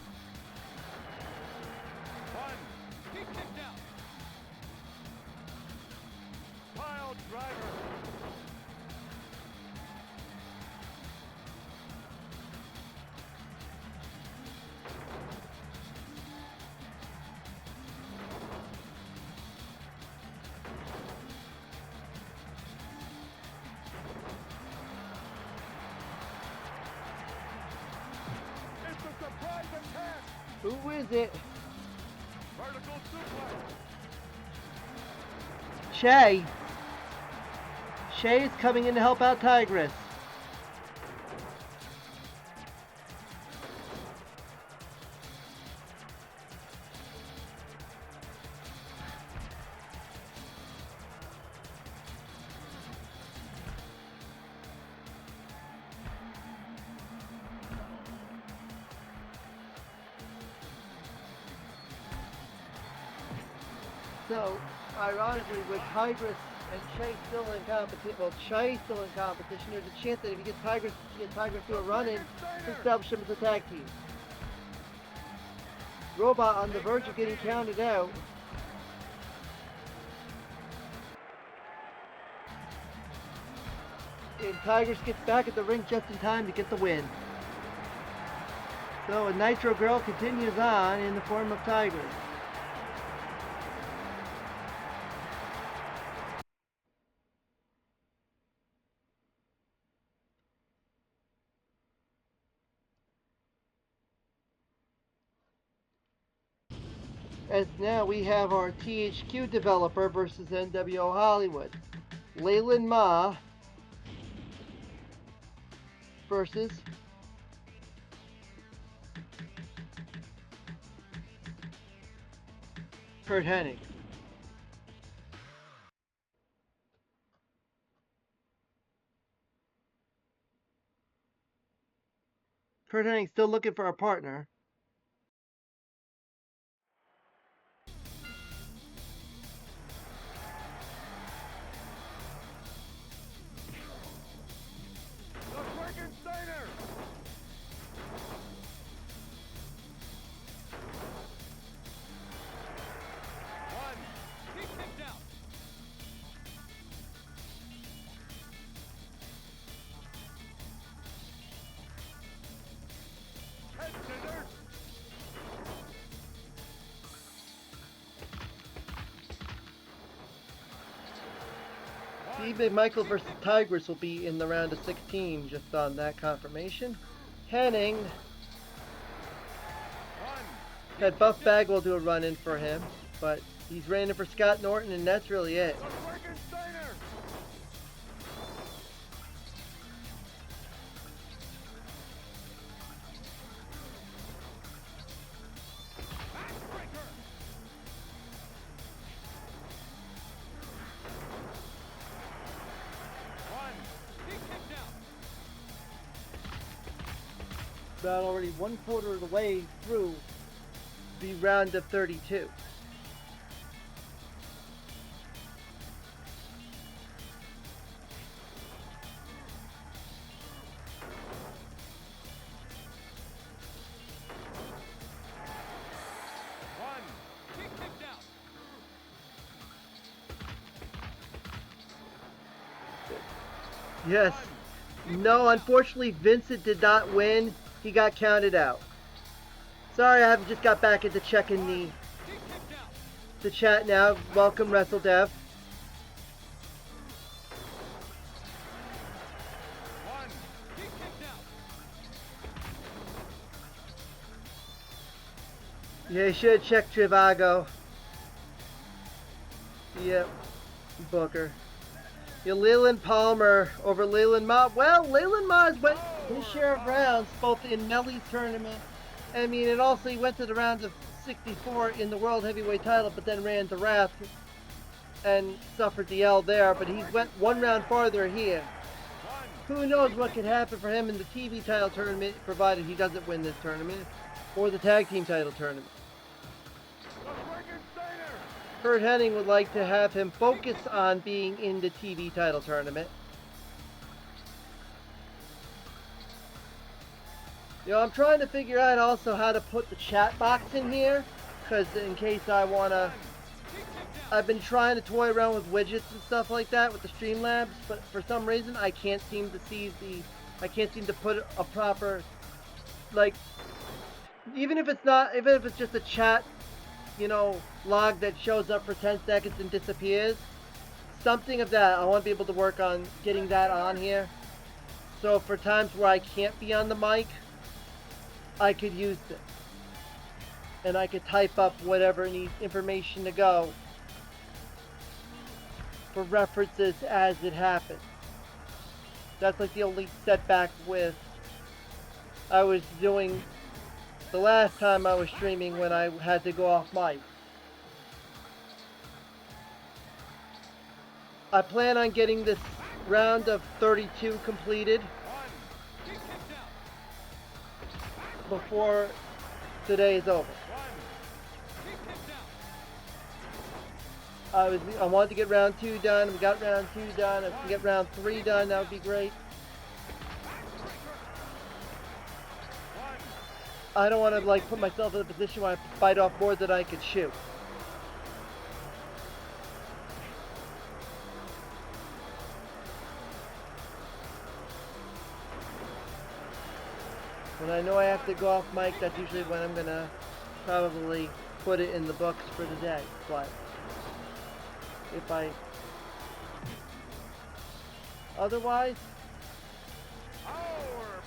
Speaker 2: Pile driver. It's a surprise attack.
Speaker 1: Who is it?
Speaker 2: Vertical suplex.
Speaker 1: Shay. Shay is coming in to help out Tigress. So, ironically, with Tigress and Shay still in competition, well, Shay's still in competition, there's a chance that if you get Tigress to a run-in, establish them as a tag team. Robot on the verge of getting counted out. And Tigress gets back at the ring just in time to get the win. So a Nitro Girl continues on in the form of Tigress. As now we have our THQ developer versus nWo Hollywood. Leyland Ma versus Kurt Hennig. Kurt Hennig still looking for a partner. Steve Michael versus Tigress will be in the round of 16, just on that confirmation. Hennig had Buff Bagwell do a run-in for him, but he's running for Scott Norton, and that's really it. About already 1/4 of the way through the round of 32. Yes. No, unfortunately, Vincent did not win. He got counted out. Sorry, I have just got back into checking the chat now. Welcome, WrestleDev. Yeah, you should have checked Trivago. Yep, Booker. Yeah, Leland Palmer over Leland Ma. Well, Leland Ma's went his share of rounds, both in Melly's tournament. I mean, and also he went to the round of 64 in the World Heavyweight title, but then ran to Wrath and suffered the L there. But he went one round farther here. Who knows what could happen for him in the TV title tournament, provided he doesn't win this tournament, or the tag team title tournament. Kurt Hennig would like to have him focus on being in the TV title tournament. You know, I'm trying to figure out also how to put the chat box in here, because in case I want to... I've been trying to toy around with widgets and stuff like that with the Streamlabs, but for some reason I can't seem to see I can't seem to put a proper, like, even if it's just a chat, you know, log that shows up for 10 seconds and disappears, something of that. I want to be able to work on getting that on here. So for times where I can't be on the mic, I could use this. And I could type up whatever needs information to go for references as it happens. That's like the only setback with I was doing the last time I was streaming when I had to go off mic. I plan on getting this round of 32 completed before today is over. I wanted to get round 2 done. We got round 2 done. If we can get round 3 done, that would be great. I don't want to like put myself in a position where I have to bite off more than I can chew. When I know I have to go off mic, that's usually when I'm gonna probably put it in the books for the day. But if I otherwise,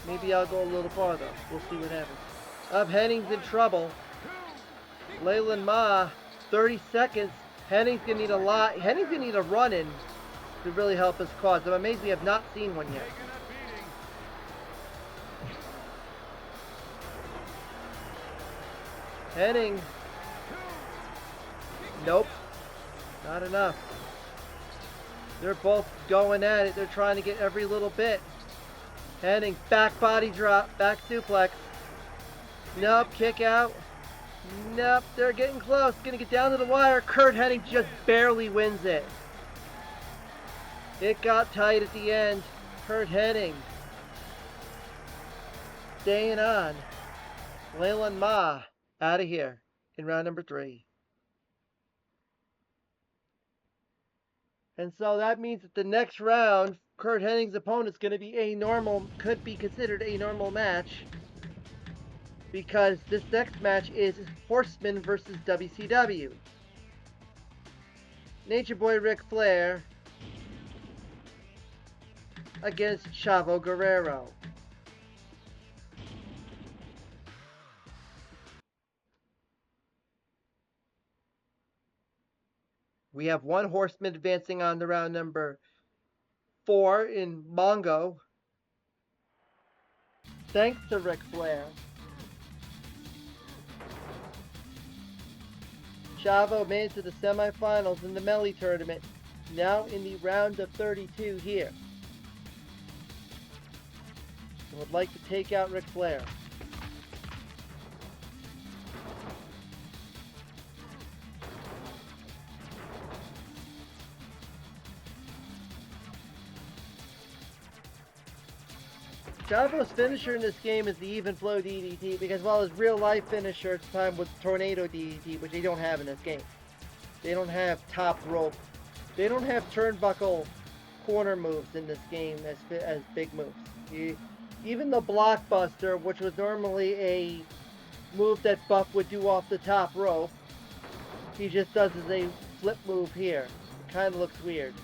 Speaker 1: maybe I'll go a little farther. We'll see what happens. Hennig's in trouble. Leyland Ma, 30 seconds. Hennig's gonna need a lot. Hennig's gonna need a run-in to really help his cause. I'm amazed we have not seen one yet. Hennig. Nope. Not enough. They're both going at it. They're trying to get every little bit. Hennig, back body drop, back suplex. Nope, kick out. Nope, they're getting close. Gonna get down to the wire. Kurt Hennig just barely wins it. It got tight at the end. Kurt Hennig staying on. Leyland Ma out of here in round number 3. And so that means that the next round, Kurt Hennig's opponent is going to be could be considered a normal match. Because this next match is Horseman versus WCW. Nature Boy Ric Flair against Chavo Guerrero. We have one Horseman advancing on to round number 4 in Mongo. Thanks to Ric Flair. Chavo made it to the semifinals in the Melly tournament, now in the round of 32 here. I would like to take out Ric Flair. Chavo's finisher in this game is the even flow DDT, because while his real life finisher at the time was Tornado DDT, which they don't have in this game. They don't have top rope. They don't have turnbuckle corner moves in this game as big moves. Even the blockbuster, which was normally a move that Buff would do off the top rope, he just does as a flip move here. It kind of looks weird.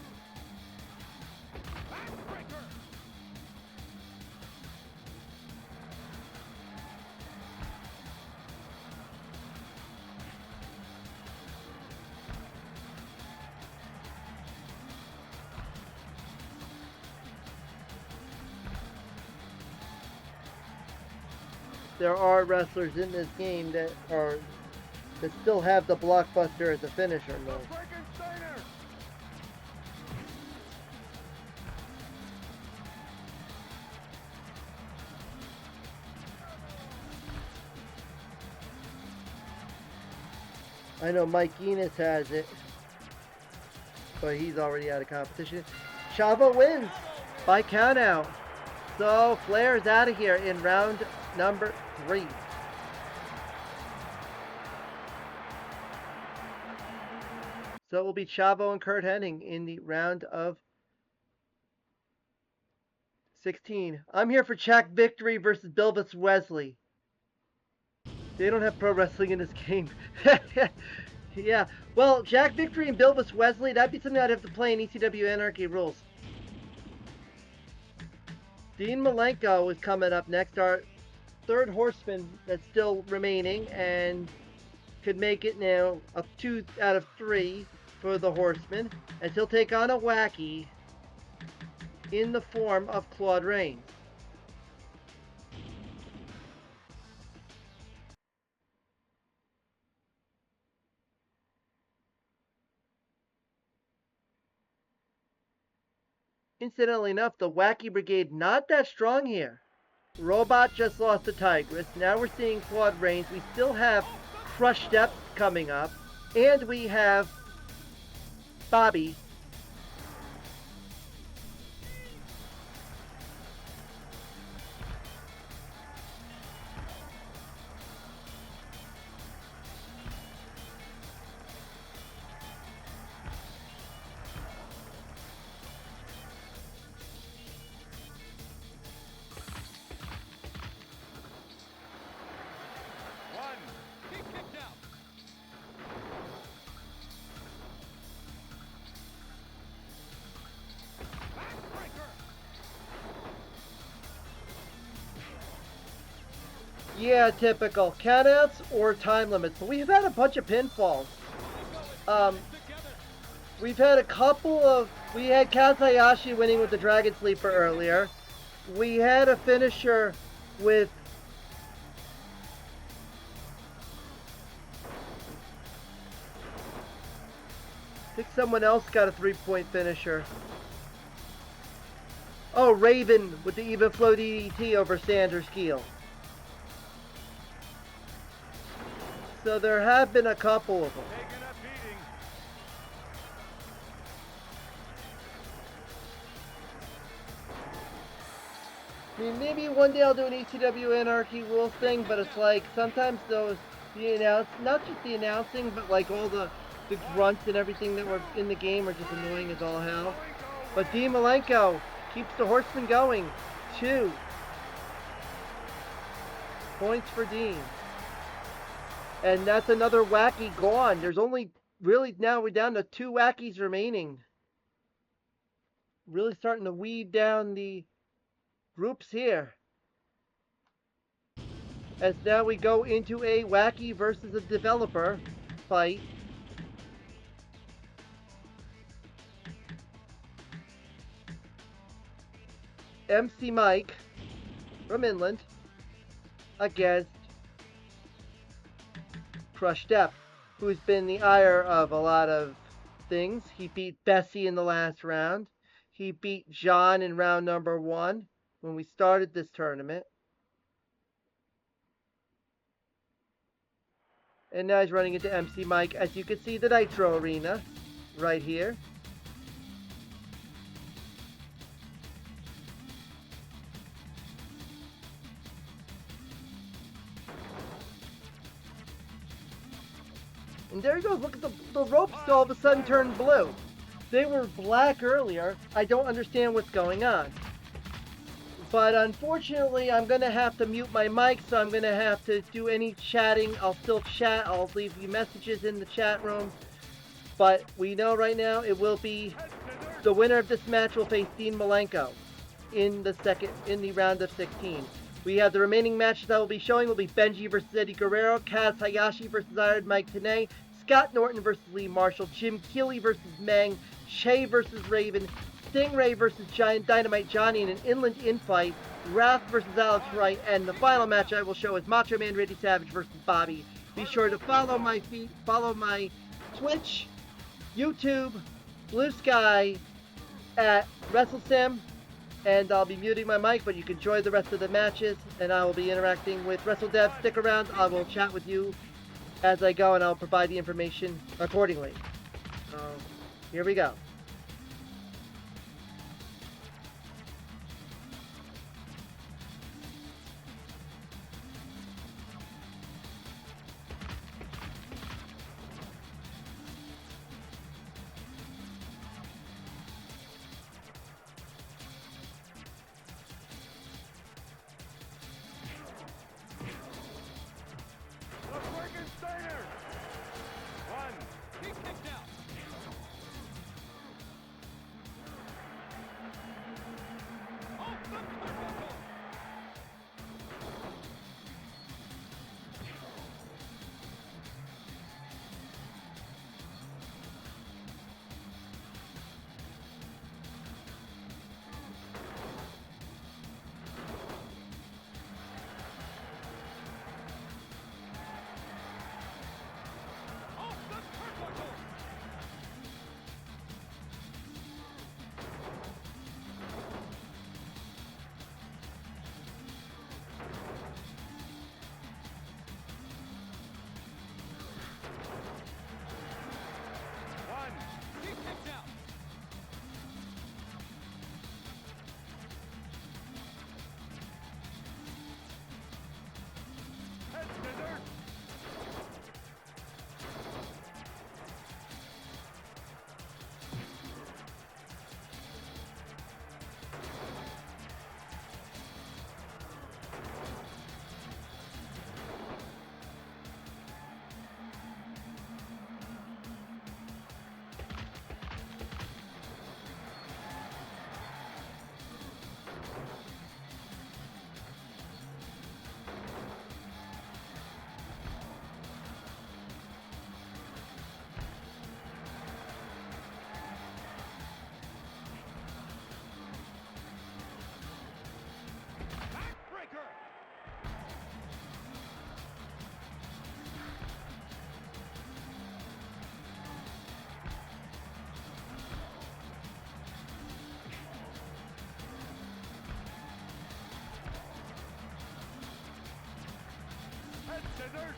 Speaker 1: There are wrestlers in this game that still have the blockbuster as a finisher move. I know Mike Enos has it, but he's already out of competition. Chavo wins by countout. So Flair's out of here in round number 3. So it will be Chavo and Kurt Hennig in the round of 16. I'm here for Jack Victory versus Bilvis Wesley. They don't have pro wrestling in this game. Yeah. Well, Jack Victory and Bilvis Wesley, that'd be something I'd have to play in ECW Anarchy rules. Dean Malenko is coming up next, our third horseman that's still remaining and could make it now a 2 out of 3 for the horseman, and he'll take on a wacky in the form of Claude Rains. Incidentally enough, the Wacky Brigade not that strong here. Robot just lost to Tigress. Now we're seeing Claude Rains. We still have Crush Depth coming up. And we have Bobby. Yeah, typical. Countouts or time limits. But we've had a bunch of pinfalls. We've had a couple of... We had Kaz Hayashi winning with the Dragon Sleeper earlier. We had a finisher with... I think someone else got a 3-point finisher. Oh, Raven with the even flow DDT over Sanders Keel. So there have been a couple of them. I mean, maybe one day I'll do an ECW Anarchy rules thing, but it's like sometimes not just the announcing, but like all the grunts and everything that were in the game are just annoying as all hell. But Dean Malenko keeps the Horseman going. 2 points for Dean. And that's another wacky gone. There's only really now we're down to 2 wackies remaining. Really starting to weed down the groups here. As now we go into a wacky versus a developer fight. MC Mike from Inland against Crush Depth, who's been the ire of a lot of things. He beat Bessie in the last round. He beat John in round number 1 when we started this tournament. And now he's running into MC Mike. As you can see, the Nitro Arena right here. And there he goes. Look at the ropes all of a sudden turned blue. They were black earlier. I don't understand what's going on. But unfortunately, I'm going to have to mute my mic, so I'm going to have to do any chatting. I'll still chat. I'll leave you messages in the chat room. But we know right now it will be the winner of this match will face Dean Malenko in the round of 16. We have the remaining matches I will be showing will be Benji versus Eddie Guerrero, Kaz Hayashi versus Iron Mike Tenay, Scott Norton versus Lee Marshall, Jim Keeley versus Meng, Shay versus Raven, Stingray versus Giant Dynamite Johnny in an inland infight, Wrath versus Alex Wright, and the final match I will show is Macho Man Randy Savage versus Bobby. Be sure to follow my Twitch, YouTube, Blue Sky at WrestleSim, and I'll be muting my mic, but you can join the rest of the matches, and I will be interacting with WrestleDev. Stick around, I will chat with you as I go, and I'll provide the information accordingly. So, here we go.
Speaker 2: The Frankensteiner. One. He kicked out. Off the turnbuckle. Off the turnbuckle. One. He kicked out. Head scissors. Backbreaker. Head scissors.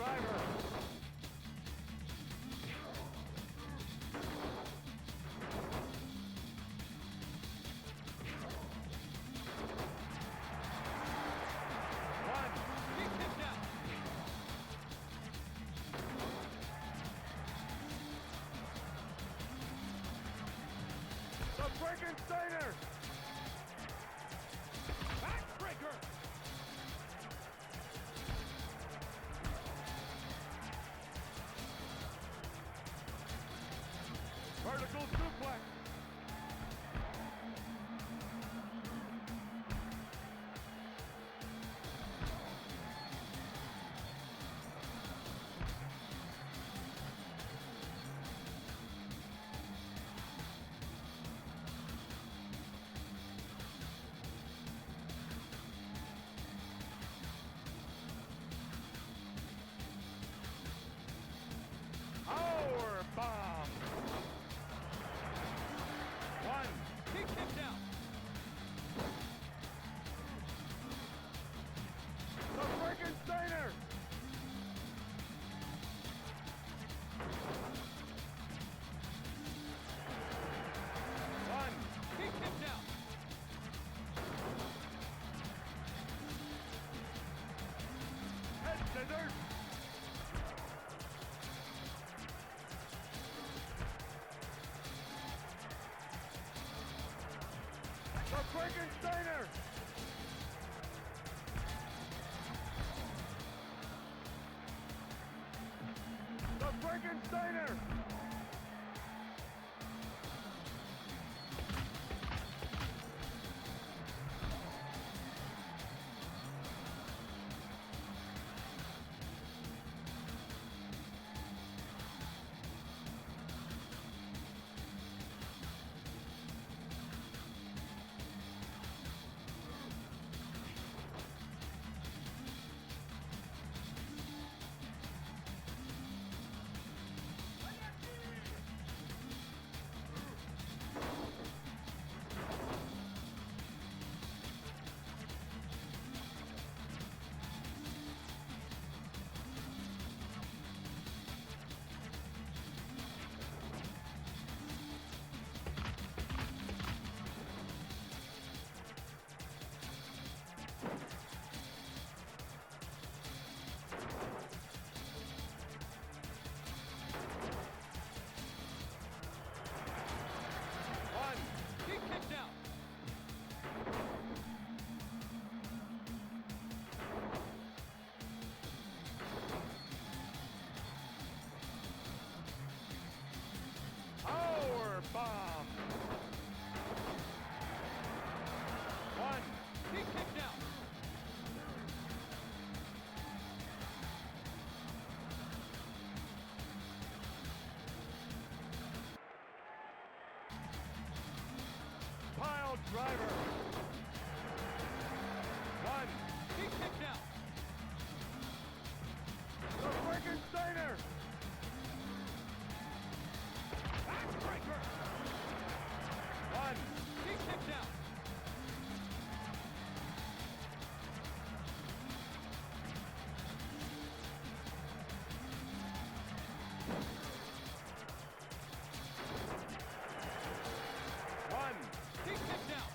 Speaker 2: driver. One. He kicked out. The Frankensteiner. Backbreaker. Vertical suplex. Power bomb. One. He kicked out. The Frankensteiner. One. He kicked out. Head scissors. The Frankensteiner! The Frankensteiner! One. He kicked out. Power bomb. One. He kicked out. Pile driver. One. He kicked out. The Frankensteiner. Backbreaker. One. He kicked out. One. He kicked out.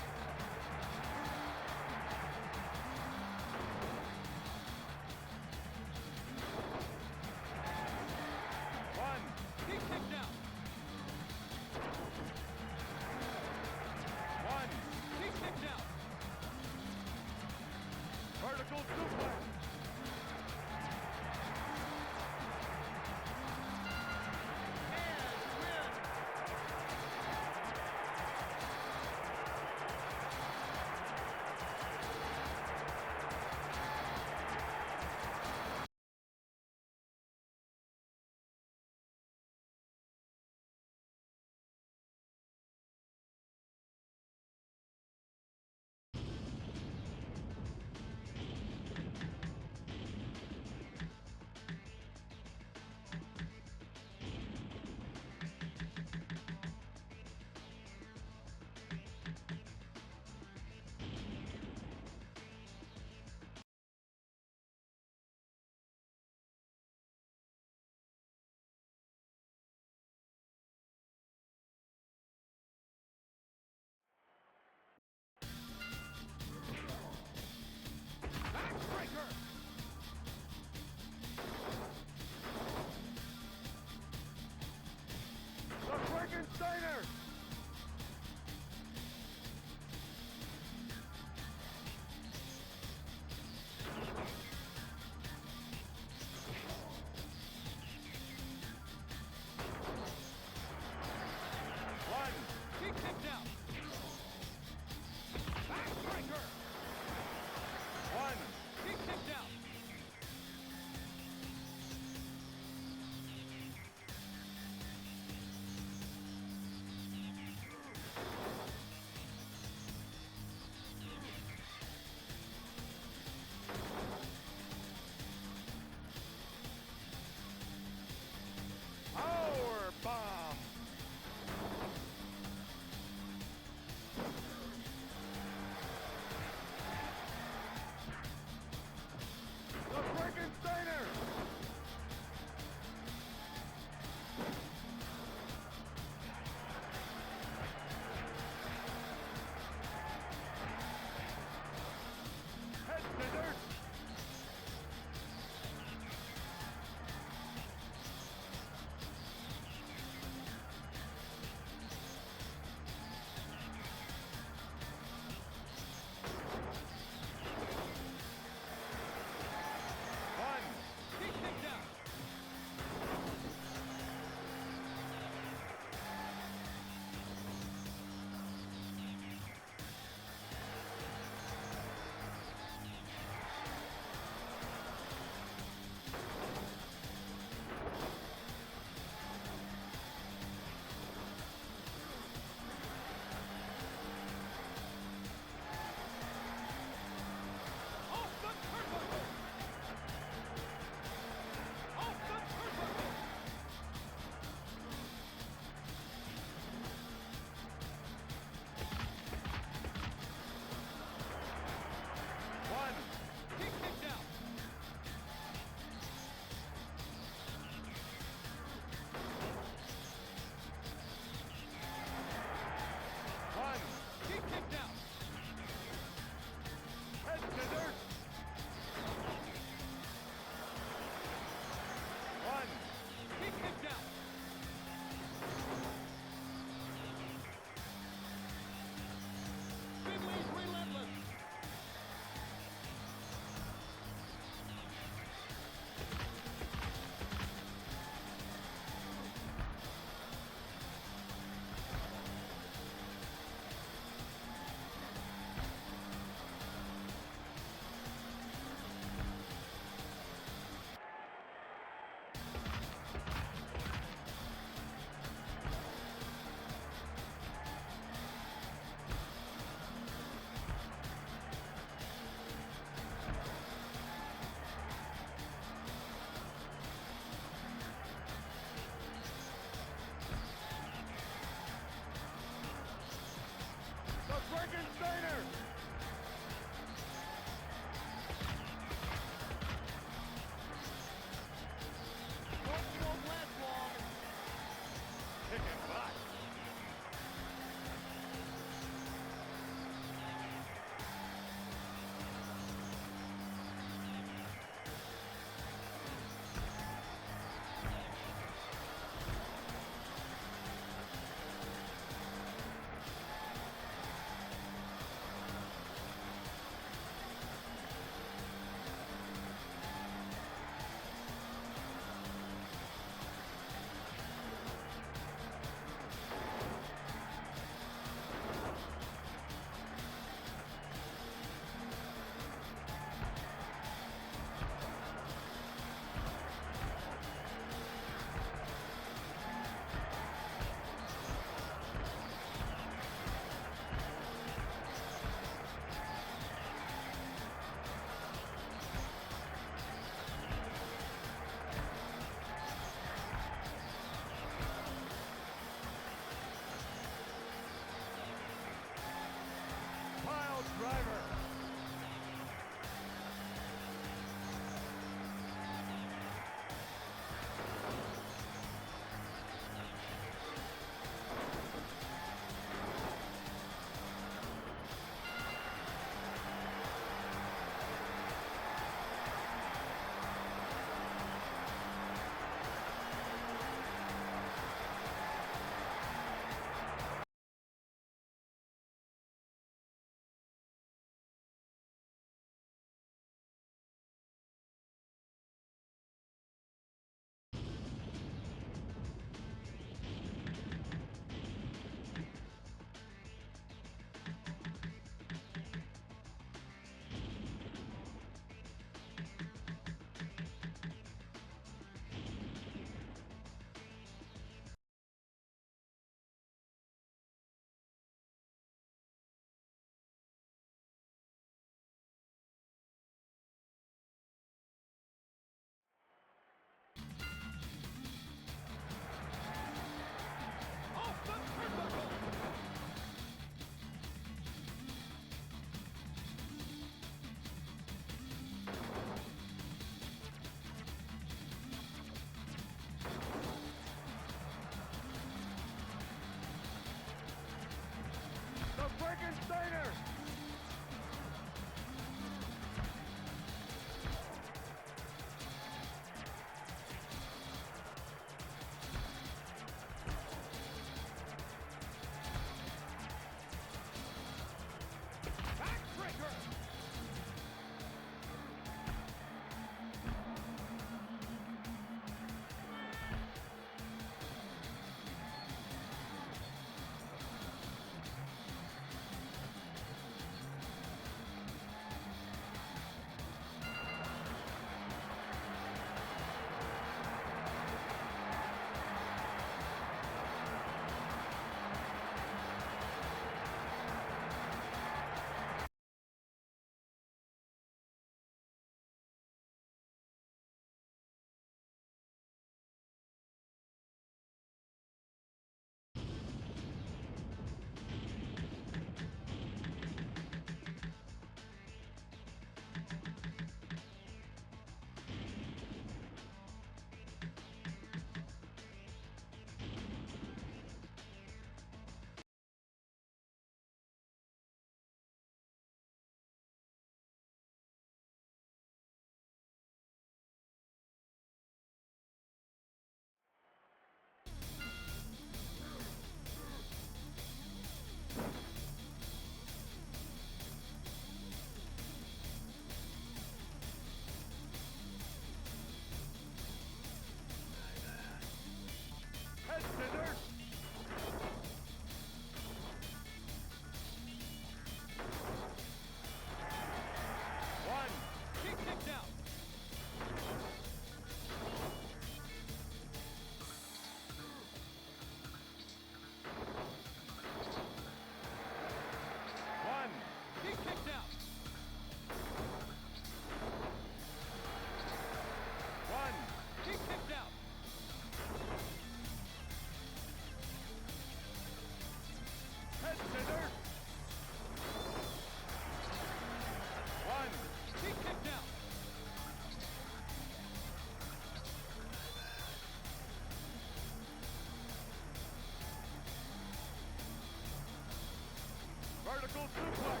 Speaker 2: suplex.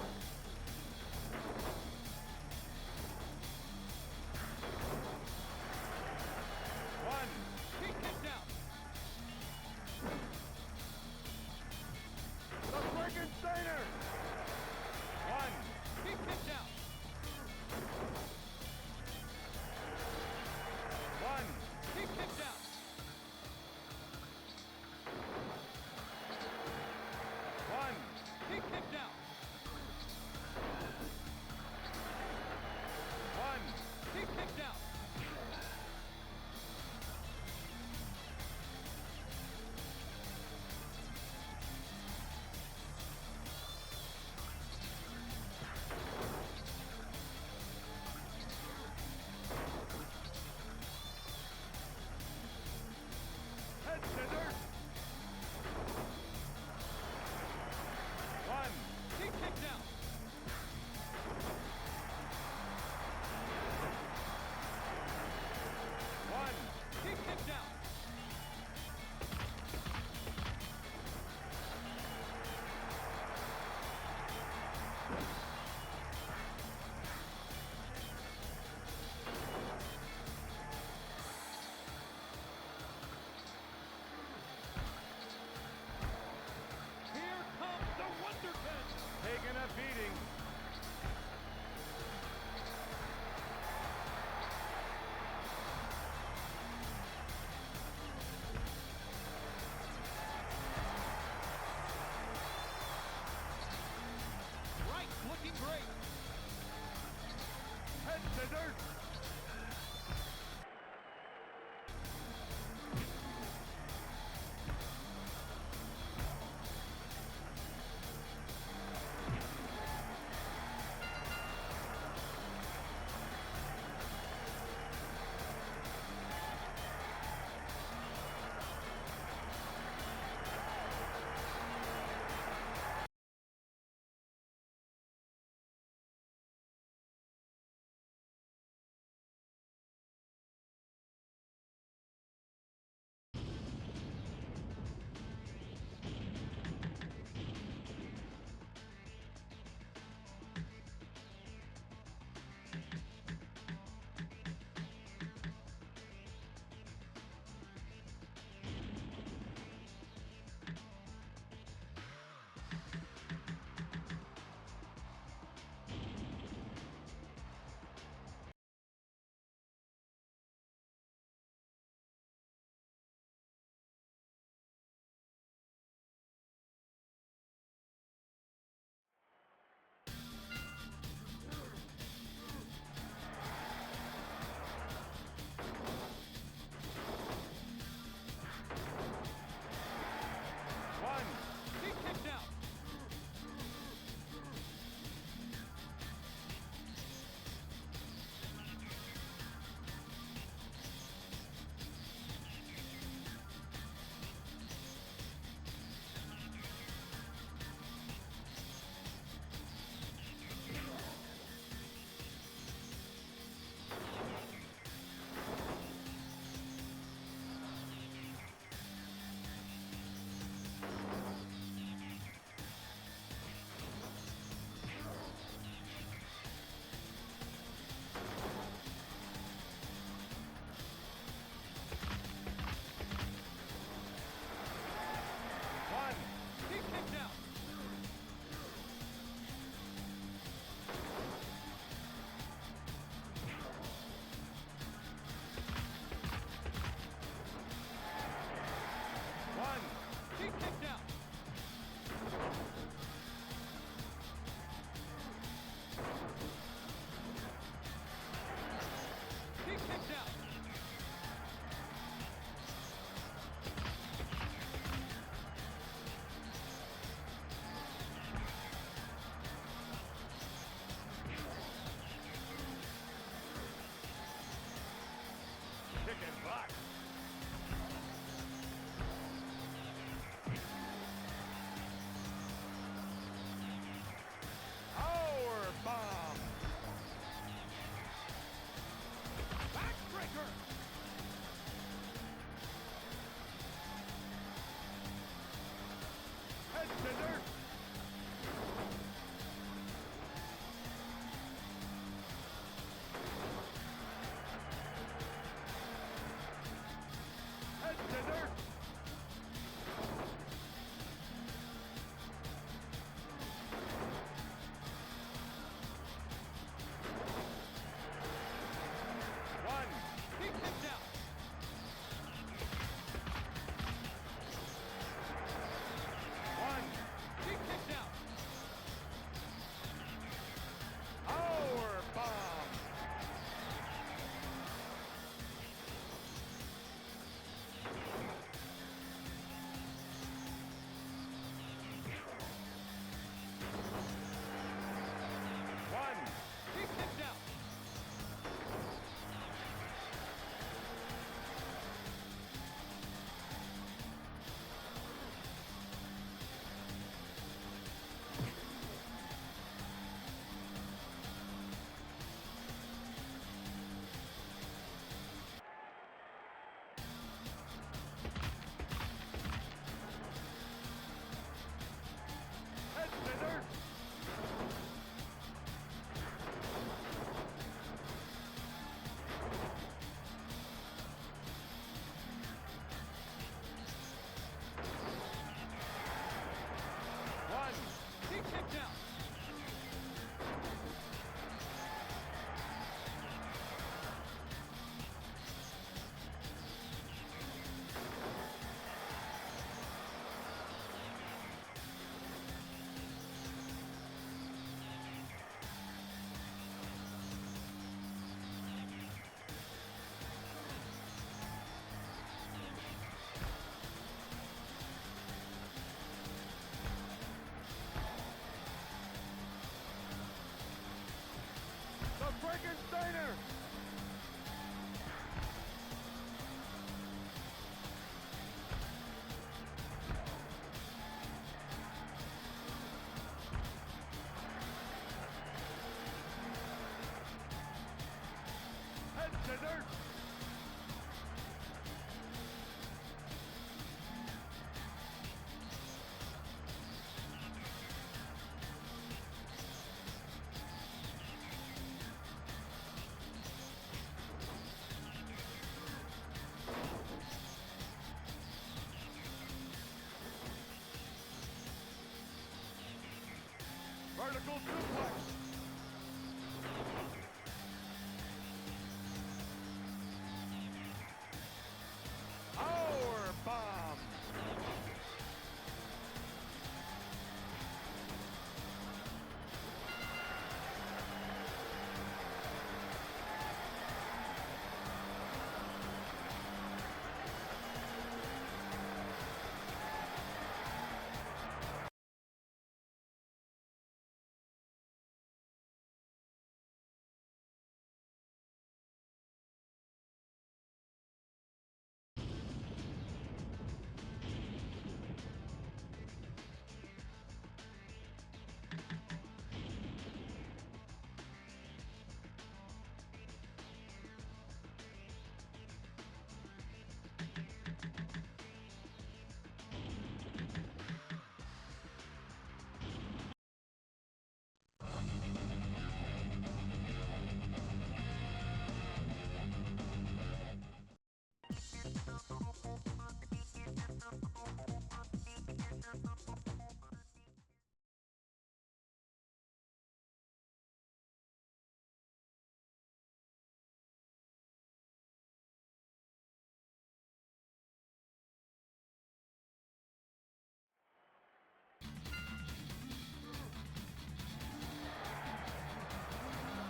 Speaker 2: One. He kicked out. The Frankensteiner. One. He kicked out. One. He kicked out. One. He kicked out. Vertical suplex. Power bomb.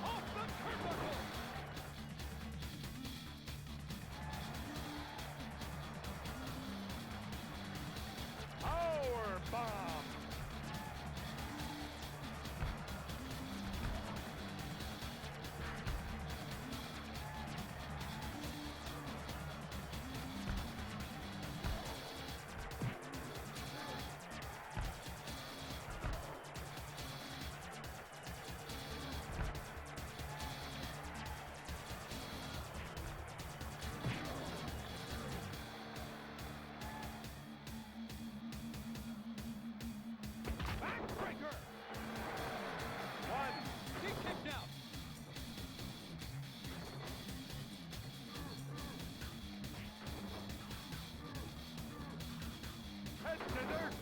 Speaker 2: Off the turnbuckle. Power bomb. Backbreaker. One. He kicked out. Head scissors.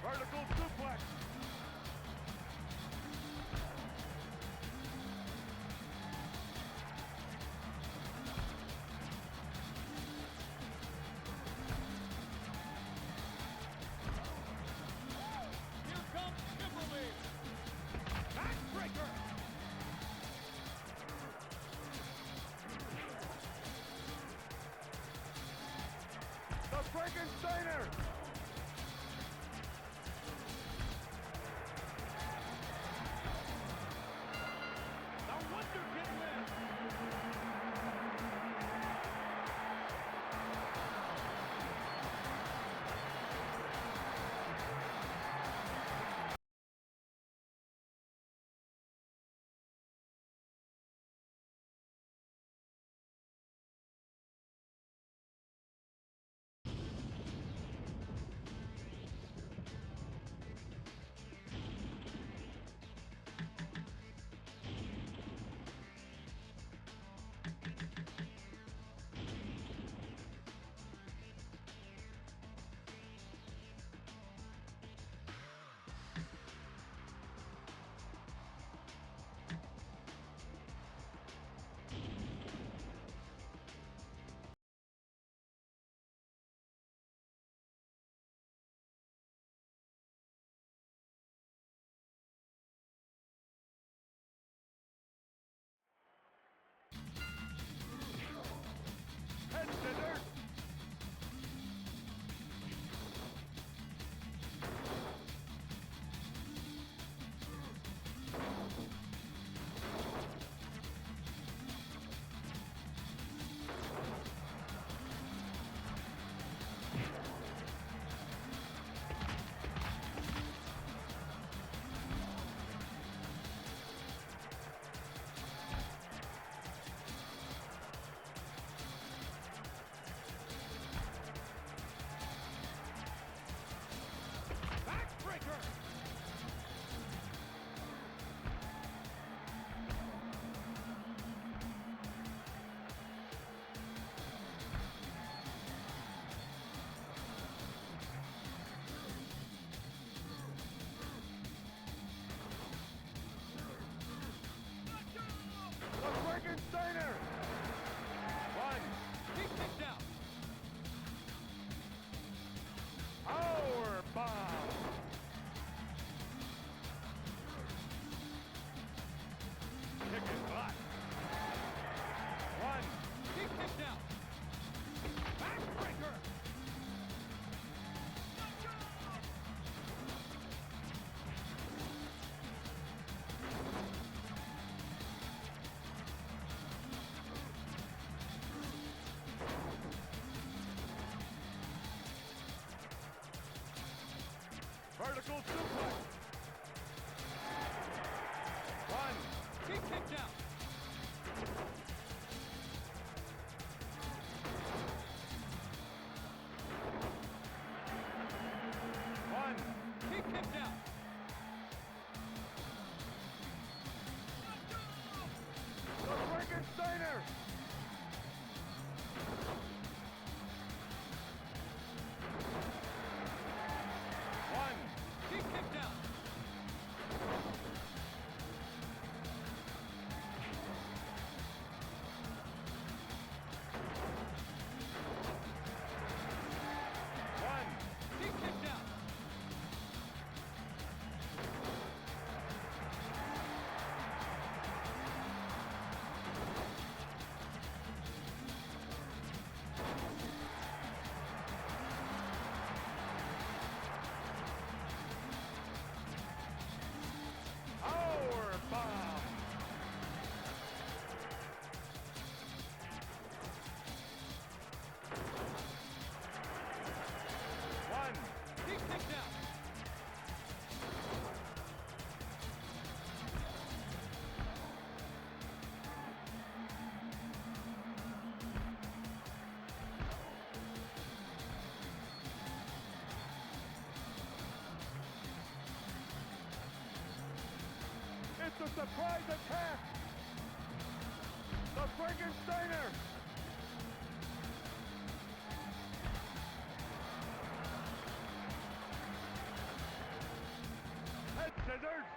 Speaker 2: Vertical suplex. Here comes Kimberly. Backbreaker. The Frankensteiner. The Wonder Kid wins. Vertical suplex. One. He kicked out. One. He kicked out. The Frankensteiner. One. He kicked out. One. He kicked out. Power bomb. One. He kicked out. It's a surprise attack. The Frankensteiner. Head scissors.